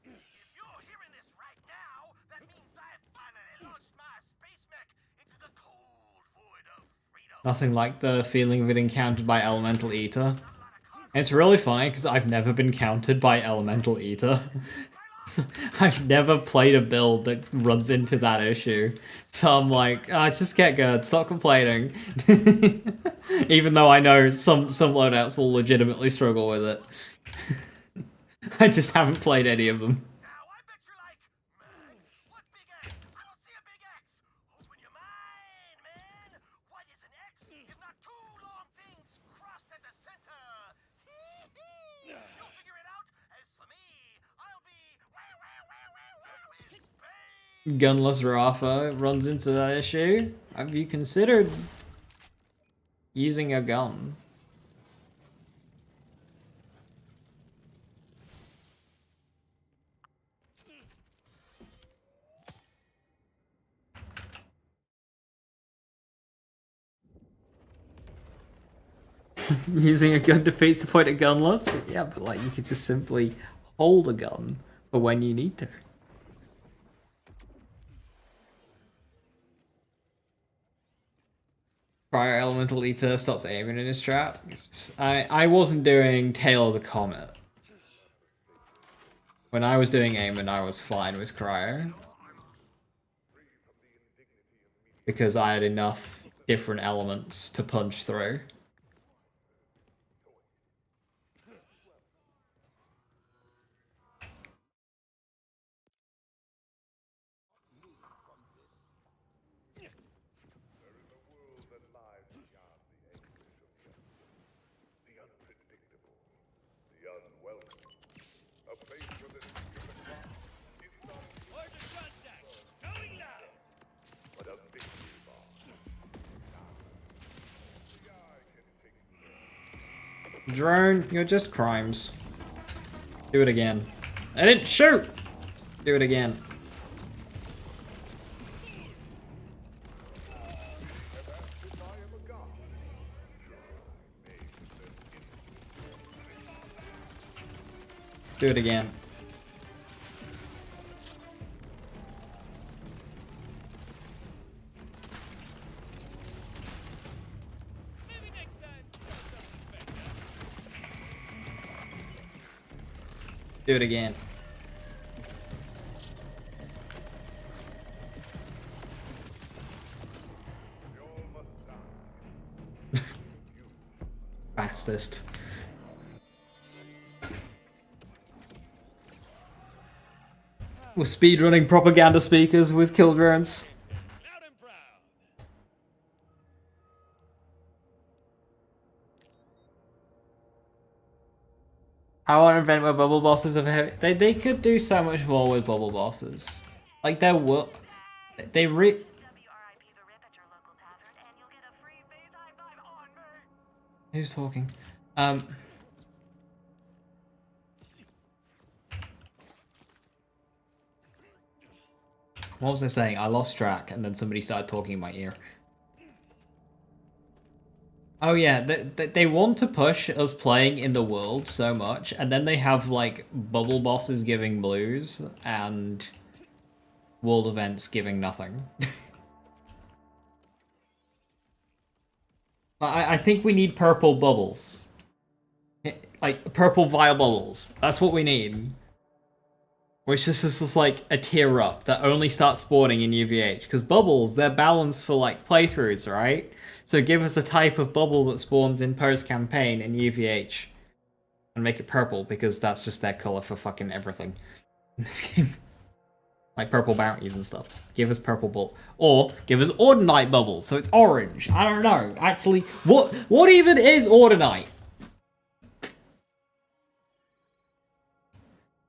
If you're hearing this right now, that means I finally launched my space mech into the cold void of freedom. Nothing like the feeling of it encountered by Elemental Eater. Not a lot of It's really funny because I've never been countered by Elemental Eater. I've never played a build that runs into that issue. So I'm like, just get good, stop complaining. Even though I know some loadouts will legitimately struggle with it. I just haven't played any of them. Now, I bet you like Max. What big X? I don't see a big X. Open your mind, man. What is an X if not two long things crossed at the center? You'll figure it out. As for me, I'll be with Spain. Gunless Rafa runs into that issue. Have you considered using a gun? Using a gun defeats the point of gunless? Yeah, but like you could just simply hold a gun for when you need to. Prior Elemental Eater stops aiming in his trap. I wasn't doing Tail of the Comet. When I was doing aiming, I was fine with Cryo. Because I had enough different elements to punch through. Drone, you're just crimes. Do it again. I didn't shoot! Do it again. Do it again. Do it again. Fastest. We're speedrunning propaganda speakers with kill drones. I want to invent where bubble bosses are heavy. They could do so much more with bubble bosses. Like there will, they Who's talking? What was I saying? I lost track, and then somebody started talking in my ear. Oh yeah, they want to push us playing in the world so much, and then they have like bubble bosses giving blues and world events giving nothing. I think we need purple bubbles. Like purple vile bubbles. That's what we need. Which is just like a tier up that only starts spawning in UVH. Because bubbles, they're balanced for like playthroughs, right? So give us a type of bubble that spawns in post-campaign in UVH. And make it purple, because that's just their color for fucking everything in this game. Like purple bounties and stuff. Just give us purple bubble. Or give us Ordinite bubbles, so it's orange. I don't know. Actually, what even is Ordinite?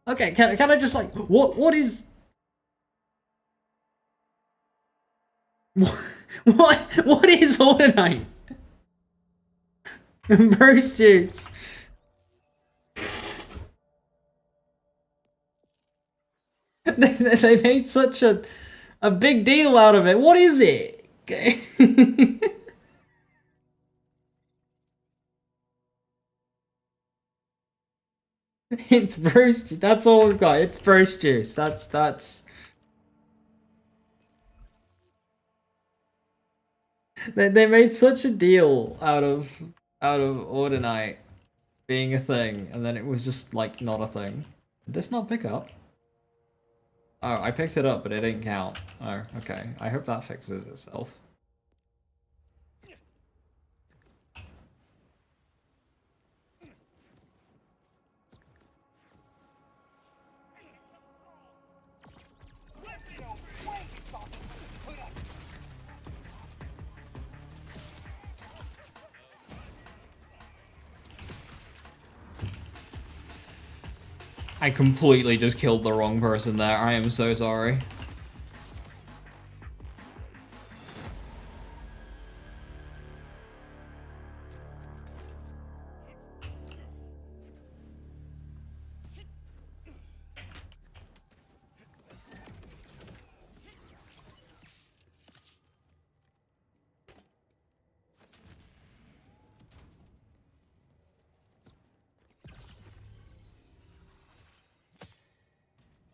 Okay, can I just like what is what is Ordinite? Burst juice. They made such a big deal out of it. What is it? It's burst juice. That's all we've got. It's burst juice. That's. They made such a deal out of Ordinite. being a thing, and then it was just like not a thing. Did this not pick up? Oh, I picked it up, but it didn't count. Oh, okay. I hope that fixes itself. I completely just killed the wrong person there. I am so sorry.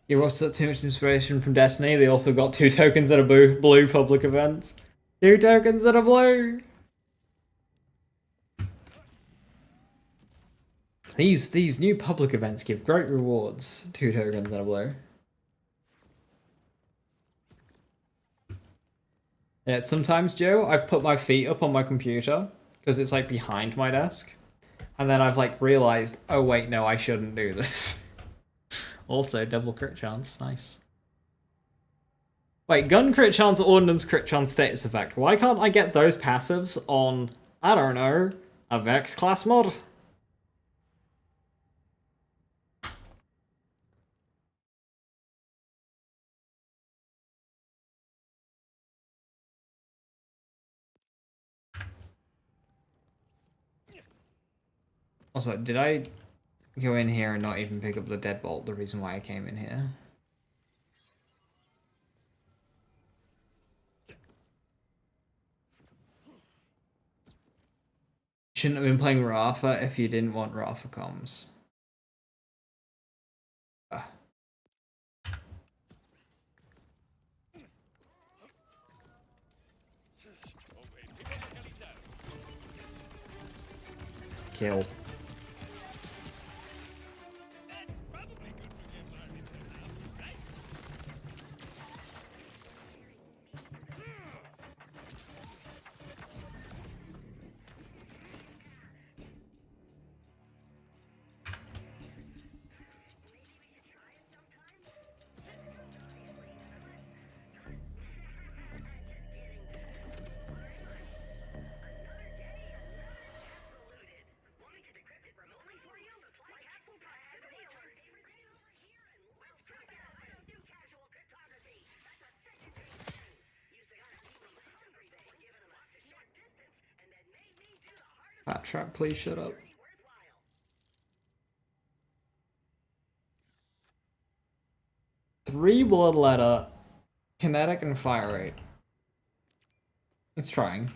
You also got too much inspiration from Destiny. They also got 2 tokens at a blue public events. 2 tokens at a blue! These new public events give great rewards. 2 tokens at a blue. Yeah, sometimes, Joe, I've put my feet up on my computer because it's like behind my desk. And then I've like realized, oh wait, no, I shouldn't do this. Also, double crit chance, nice. Wait, gun crit chance, ordnance crit chance, status effect. Why can't I get those passives on, I don't know, a Vex class mod? Also, did I go in here and not even pick up the deadbolt, the reason why I came in here? Shouldn't have been playing Rafa if you didn't want Rafa comms. Kill. Fat trap, please shut up. 3 bloodletter, kinetic and fire rate. It's trying.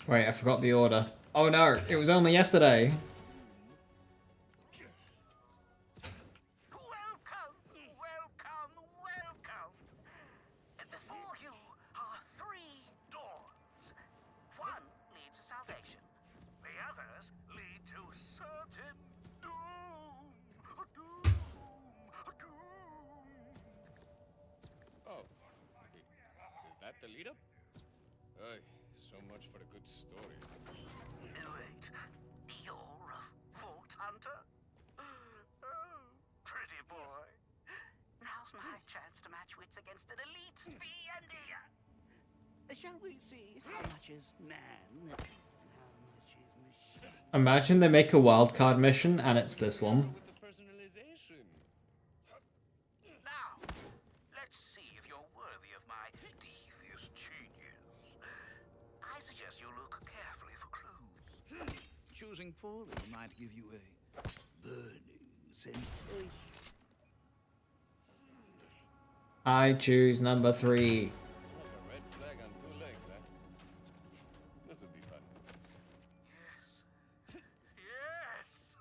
Wait, I forgot the order. Oh no, it was only yesterday. Welcome, welcome, welcome. Before you are 3 doors. One leads to salvation. The others lead to certain doom. Doom. Doom. Oh, is that the lead up? So much for a good story. Wait, you're a Vault Hunter? Oh, pretty boy. Now's my chance to match wits against an elite B&E. Shall we see how much is man and how much is machine? Imagine they make a wildcard mission and it's this one. With the personalization. Now, let's see if you're worthy of my devious genius. I suggest you look carefully for clues. choosing poorly might give you a burning sensation. I choose number 3. Like a red flag on 2 legs, eh? This would be fun. Yes. Yes!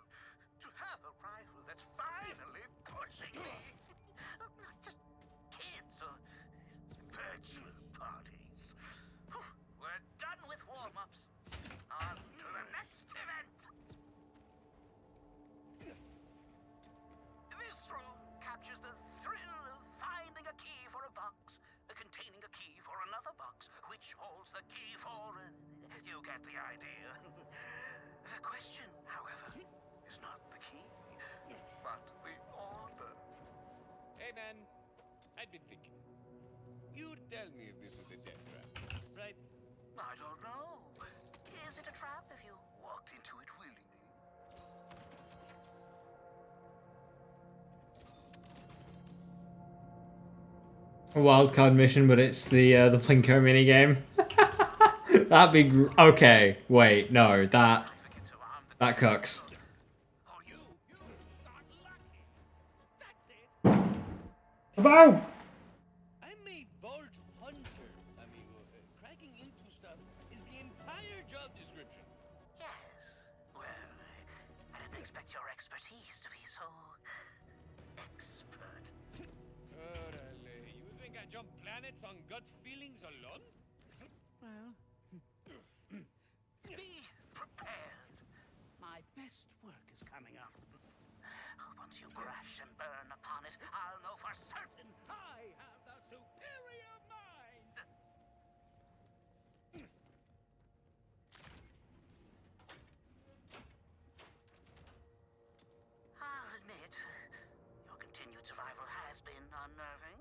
To have a rival that's finally pushing me. Not just kids or bachelor parties. We're done with warm-ups. On to the next event. This room captures the thrill of finding a key for a box, containing a key for another box, which holds the key for... you get the idea. The question, however, is not the key, but the order. Hey, man. I've been thinking. You'd tell me if this was a death trap, right? I don't know. Is it a trap if you walked into it willingly? A wildcard mission, but it's the Plinko minigame. That'd be okay. Wait, no, that cooks. Oh, you got lucky. That's it. Boom! I'm a vault hunter, amigo. Cracking into stuff is the entire job description. Yes. Well, I didn't expect your expertise to be so expert. Orale, you think I jump planets on gut feelings alone? Well, Be prepared. my best work is coming up. Once you crash and burn upon it, I'll know for certain I have the superior mind! I'll admit, your continued survival has been unnerving,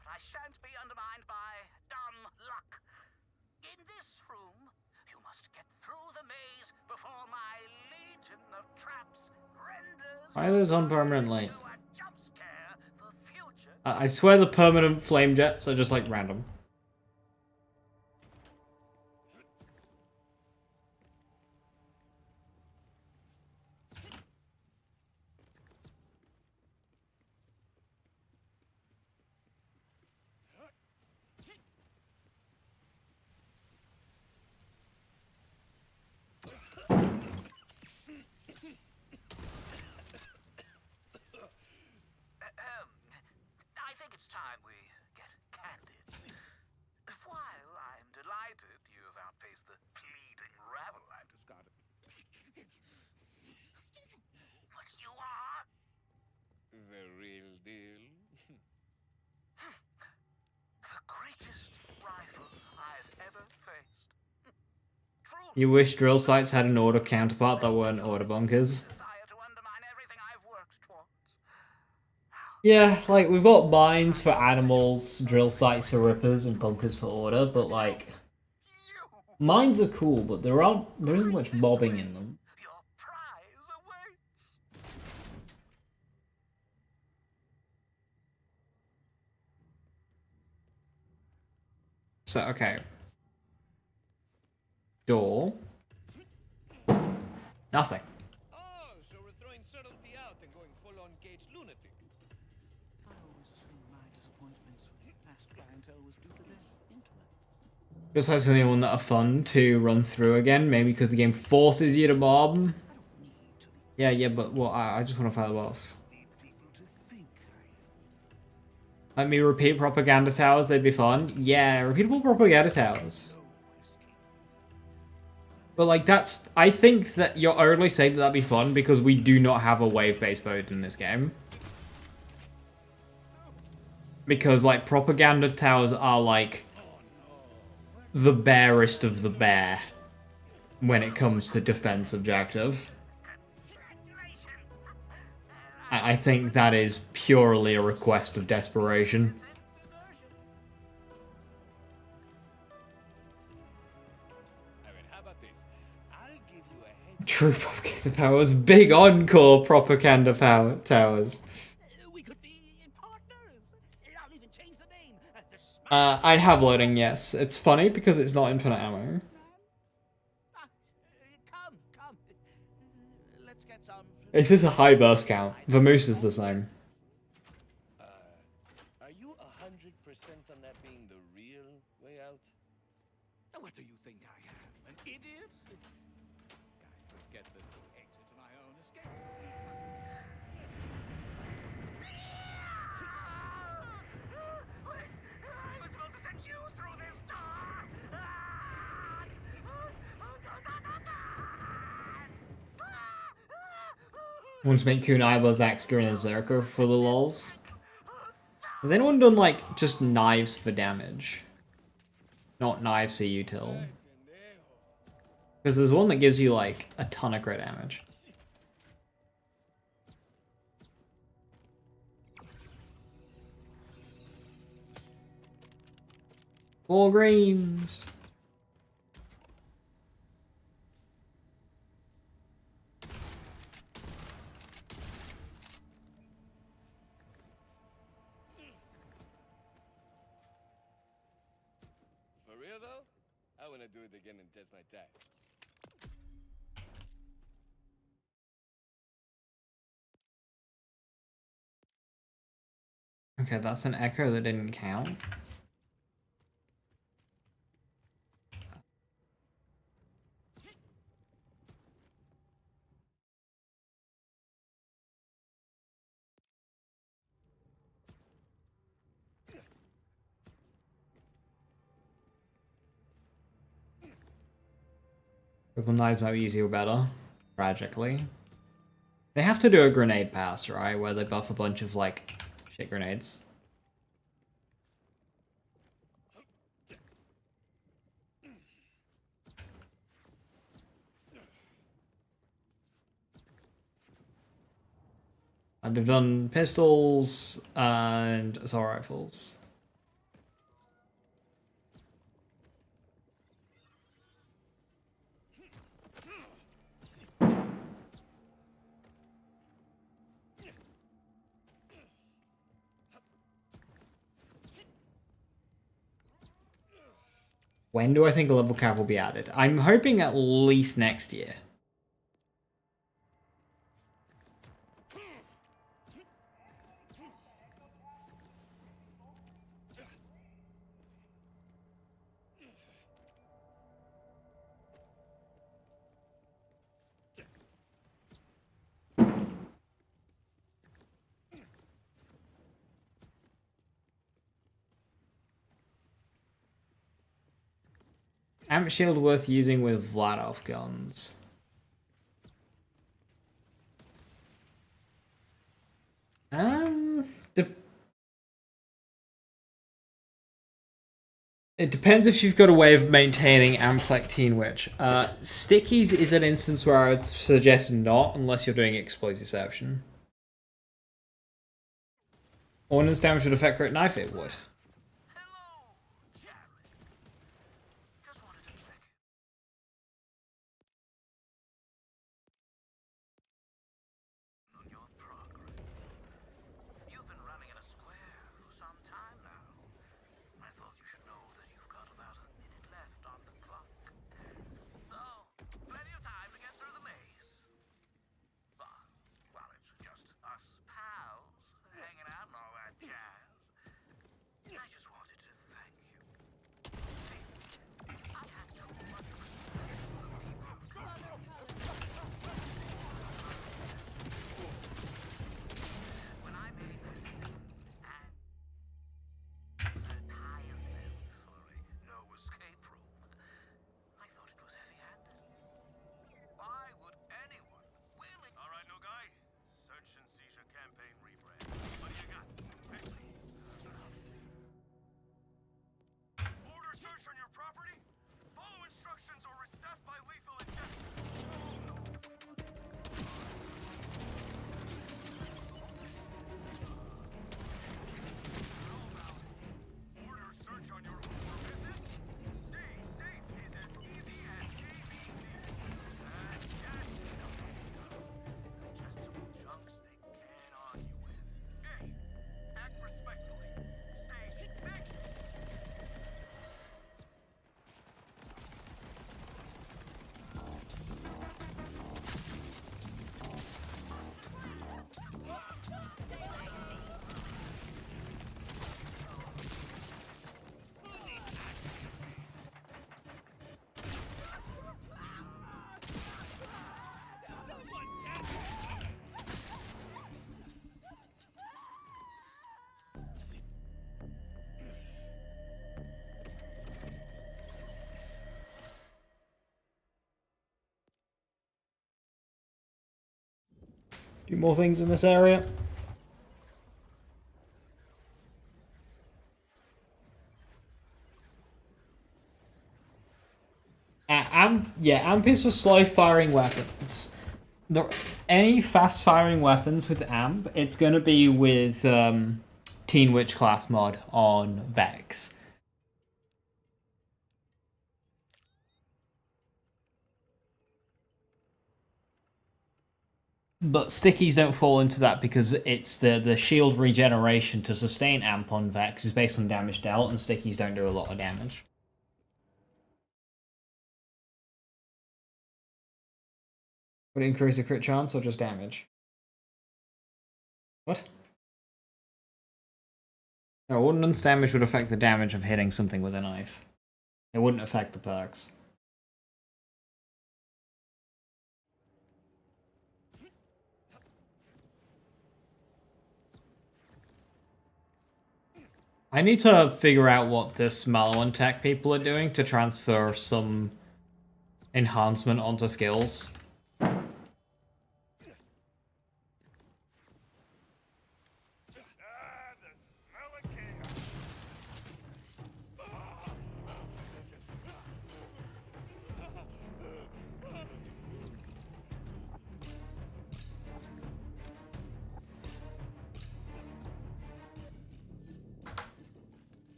but I shan't be undermined by dumb luck. In this room, you must get through the maze before my legion of traps renders Why are those on permanently? to a jump scare for future. I swear the permanent flame jets are just like random. I think it's time we get candid. While I'm delighted you've outpaced the pleading rabble I've discarded. What you are? The real deal. The greatest rival I've ever faced. Truly. You wish drill sites had an order counterpart that weren't order bunkers. Desire to undermine everything I've worked towards. Yeah, like, we've got mines for animals, drill sites for rippers, and bunkers for order, but like... Mines are cool, but there isn't much mobbing in them. Your prize awaits. So, okay. Door. Nothing. Oh, so we're throwing subtlety out and going full-on caged lunatic. I always assumed my disappointments with past clientele was due to their intellect. Just like something that are fun to run through again, maybe because the game forces you to mob. I don't need to be Yeah, but well, I just want to fight the boss. need people to think Let me repeat propaganda towers, they'd be fun. Yeah, repeatable propaganda towers. no escape. But like that's, I think that you're only saying that that'd be fun because we do not have a wave-based mode in this game. Because like propaganda towers are like the barest of the bare when it comes to defense objective. Congratulations. I think that is purely a request of desperation. I mean, how about this? I'll give you a head. True propaganda powers, big encore propaganda towers. We could be partners. I'll even change the name. The Smash I have loading, yes. It's funny because it's not infinite ammo. come. It's just a high burst count. The moose is the same. Are you 100% on that being the real way out? What do you think I am, an idiot? I could get the exit to my own escape. I was supposed to send you through this door! Want to make Kunaiba's axe in a Zerker for the lols? Has anyone done like just knives for damage? Not knives for util. Because there's one that gives you like a ton of crit damage. Four greens. For real though? I wanna do it again and test my tact. Okay, that's an echo that didn't count. Purple knives might be easier or better, tragically. They have to do a grenade pass, right? Where they buff a bunch of, like, shit grenades. And they've done pistols and assault rifles. When do I think a level cap will be added? I'm hoping at least next year. Amp shield worth using with Vladov guns. The It depends if you've got a way of maintaining Amplect Teen Witch. Stickies is an instance where I would suggest not, unless you're doing Exploitation. Ordnance damage would affect crit knife, it would. Hello, Jared. Just wanted to check in. On your progress. You've been running in a square for some time now. I thought you should know that you've got about a minute left on the clock. So, plenty of time to get through the maze. But, well, it's just us pals hanging out and all that jazz. I just wanted to thank you. See, I had too much respect for the people. When I made that advertisement for a no escape room, I thought it was heavy-handed. Why would anyone willing? All right, no guy. Search and seizure campaign rebrand. What do you got? Fix me. Order search on your property. Follow instructions or risk death by lethal injection. Order search on your home or business? Staying safe is as easy as ABC. Yes, yes. Digestible junks they can't argue with. Hey, act respectfully. Say thank you. few more things in this area. Amp is for slow firing weapons. Any fast firing weapons with Amp, it's gonna be with Teen Witch class mod on Vex. But stickies don't fall into that because it's the shield regeneration to sustain Amp on Vex is based on damage dealt, and stickies don't do a lot of damage. Would it increase the crit chance or just damage? What? No, ordnance damage would affect the damage of hitting something with a knife. It wouldn't affect the perks. I need to figure out what this Malawan tech people are doing to transfer some enhancement onto skills.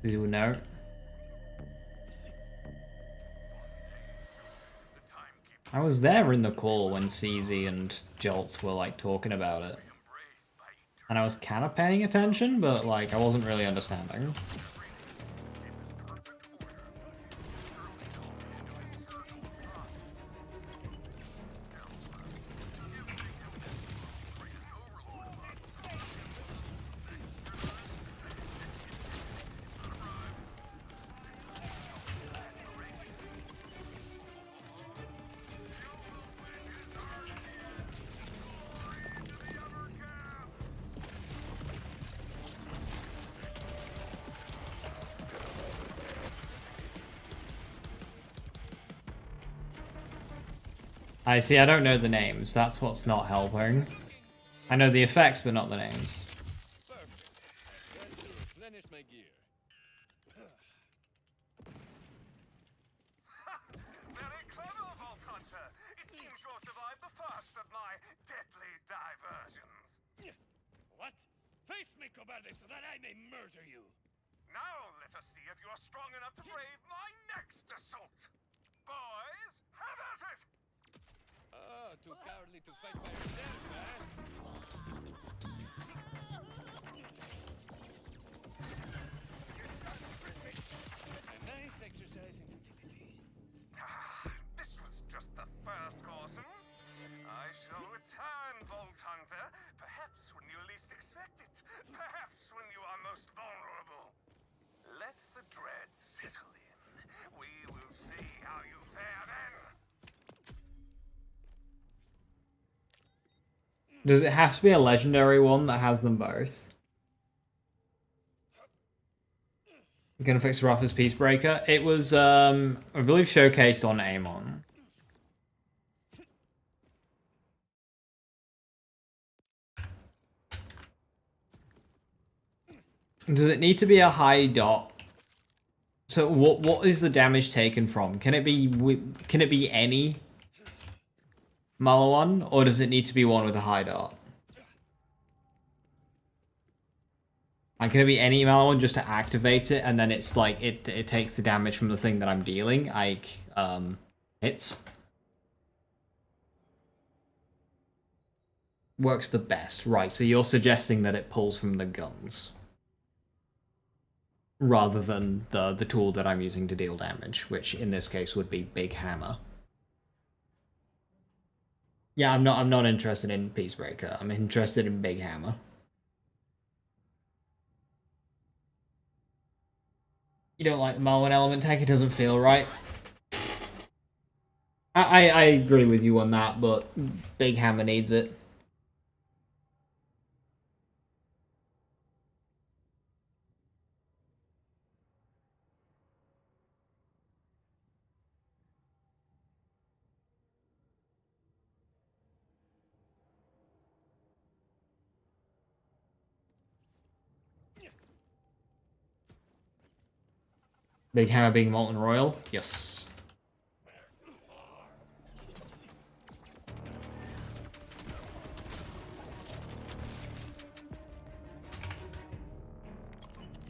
You would know. I was there in the call when CZ and Jolts were like talking about it. And I was kind of paying attention, but like I wasn't really understanding. I see, I don't know the names. That's what's not helping. I know the effects, but not the names. Replenish my gear. Very clever, Vault Hunter. It seems you'll survive the first of my deadly diversions. What? Face me, cobarde, so that I may murder you. Now let us see if you are strong enough to brave my next assault. Boys, have at it! Oh, too cowardly to fight by yourself, man. A nice exercise in utility. This was just the first course. I shall return, Vault Hunter. Perhaps when you least expect it. Perhaps when you are most vulnerable. Let the dread settle in. We will see how you fare then. Does it have to be a legendary one that has them both? You're gonna fix Rafa's Peacebreaker? It was, I believe, showcased on Amon. Does it need to be a high dot? So what is the damage taken from? Can it be any Malawan, or does it need to be one with a high dot? Like, can it be any Malawan just to activate it, and then it's like it takes the damage from the thing that I'm dealing, like hits? Works the best, right? So you're suggesting that it pulls from the guns rather than the tool that I'm using to deal damage, which in this case would be Big Hammer. Yeah, I'm not interested in Peacebreaker. I'm interested in Big Hammer. You don't like the Marlin element tech? It doesn't feel right. I agree with you on that, but Big Hammer needs it. Big hammer being molten royal. Yes.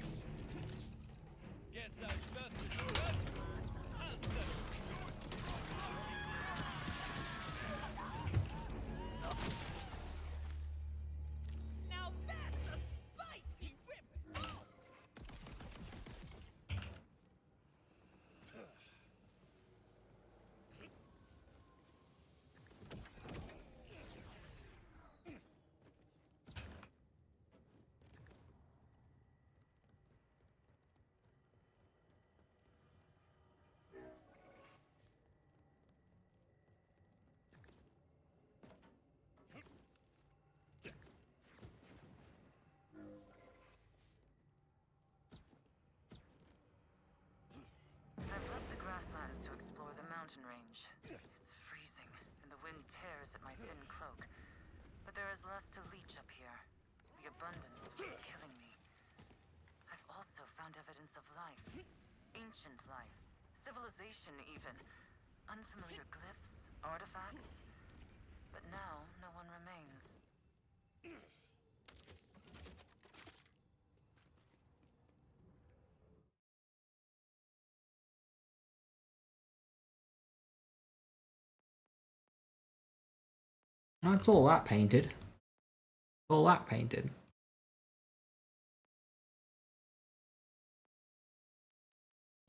Guess I trust you. Now that's a spicy whip! I've left the grasslands to explore the mountain range. It's freezing, and the wind tears at my thin cloak. But there is less to leech up here. The abundance was killing me. I've also found evidence of life. Ancient life. Civilization, even. Unfamiliar glyphs, artifacts. But now, no one remains. That's all that painted. All that painted.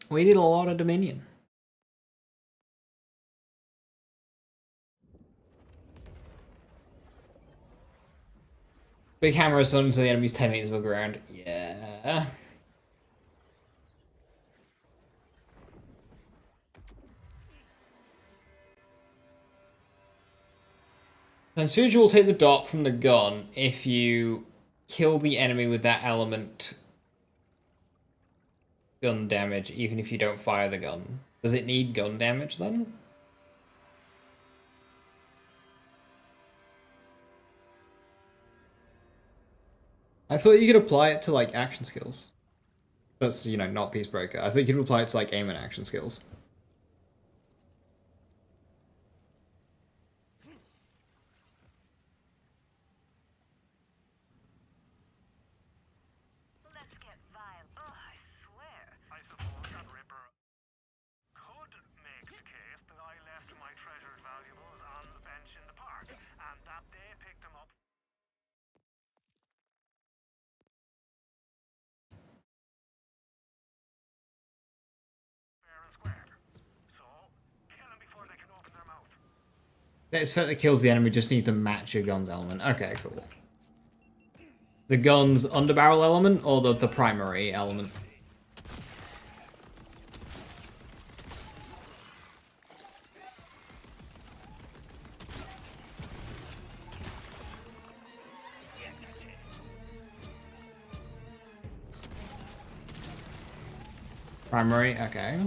We did a lot of Dominion. Big hammer is until the enemy's 10 meters above ground. Yeah. And Suju will take the dot from the gun if you kill the enemy with that element gun damage, even if you don't fire the gun. Does it need gun damage then? I thought you could apply it to like action skills. That's, you know, not Peacebreaker. I think you could apply it to like aim and action skills. Let's get vile. Oh, I swear. I suppose that Ripper could make the case that I left my treasured valuables on the bench in the park, and that they picked them up. Fair and square. So, kill them before they can open their mouth. That effect that kills the enemy just needs to match your gun's element. Okay, cool. The gun's underbarrel element or the primary element? Primary, okay.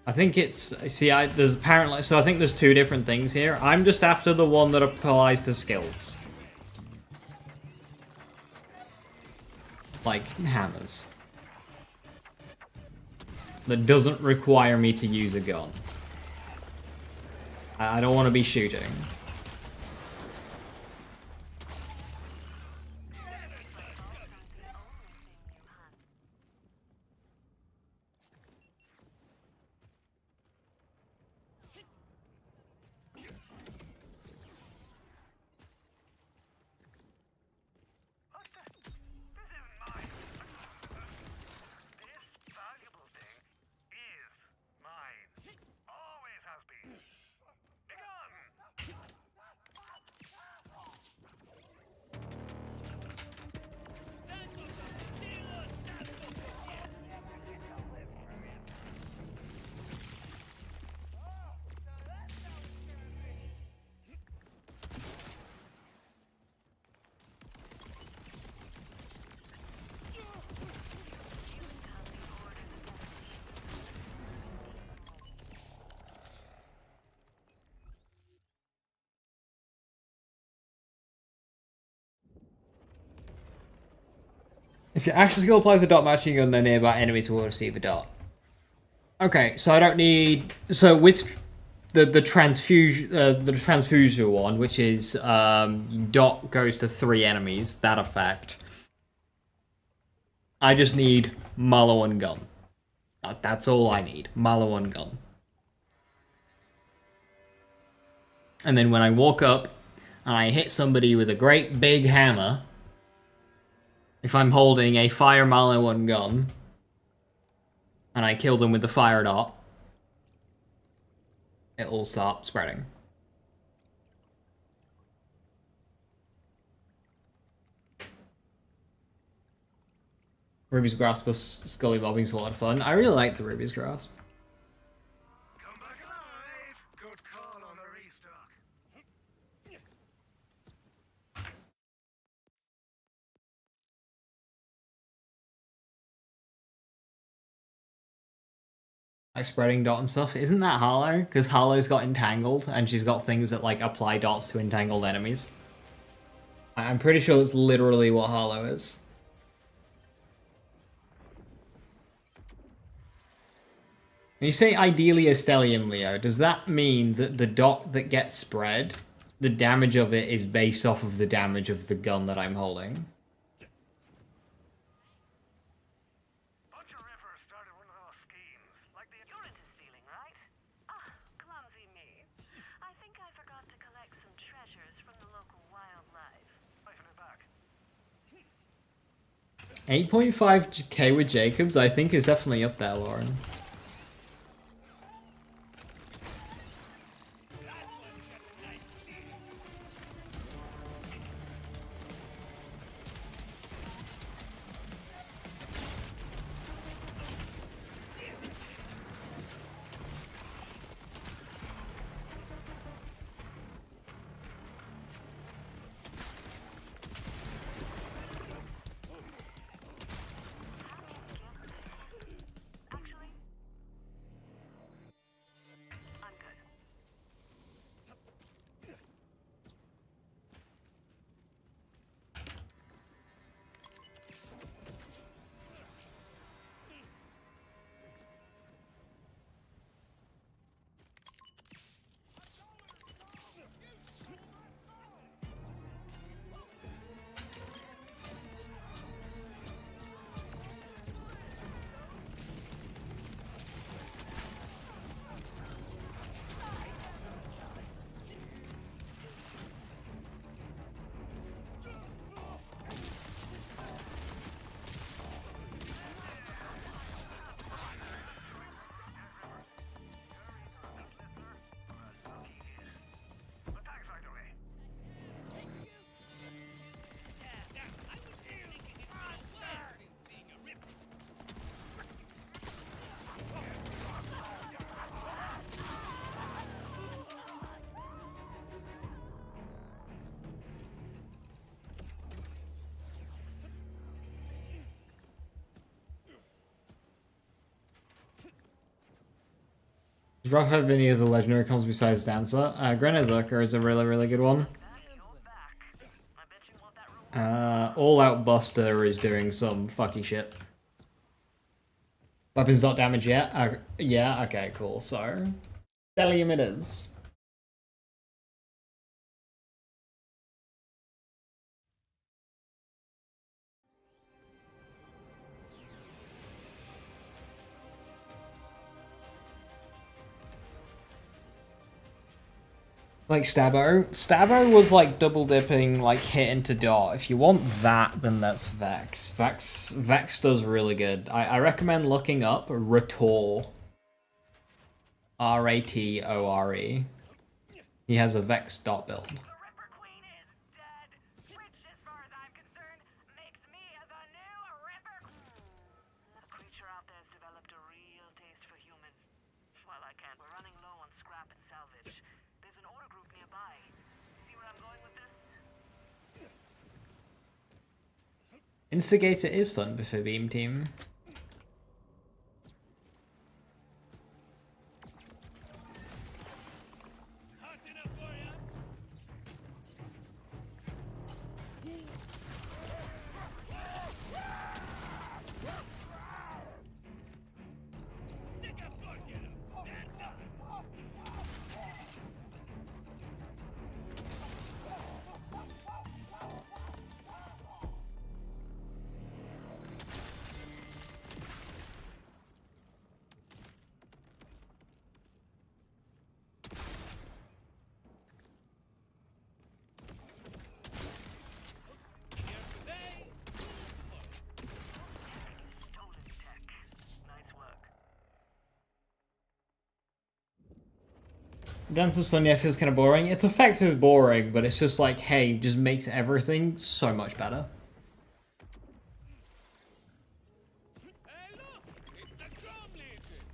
I think it's, see, there's apparently, so I think there's two different things here. I'm just after the one that applies to skills. Like hammers. That doesn't require me to use a gun. I don't want to be shooting. This isn't mine. This valuable thing is mine. Always has been. Begone! If your action skill applies a dot matching gun, then nearby enemies will receive a dot. Okay, so I don't need... So with the transfusion one, which is dot goes to 3 enemies, that effect. I just need Mallow and gun. That's all I need. Mallow and gun. And then when I walk up and I hit somebody with a great big hammer, if I'm holding a fire Mallow and gun, and I kill them with the fire dot, it'll start spreading. Ruby's Grasp plus Scully Bobbing's a lot of fun. I really like the Ruby's Grasp. Come back alive! Good call on the restock. Like spreading dot and stuff. Isn't that Harlow? Because Harlow's got entangled and she's got things that like apply dots to entangled enemies. I'm pretty sure that's literally what Harlow is. When you say ideally a Stellium, Leo, does that mean that the dot that gets spread, the damage of it is based off of the damage of the gun that I'm holding? Bunch of rippers started one of those schemes, like the You're into stealing, right? Ah, clumsy me. I think I forgot to collect some treasures from the local wildlife. Siphoning it back. 8.5k with Jacobs, I think, is definitely up there, Lauren. Actually, I'm good. Attack factory. Does Rafa have any other legendary combos besides Dancer? Grenade Lurker is a really, really good one. All Out Buster is doing some fucky shit. Weapons not damage yet? Yeah, okay, cool. So, Stellium it is. Like Stabbo. Stabbo was like double dipping, like hit into dot. If you want that, then that's Vex. Vex does really good. I recommend looking up Ratore. R-A-T-O-R-E. He has a Vex dot build. The Ripper Queen is dead, which, as far as I'm concerned, makes me the new Ripper. The creature out there's developed a real taste for human. Well, I can't. We're running low on scrap and salvage. There's an order group nearby. See where I'm going with this? Instigator is fun for Beam Team. Dance is fun, yeah, feels kind of boring. Its effect is boring, but it's just like, hey, just makes everything so much better. Hey, look! It's the Chrome Legion!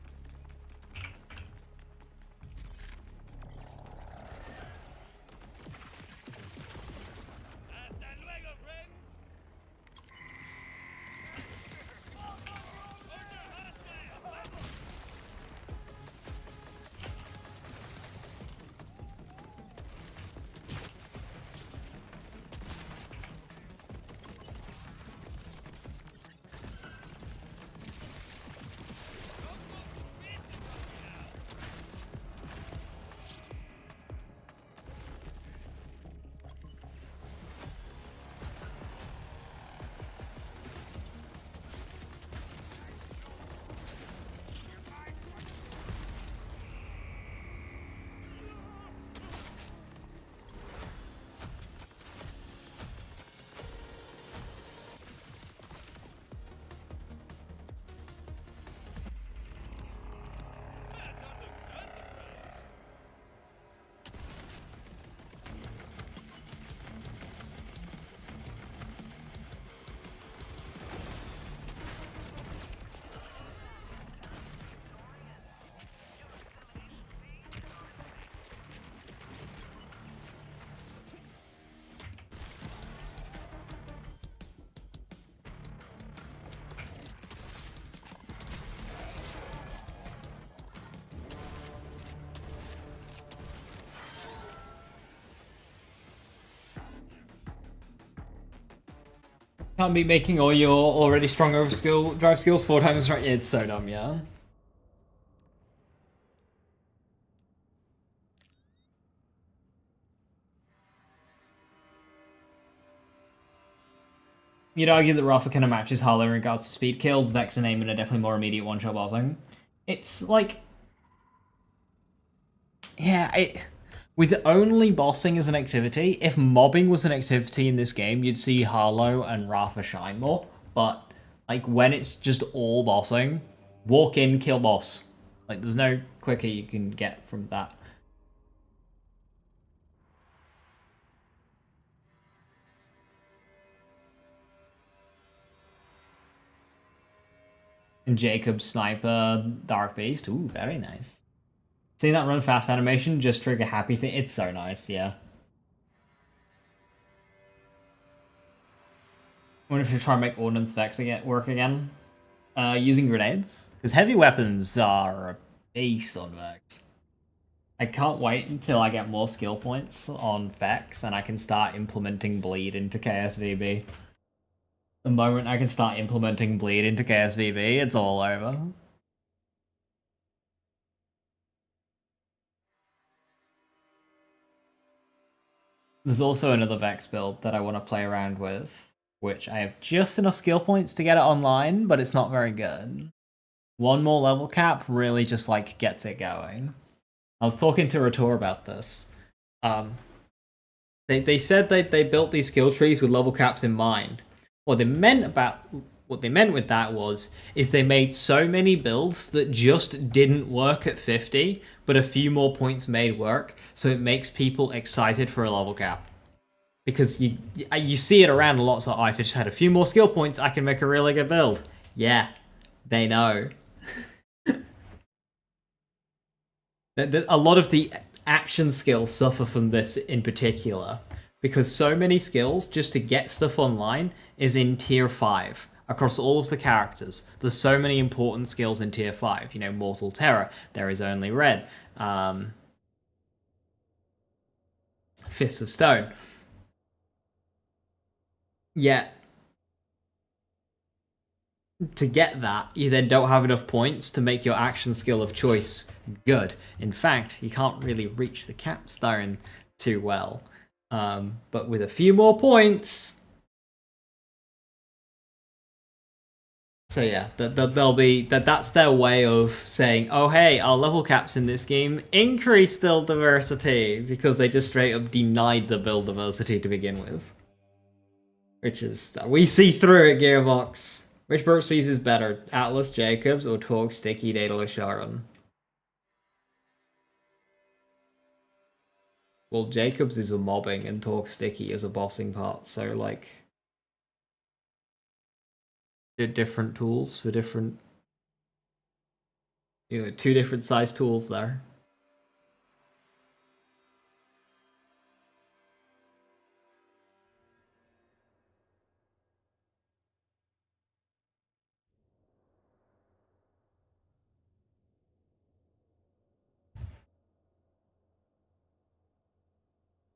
Hasta luego, friend! Under hostile! Can't be making all your already strong drive skills 4 times right. Yeah, it's so dumb, yeah. You'd argue that Rafa kind of matches Harlow in regards to speed kills. Vex and Eamon are definitely more immediate one-shot bossing. It's like... Yeah, with only bossing as an activity, if mobbing was an activity in this game, you'd see Harlow and Rafa shine more. But, like, when it's just all bossing, walk in, kill boss. Like, there's no quicker you can get from that. And Jacob's Sniper Dark Beast. Ooh, very nice. Seeing that run fast animation just trigger happy thing. It's so nice, yeah. I wonder if you try and make Ordnance Vex work again. Using grenades. Because heavy weapons are a beast on Vex. I can't wait until I get more skill points on Vex and I can start implementing bleed into KSVB. The moment I can start implementing bleed into KSVB, it's all over. There's also another Vex build that I want to play around with, which I have just enough skill points to get it online, but it's not very good. One more level cap really just like gets it going. I was talking to Rator about this. They said they built these skill trees with level caps in mind. What they meant with that is they made so many builds that just didn't work at 50, but a few more points made work, so it makes people excited for a level cap. Because you see it around a lot, so if I just had a few more skill points, I can make a really good build. Yeah, they know. A lot of the action skills suffer from this in particular, because so many skills just to get stuff online is in tier 5 across all of the characters. There's so many important skills in tier 5. You know, Mortal Terror, There Is Only Red, Fists of Stone. Yet, to get that, you then don't have enough points to make your action skill of choice good. In fact, you can't really reach the capstone too well. But with a few more points... So yeah, that's their way of saying, oh hey, our level caps in this game increase build diversity, because they just straight up denied the build diversity to begin with. Which is, we see through it, Gearbox. Which Burp Species is better, Atlas Jacobs or Torgue Sticky Daedalus Sharon? Well, Jacobs is a mobbing and Talk Sticky is a bossing part, so like they're different tools for different, you know, 2 different size tools there.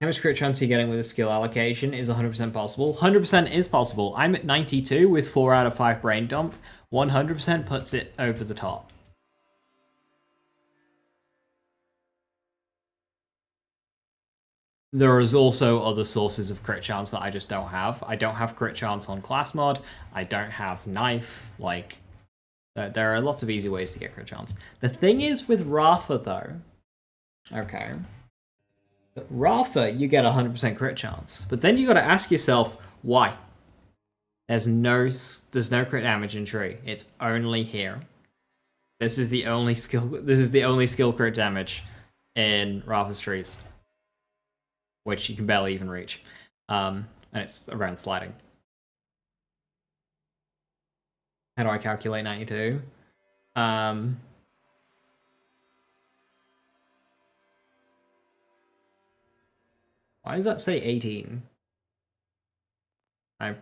How much crit chance are you getting with a skill allocation is 100% possible. 100% is possible. I'm at 92 with 4 out of 5 brain dump. 100% puts it over the top. There is also other sources of crit chance that I just don't have. I don't have crit chance on class mod. I don't have knife. Like, there are lots of easy ways to get crit chance. The thing is with Rafa though, okay, Rafa, you get 100% crit chance, but then you got to ask yourself why. There's no crit damage in tree. It's only here. This is the only skill. This is the only skill crit damage in Rafa's trees, which you can barely even reach, and it's around sliding. How do I calculate 92? Why does that say 18? Why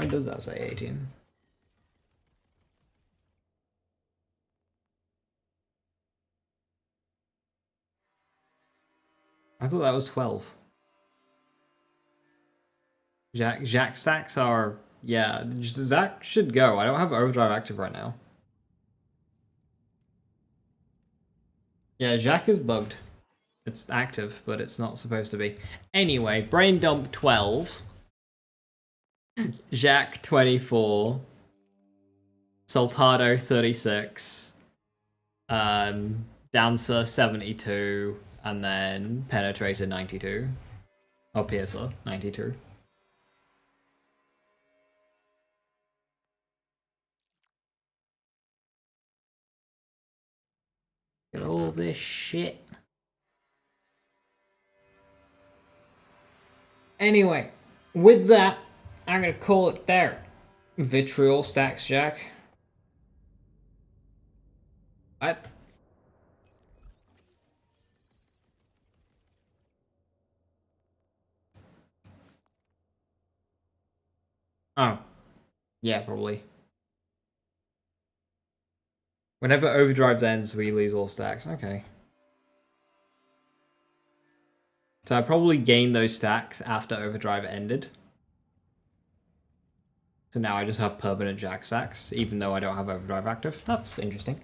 does that say 18? I thought that was 12. Jack stacks are, yeah, Zach should go. I don't have overdrive active right now. Yeah, Jack is bugged. It's active, but it's not supposed to be. Anyway, brain dump 12. Jack 24. Soltado 36. Dancer 72. And then Penetrator 92. Or Piercer 92. Get all this shit. Anyway, with that, I'm gonna call it there. Vitriol stacks, Jack. What? Oh. Yeah, probably. Whenever overdrive ends, we lose all stacks. Okay. So I probably gained those stacks after overdrive ended. So now I just have permanent Jack stacks, even though I don't have overdrive active. That's interesting.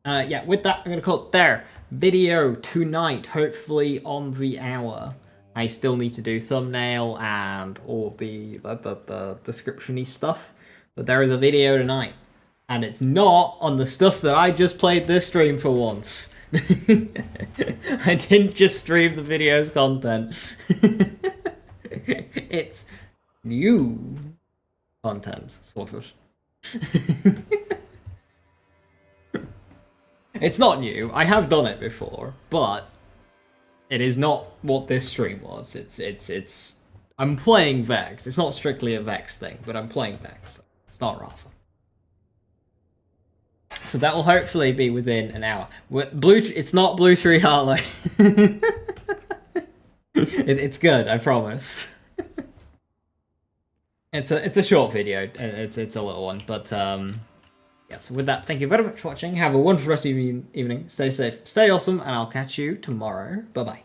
Yeah, with that, I'm going to call it there. Video tonight, hopefully on the hour. I still need to do thumbnail and all the description-y stuff. But there is a video tonight. And it's not on the stuff that I just played this stream for once. I didn't just stream the video's content. It's new content, sort of. It's not new. I have done it before, but it is not what this stream was. It's I'm playing Vex. It's not strictly a Vex thing, but I'm playing Vex. It's not Rafa. So that will hopefully be within an hour. It's not Blue Tree Harlow. It's good, I promise. It's a short video. It's a little one, but yes. With that, thank you very much for watching. Have a wonderful rest of your evening. Stay safe, stay awesome, and I'll catch you tomorrow. Bye bye.